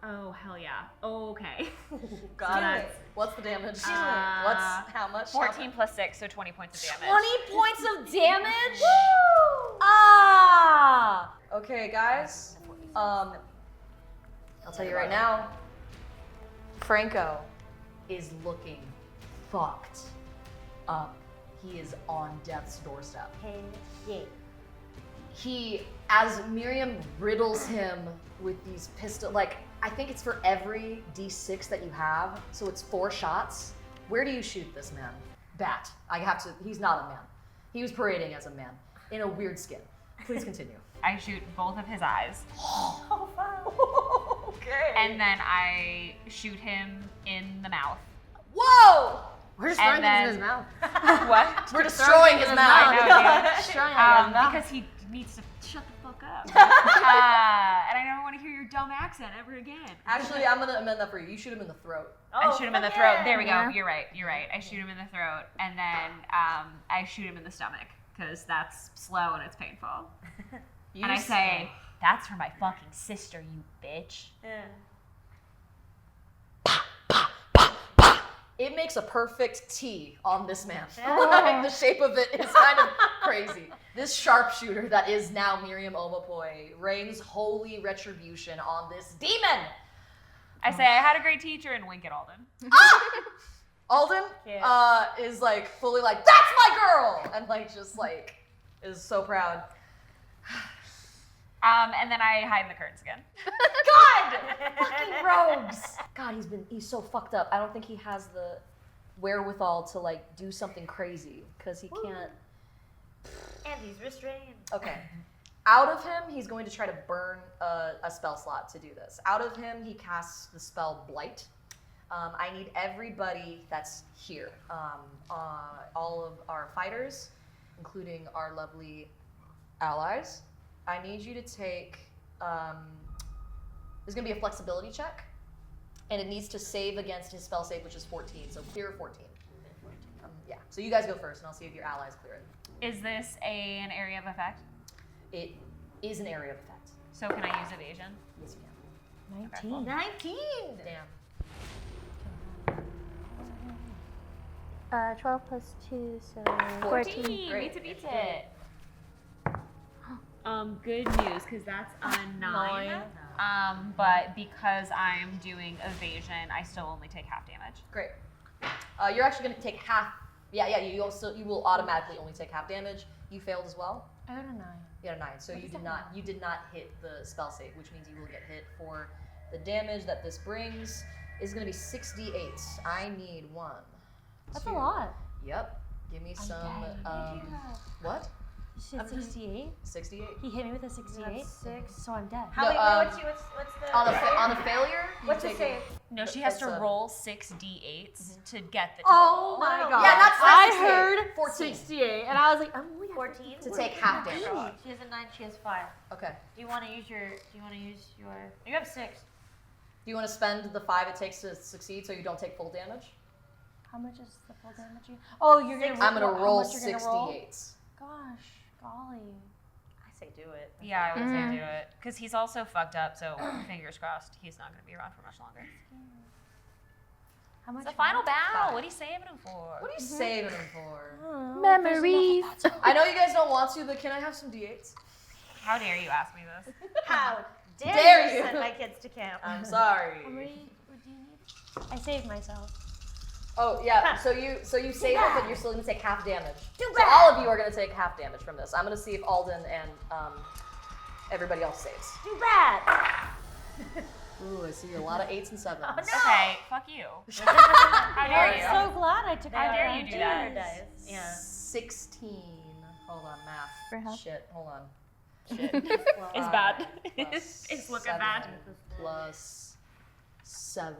S3: Oh, hell yeah. Okay.
S8: Got it. What's the damage? What's how much?
S3: 14 plus 6, so 20 points of damage.
S2: 20 points of damage? Woo! Ah!
S8: Okay, guys. I'll tell you right now. Franco is looking fucked up. He is on death's doorstep.
S2: Hey, yeah.
S8: He, as Miriam riddles him with these pistol, like, I think it's for every D6 that you have, so it's 4 shots. Where do you shoot this man? Bat. He's not a man. He was parading as a man in a weird skin. Please continue.
S3: I shoot both of his eyes.
S2: Oh, wow.
S8: Okay.
S3: And then I shoot him in the mouth.
S8: Whoa!
S2: We're just
S3: And
S2: throwing things in
S3: then-
S2: his mouth.
S3: What?
S8: We're destroying his
S3: I
S8: mouth.
S3: know, dude.
S2: Destroying his mouth.
S3: Because he needs to shut the fuck up. And I never want to hear your dumb accent ever again.
S8: Actually, I'm gonna amend that for you. You shoot him in the throat.
S3: I shoot him in the
S2: fuck
S3: throat.
S2: yeah.
S3: There we go.
S4: Yeah.
S3: You're right. I shoot him in the throat, and then I shoot him in the stomach because that's slow and it's painful. And I say, "That's for my fucking sister, you bitch."
S2: Yeah.
S8: It makes a perfect T on this man. Like, the shape of it is kind of crazy. This sharpshooter that is now Miriam Omapoy rains holy retribution on this demon.
S3: I say, "I had a great teacher," and wink at Alden.
S8: Alden
S2: Yeah.
S8: is like fully like, that's my girl! And like just like is so proud.
S3: And then I hide in the curtains again.
S8: God! Fucking rogues! God, he's so fucked up. I don't think he has the wherewithal to like do something crazy because he can't.
S2: And he's restrained.
S8: Okay. Out of him, he's going to try to burn a spell slot to do this. Out of him, he casts the spell Blight. I need everybody that's here, all of our fighters, including our lovely allies. I need you to take, there's gonna be a flexibility check, and it needs to save against his spell save, which is 14, so clear 14. Yeah, so you guys go first, and I'll see if your allies clear it.
S3: Is this an area of effect?
S8: It is an area of effect.
S3: So can I use evasion?
S8: Yes, you can.
S2: 19. 19!
S8: Damn.
S4: 12 plus 2, so 14.
S3: Beats it, beats it. Good news, because that's a 9. But because I'm doing evasion, I still only take half damage.
S8: Great. You're actually gonna take half. Yeah. You will automatically only take half damage. You failed as well.
S2: I got a 9.
S8: You got a 9, so you did not hit the spell save, which means you will get hit for the damage that this brings. Is gonna be 6d8. I need 1.
S2: That's
S8: 2.
S2: a lot.
S8: Yep. Give me some. What?
S2: You said 68?
S8: 68.
S2: He hit me with a 68? 6. So I'm dead.
S8: No,
S7: what's the
S8: on a failure. you
S7: what's the
S8: take
S7: save?
S3: No, she has to
S8: That's a-
S3: roll 6 d8s to get the
S2: Oh
S3: total.
S2: my
S7: no.
S2: god.
S8: Yeah, that's
S2: I
S8: 68.
S2: heard
S8: 14.
S2: 68, and I was like, I'm only
S7: 14?
S8: To take half damage.
S2: She has a 9, she has 5.
S8: Okay.
S2: Do you want to use your, you have 6.
S8: Do you want to spend the 5 it takes to succeed so you don't take full damage?
S2: How much is the full damage? Oh, you're going to
S8: I'm gonna roll
S2: how much you're gonna roll?
S8: 68s.
S2: Gosh, golly.
S7: I say do it.
S3: Yeah, I would say do it. Because he's also fucked up, so fingers crossed he's not going to be around for much longer.
S2: How much?
S3: It's the final battle. What are you saving him for?
S8: What are you saving them for?
S2: Oh,
S4: Memories.
S8: I know you guys don't want to, but can I have some d8s?
S3: How dare you ask me this?
S7: How
S8: Dare
S7: dare
S8: you.
S7: you send my kids to camp?
S8: I'm sorry.
S2: How many do you need? I saved myself.
S8: Oh yeah, so you save it, but you're still gonna take half damage.
S7: Too
S8: So
S7: bad.
S8: all of you are gonna take half damage from this. I'm gonna see if Alden and everybody else saves.
S7: Too bad.
S8: Ooh, I see a lot of 8s and 7s.
S7: Oh, no.
S3: Okay, fuck you. How dare you?
S2: I'm so glad I took
S3: How
S2: out
S3: dare
S2: our
S3: you do
S2: dice.
S3: that?
S7: Dice. Yeah.
S8: 16. Hold on,
S4: For
S8: math.
S4: half?
S8: Shit, hold on.
S3: It's bad.
S8: Plus
S3: It's looking
S8: 7
S3: bad.
S8: Plus 7.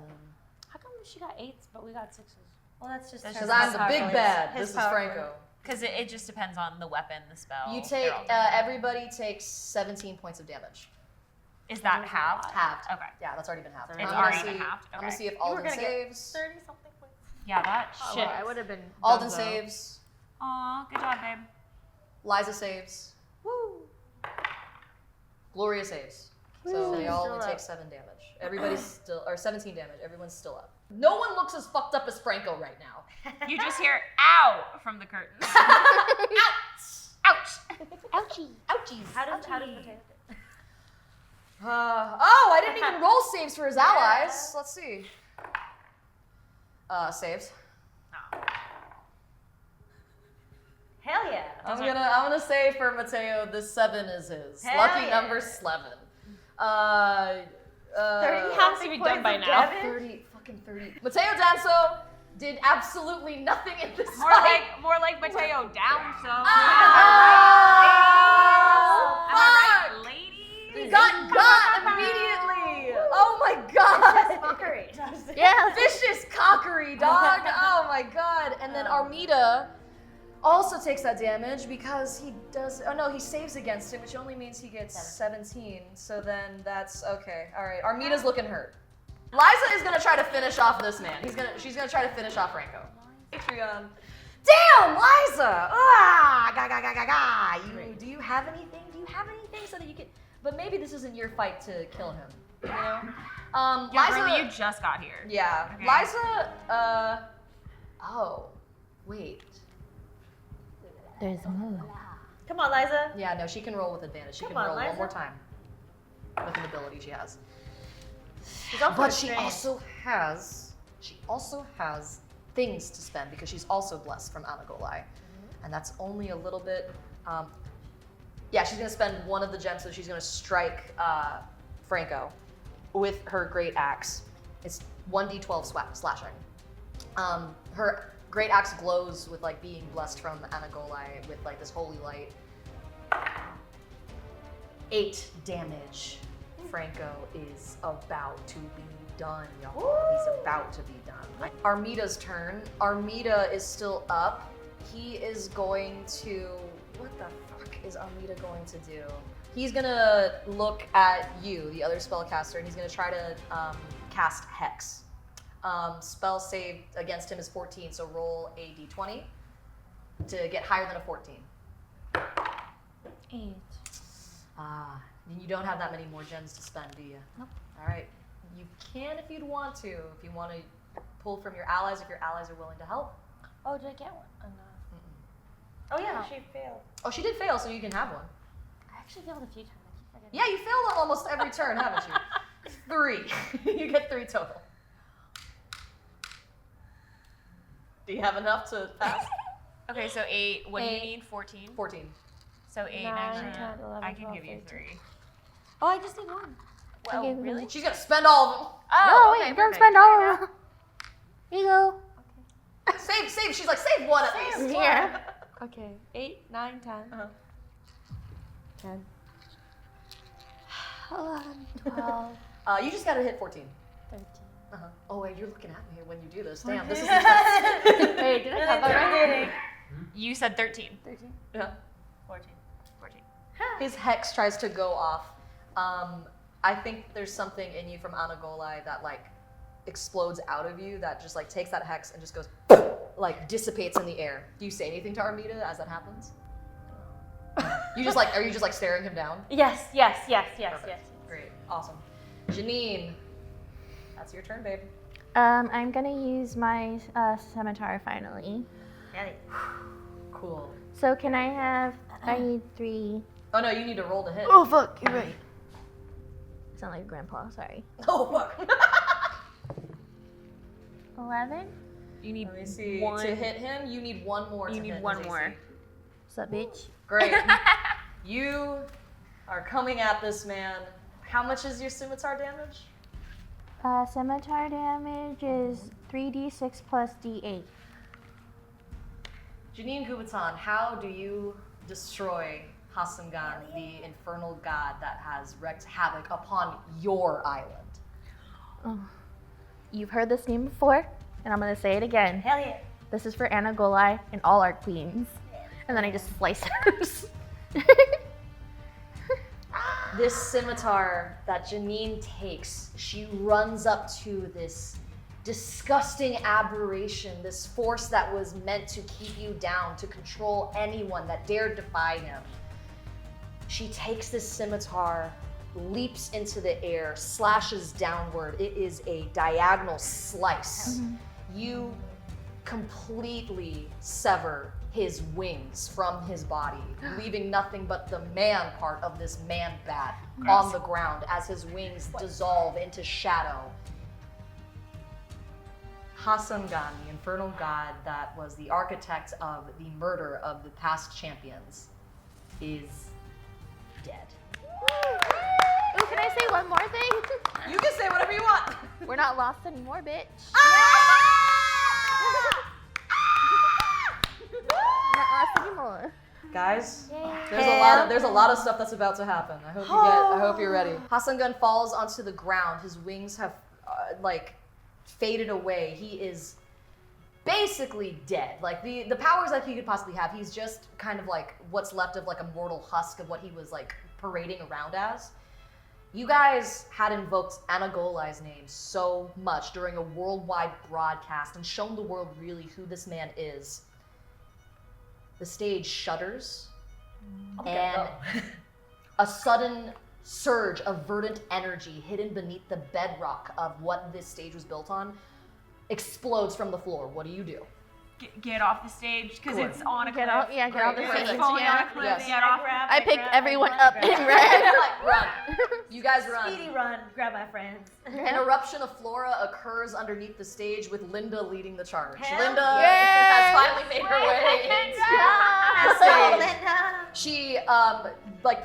S2: How come she got 8s but we got 6s? Well, that's just
S3: That's
S8: Because
S3: just
S8: I'm the big bad.
S2: His
S8: This is
S2: power.
S8: Franco.
S3: Because it just depends on the weapon, the spell.
S8: You
S3: they're
S8: take,
S3: all different.
S8: everybody takes 17 points of damage.
S3: Is that halved?
S8: Halved.
S3: Okay.
S8: Yeah, that's already been halved.
S3: It's
S8: I'm gonna
S3: already
S8: see-
S3: been halved?
S8: I'm gonna
S3: Okay.
S8: see if
S2: were
S8: Alden
S2: gonna get
S8: saves.
S7: 30-something points.
S3: Yeah, that shit.
S1: I would have been.
S8: Alden
S1: donezo.
S8: saves.
S3: Aw, good job, babe.
S8: Liza saves. Woo! Gloria saves. So they all only take 7 damage. Everybody's still, or 17 damage. Everyone's still up. No one looks as fucked up as Franco right now.
S3: You just hear "ow" from the curtains.
S8: Ouch!
S6: Ouchie.
S8: Ouchies!
S2: How does Mateo do?
S8: Oh, I didn't even roll saves for his allies. Let's see. Saves.
S2: Hell yeah.
S8: I'm gonna say for Mateo, this 7 is his.
S2: Hell
S8: Lucky
S2: yeah.
S8: number 7.
S2: 30
S6: has to be done by now.
S8: 30, fucking 30. Mateo Danso did absolutely nothing in this
S3: More
S8: fight.
S3: like Mateo down. So.
S8: Oh,
S3: Am I right,
S8: fuck!
S3: ladies?
S8: He got immediately. Oh my god.
S2: Mockery.
S4: Yeah.
S8: Vicious cockery, dog. Oh my god. And then Armida also takes that damage because he does. Oh no, he saves against it, which only means he gets 17. So then that's okay. All right, Armida's looking hurt. Liza is gonna try to finish off this man. She's gonna try to finish off Franco. Patreon. Damn, Liza! Ah, ga. Do you have anything? Do you have anything so that you can? But maybe this isn't your fight to kill him. You know?
S3: Yeah,
S8: Liza.
S3: really, you just got here.
S8: Yeah.
S3: Okay.
S8: Liza, oh, wait.
S4: There's more.
S2: Come on, Liza.
S8: Yeah, no, she can roll with advantage. She
S2: Come
S8: can
S2: on,
S8: roll one
S2: Liza.
S8: more time with an ability she has.
S2: She's also
S8: But she
S2: trained.
S8: also has things to spend because she's also blessed from Anagolay. And that's only a little bit, yeah, she's gonna spend one of the gems, so she's gonna strike Franco with her great axe. It's 1d12 slashing. Her great axe glows with like being blessed from Anagolay with like this holy light. 8 damage. Franco is about to be done, y'all. He's about to be done. Armida's turn. Armida is still up. He is going to. What the fuck is Armida going to do? He's gonna look at you, the other spellcaster, and he's gonna try to cast Hex. Spell save against him is 14, so roll a d20 to get higher than a 14.
S6: 8.
S8: You don't have that many more gems to spend, do you?
S6: Nope.
S8: All right. You can if you'd want to. If you want to pull from your allies, if your allies are willing to help.
S6: Oh, did I get one? Oh, no.
S2: Oh yeah, she failed.
S8: Oh, she did fail, so you can have one.
S6: I actually failed a few times. I keep forgetting.
S8: Yeah, you failed on almost every turn, haven't you? 3. You get 3 total. Do you have enough to pass?
S3: Okay, so 8. What do you
S6: 8.
S3: need? 14.
S8: 14.
S3: So 8,
S6: 9,
S3: 9,
S6: 10, 11,
S3: I can
S6: 12,
S3: give you
S6: 13.
S3: 3.
S6: Oh, I just need one.
S3: Well,
S4: gave him
S3: really?
S8: She's gonna spend all of
S3: Oh,
S4: No,
S3: okay,
S4: wait, don't
S3: perfect.
S4: spend all of them. Here you go.
S8: them. Save. She's like, save one at least.
S4: Here.
S6: Okay. 8, 9, 10.
S8: Uh-huh.
S6: 10. 11, 12,
S8: You just gotta hit 14.
S6: 13.
S8: Uh-huh. Oh wait, you're looking at me when you do this. Damn, this is intense.
S6: Wait, did I have that right?
S3: You said 13.
S6: 13.
S8: Yeah.
S3: 14. 14.
S8: His hex tries to go off. I think there's something in you from Anagolay that like explodes out of you that just like takes that hex and just goes like dissipates in the air. Do you say anything to Armida as that happens? Are you just like staring him down?
S2: Yes.
S8: Perfect. Great, awesome. Janine, that's your turn, babe.
S4: I'm gonna use my scimitar finally.
S8: Cool.
S4: So can I have? I need 3.
S8: Oh no, you need to roll to hit.
S4: Oh fuck, you're right. Sound like grandpa. Sorry.
S8: Oh fuck.
S4: 11.
S3: You need
S8: Let me see.
S3: one.
S8: To hit him, you need one more.
S3: You
S8: to
S3: need
S8: hit
S3: one
S8: his
S3: more.
S8: AC.
S4: What's up, bitch?
S8: Great. You are coming at this man. How much is your scimitar damage?
S4: Scimitar damage is 3d6 plus d8.
S8: Janine Kubitan, how do you destroy Hasangan, the infernal god that has wreaked havoc upon your island?
S4: Oh. You've heard this name before. And I'm gonna say it again.
S2: Hell yeah.
S4: This is for Anagolay and all our queens. And then I just slice hers.
S8: This scimitar that Janine takes, she runs up to this disgusting aberration, this force that was meant to keep you down, to control anyone that dared defy him. She takes this scimitar, leaps into the air, slashes downward. It is a diagonal slice. You completely sever his wings from his body, leaving nothing but the man part of this man bat on the ground as his wings dissolve into shadow. Hasangan, the infernal god that was the architect of the murder of the past champions, is dead.
S4: Ooh, can I say one more thing?
S8: You can say whatever you want.
S4: We're not lost anymore, bitch. Not lost anymore.
S8: Guys, there's a lot of stuff that's about to happen. I hope you're ready. Hasangan falls onto the ground. His wings have faded away. He is basically dead. Like the powers that he could possibly have, he's just kind of like what's left of like a mortal husk of what he was like parading around as. You guys had invoked Anagolay's name so much during a worldwide broadcast and shown the world really who this man is. The stage shudders, and a sudden surge of verdant energy hidden beneath the bedrock of what this stage was built on explodes from the floor. What do you do?
S3: Get off the stage because it's on a cliff.
S4: Get off the
S8: Great.
S4: stage.
S8: Perfect.
S3: Falling on
S4: Yeah.
S3: a cliff.
S8: Yes.
S3: Get off.
S4: I picked everyone up and ran.
S8: Run. You guys run.
S2: Speedy run, grab my friends.
S8: An eruption of flora occurs underneath the stage with Linda leading the charge.
S2: Hell
S8: Linda
S4: yeah.
S8: has finally made her way into
S2: Oh,
S8: the stage.
S2: Linda.
S8: She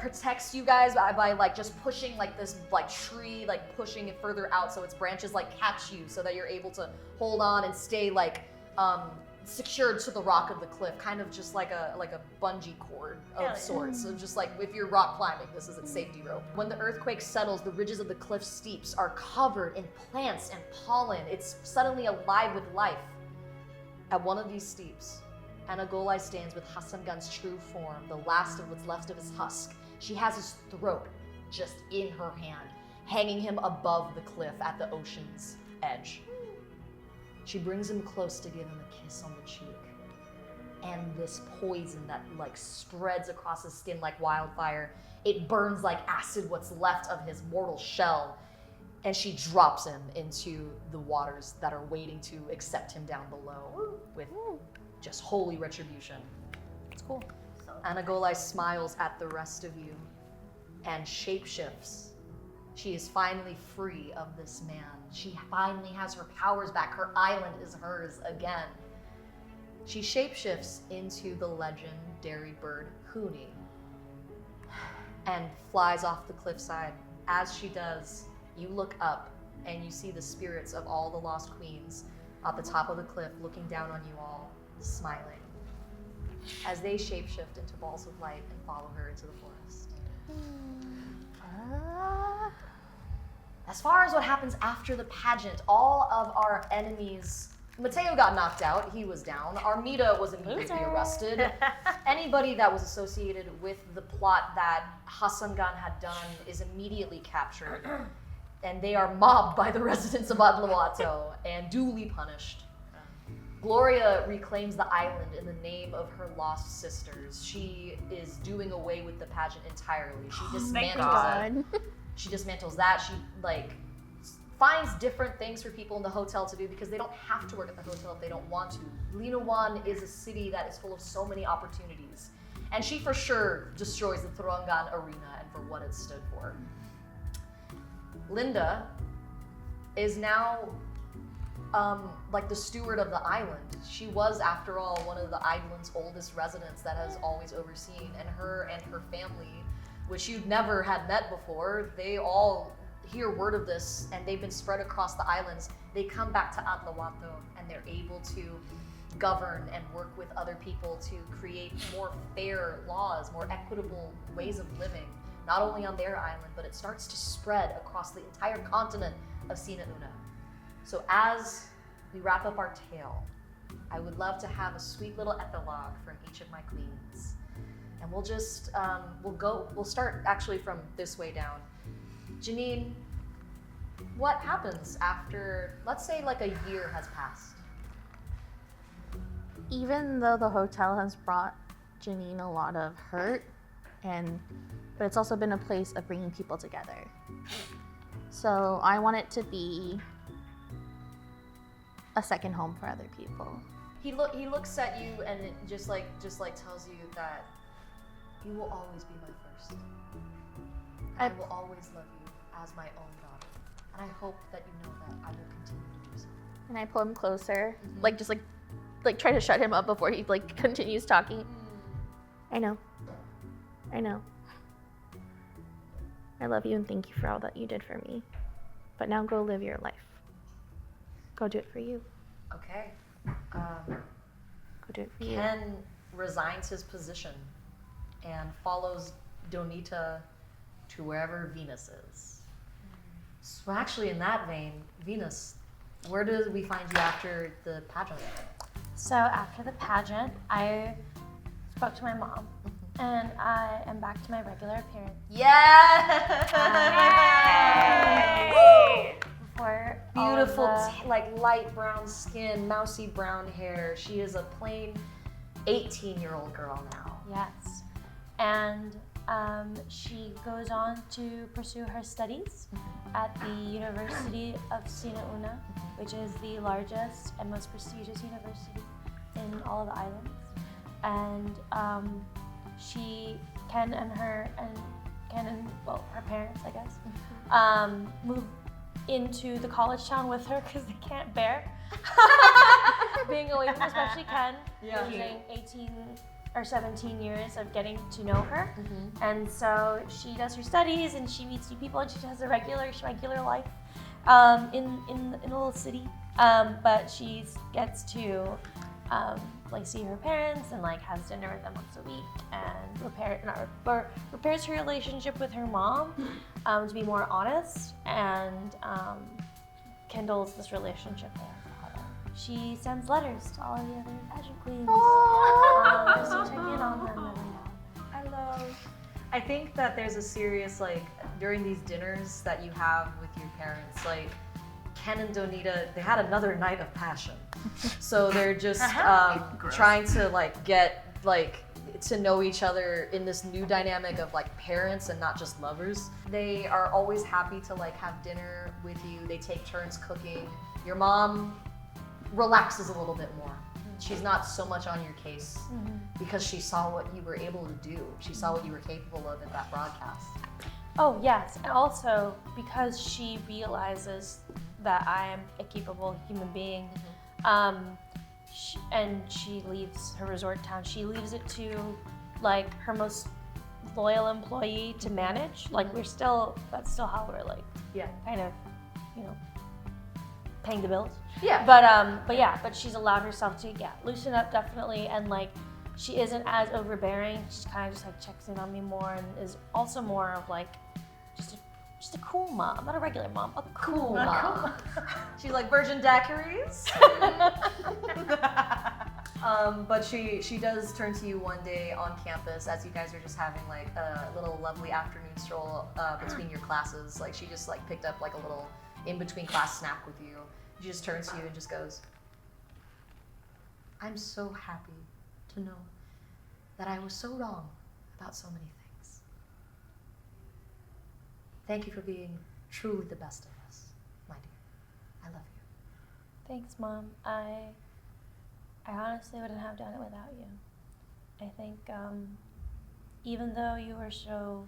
S8: protects you guys by like just pushing like this like tree, like pushing it further out so its branches like catch you so that you're able to hold on and stay secured to the rock of the cliff, kind of just like a bungee cord of sorts. So just like if you're rock climbing, this is its safety rope. When the earthquake settles, the ridges of the cliff steeps are covered in plants and pollen. It's suddenly alive with life. At one of these steeps, Anagolay stands with Hasangan's true form, the last of what's left of his husk. She has his throat just in her hand, hanging him above the cliff at the ocean's edge. She brings him close to give him a kiss on the cheek. And this poison that like spreads across his skin like wildfire, it burns like acid what's left of his mortal shell. And she drops him into the waters that are waiting to accept him down below with just holy retribution.
S4: It's cool.
S8: Anagolay smiles at the rest of you and shapeshifts. She is finally free of this man. She finally has her powers back. Her island is hers again. She shapeshifts into the legendary bird Huni and flies off the cliffside. As she does, you look up and you see the spirits of all the lost queens at the top of the cliff looking down on you all, smiling, as they shapeshift into balls of light and follow her into the forest. As far as what happens after the pageant, all of our enemies, Mateo got knocked out, he was down. Armida was immediately arrested. Anybody that was associated with the plot that Hasangan had done is immediately captured. And they are mobbed by the residents of Adlawato and duly punished. Gloria reclaims the island in the name of her lost sisters. She is doing away with the pageant entirely. She dismantles it. She dismantles that. She finds different things for people in the hotel to do because they don't have to work at the hotel if they don't want to. Lina One is a city that is full of so many opportunities. And she for sure destroys the Thurangan arena and for what it stood for. Linda is now the steward of the island. She was, after all, one of the island's oldest residents that has always overseen, and her family, which you'd never had met before, they all hear word of this and they've been spread across the islands. They come back to Adlawato and they're able to govern and work with other people to create more fair laws, more equitable ways of living, not only on their island, but it starts to spread across the entire continent of Sina Una. So as we wrap up our tale, I would love to have a sweet little epilogue from each of my queens. And we'll just, we'll start actually from this way down. Janine, what happens after, let's say like a year has passed?
S4: Even though the hotel has brought Janine a lot of hurt, but it's also been a place of bringing people together. So I want it to be a second home for other people.
S8: He looks at you and it just like tells you that you will always be my first. I will always love you as my own daughter. And I hope that you know that I will continue to do so.
S4: And I pull him closer, like try to shut him up before he like continues talking. I know. I love you and thank you for all that you did for me. But now go live your life. Go do it for you.
S8: Okay.
S4: Go do it for you.
S8: Ken resigns his position and follows Donita to wherever Venus is. So actually, in that vein, Venus, where do we find you after the pageant?
S6: So after the pageant, I spoke to my mom, and I am back to my regular appearance.
S8: Yay!
S6: Before
S8: Beautiful,
S6: all of the-
S8: like light brown skin, mousy brown hair. She is a plain 18-year-old girl now.
S6: Yes. And she goes on to pursue her studies at the University of Sina Una, which is the largest and most prestigious university in all of the islands. And her parents, I guess, move into the college town with her because they can't bear being away from, especially Ken, losing 18 or 17 years of getting to know her. And so she does her studies and she meets new people and she has a regular life in a little city. But she gets to see her parents and has dinner with them once a week and repairs her relationship with her mom to be more honest and kindles this relationship with her father. She sends letters to all of the other pageant queens just to check in on them every now and then.
S8: I think that there's a serious, during these dinners that you have with your parents, Ken and Donita, they had another night of passion. So they're just trying to get to know each other in this new dynamic of parents and not just lovers. They are always happy to have dinner with you. They take turns cooking. Your mom relaxes a little bit more. She's not so much on your case because she saw what you were able to do. She saw what you were capable of in that broadcast.
S6: Oh yes, and also because she realizes that I am a capable human being, and she leaves her resort town. She leaves it to her most loyal employee to manage. That's still how we're kind of, paying the bills.
S8: Yeah.
S6: But she's allowed herself to loosen up definitely, and she isn't as overbearing. She kind of just checks in on me more and is also more of just a cool mom, not a regular mom, a cool mom.
S8: She's like virgin daiquiris. But she does turn to you one day on campus as you guys are just having a little lovely afternoon stroll between your classes. She just picked up a little in between class snack with you. She just turns to you and just goes, "I'm so happy to know that I was so wrong about so many things. Thank you for being truly the best of us, my dear. I love you."
S6: Thanks, Mom. I honestly wouldn't have done it without you. I think even though you were so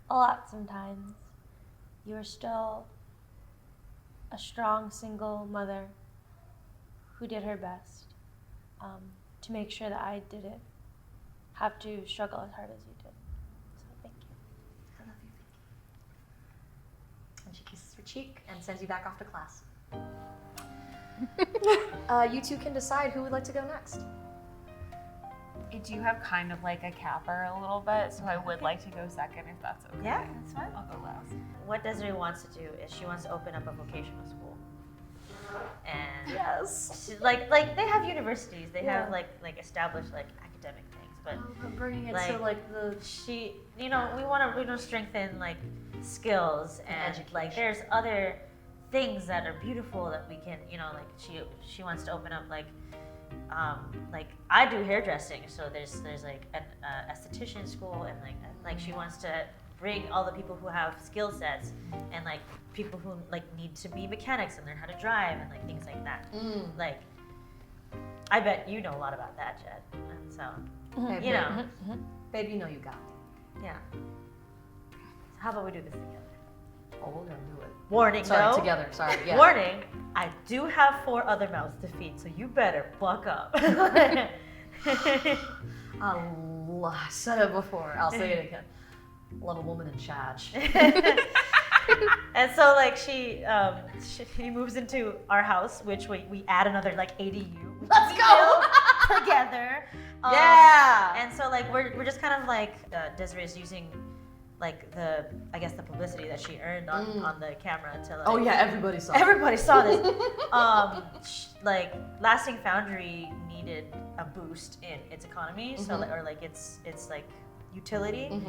S6: a lot sometimes, you were still a strong single mother who did her best to make sure that I didn't have to struggle as hard as you did. So thank you.
S8: I love you, thank you. And she kisses her cheek and sends you back off to class. You two can decide who would like to go next.
S3: I do have kind of a capper a little bit, so I would like to go second if that's okay.
S7: Yeah, that's fine.
S3: I'll go last.
S2: What Desiree wants to do is she wants to open up a vocational school.
S7: and
S8: Yes.
S7: like they have universities, they have like established like academic things, but
S8: Bringing it
S7: like,
S8: to like the
S7: she, we want to strengthen like skills and like there's other things that are beautiful that we can, like she wants to open up like I do hairdressing, so there's like an esthetician school, and like she wants to bring all the people who have skill sets and like people who like need to be mechanics and learn how to drive and like things like that. Like I bet you know a lot about that, Jed. And so you know,
S8: babe, you know you got me.
S7: yeah. So how about we do this together?
S8: Oh, we're gonna do it.
S7: Warning,
S8: Sorry,
S7: though.
S8: together. Sorry. Yeah.
S7: Warning, I do have 4 other mouths to feed, so you better buck up.
S8: I said it before. I'll say it again. Love a woman in charge.
S7: And so like she moves into our house, which we add another like ADU.
S8: Let's go!
S7: Together.
S8: Yeah.
S7: And so like we're just kind of like Desiree is using like the publicity that she earned on the camera to like.
S8: Oh yeah, everybody saw.
S7: Everybody saw this. Like Lasting Foundry needed a boost in its economy, so like its like utility,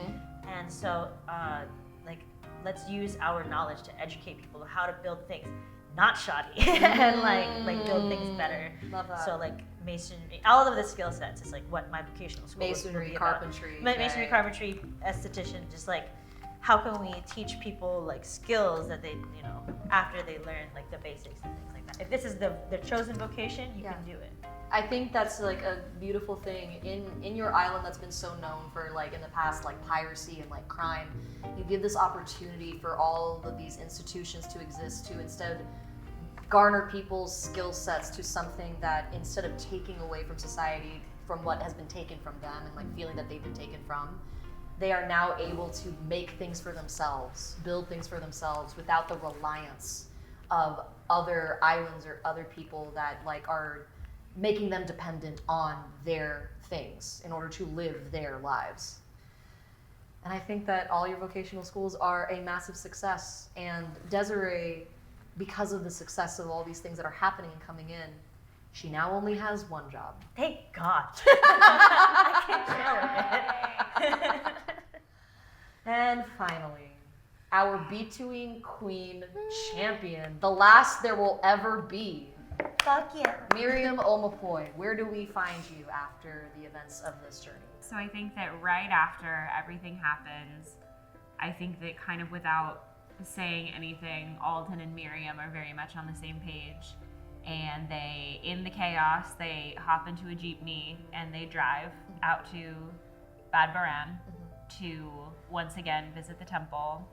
S7: and so like let's use our knowledge to educate people how to build things not shoddy and like build things better.
S8: Love that.
S7: So like masonry, all of the skill sets is like what my vocational school
S8: Masonry,
S7: will be about.
S8: carpentry.
S7: Masonry, carpentry, esthetician, just like how can we teach people like skills that they, after they learn like the basics and things like that. If this is their chosen vocation, you can do it.
S8: I think that's like a beautiful thing in your island that's been so known for like in the past like piracy and like crime. You give this opportunity for all of these institutions to exist to instead garner people's skill sets to something that instead of taking away from society from what has been taken from them and like feeling that they've been taken from, they are now able to make things for themselves, build things for themselves without the reliance of other islands or other people that like are making them dependent on their things in order to live their lives. And I think that all your vocational schools are a massive success. And Desiree, because of the success of all these things that are happening and coming in, she now only has one job.
S7: Thank God. I can chill with it.
S8: And finally, our Bituin Queen champion, the last there will ever be.
S7: Fuck yeah.
S8: Miriam Omapoy, where do we find you after the events of this journey?
S3: So I think that right after everything happens, I think that kind of without saying anything, Alden and Miriam are very much on the same page. And they, in the chaos, they hop into a jeepney and they drive out to Bad Baran to once again visit the temple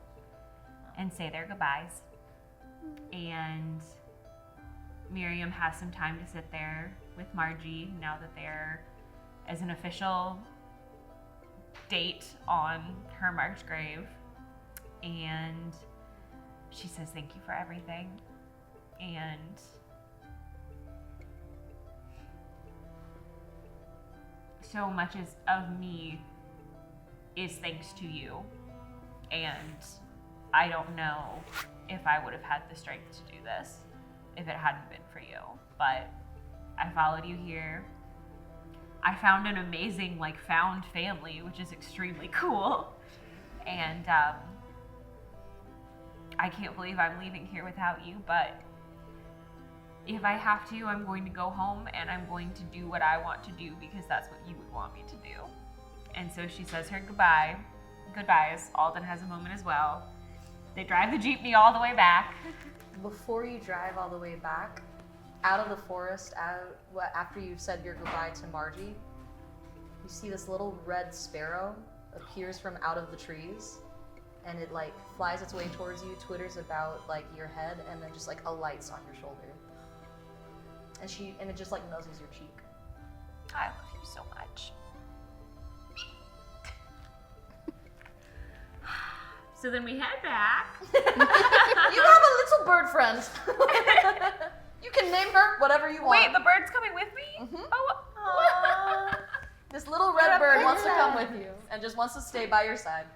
S3: and say their goodbyes. And Miriam has some time to sit there with Margie now that they're as an official date on her marked grave. And she says thank you for everything. And so much of me is thanks to you. And I don't know if I would have had the strength to do this if it hadn't been for you. But I followed you here. I found an amazing found family, which is extremely cool. And I can't believe I'm leaving here without you, but if I have to, I'm going to go home and I'm going to do what I want to do because that's what you would want me to do. And so she says her goodbyes. Alden has a moment as well. They drive the jeepney all the way back.
S8: Before you drive all the way back, out of the forest, after you've said your goodbye to Margie, you see this little red sparrow appears from out of the trees, and it flies its way towards you, twitters about your head, and then just alights on your shoulder. And it just nuzzles your cheek.
S3: I love you so much. So then we head back.
S8: You have a little bird friend. You can name her whatever you want.
S3: Wait, the bird's coming with me?
S8: Mhm.
S3: Oh, what?
S8: This little red bird wants to come with you and just wants to stay by your side.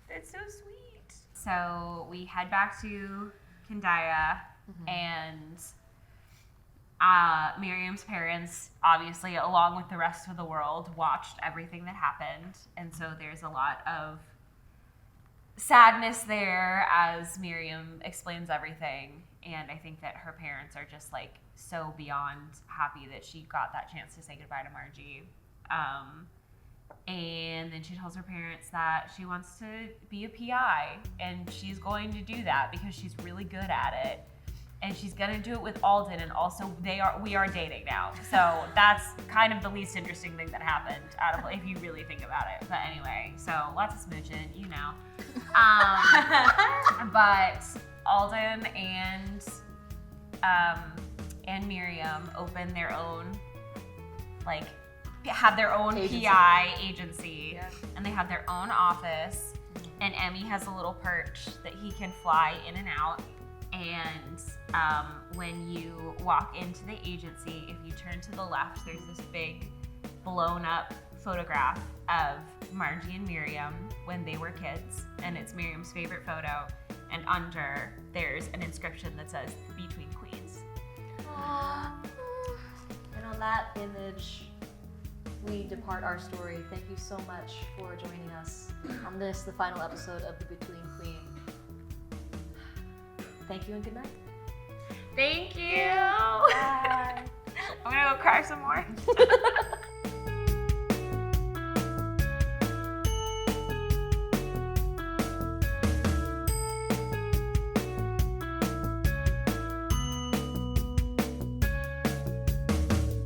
S3: That's so sweet. So we head back to Kendaya And Miriam's parents, obviously, along with the rest of the world, watched everything that happened. And so there's a lot of sadness there as Miriam explains everything. And I think that her parents are just like so beyond happy that she got that chance to say goodbye to Margie. And then she tells her parents that she wants to be a PI, and she's going to do that because she's really good at it. And she's gonna do it with Alden, and also we are dating now. So that's kind of the least interesting thing that happened out of, if you really think about it. But anyway, so lots of smooching, you know. But Alden and Miriam open their own, like, have their own
S8: Agency.
S3: PI agency, and they have their own office. And Emmy has a little perch that he can fly in and out. And when you walk into the agency, if you turn to the left, there's this big blown up photograph of Margie and Miriam when they were kids, and it's Miriam's favorite photo. And under, there's an inscription that says "Between Queens."
S8: And on that image, we depart our story. Thank you so much for joining us on this, the final episode of The Between Queen. Thank you and good night.
S3: Thank you. I'm gonna go cry some more.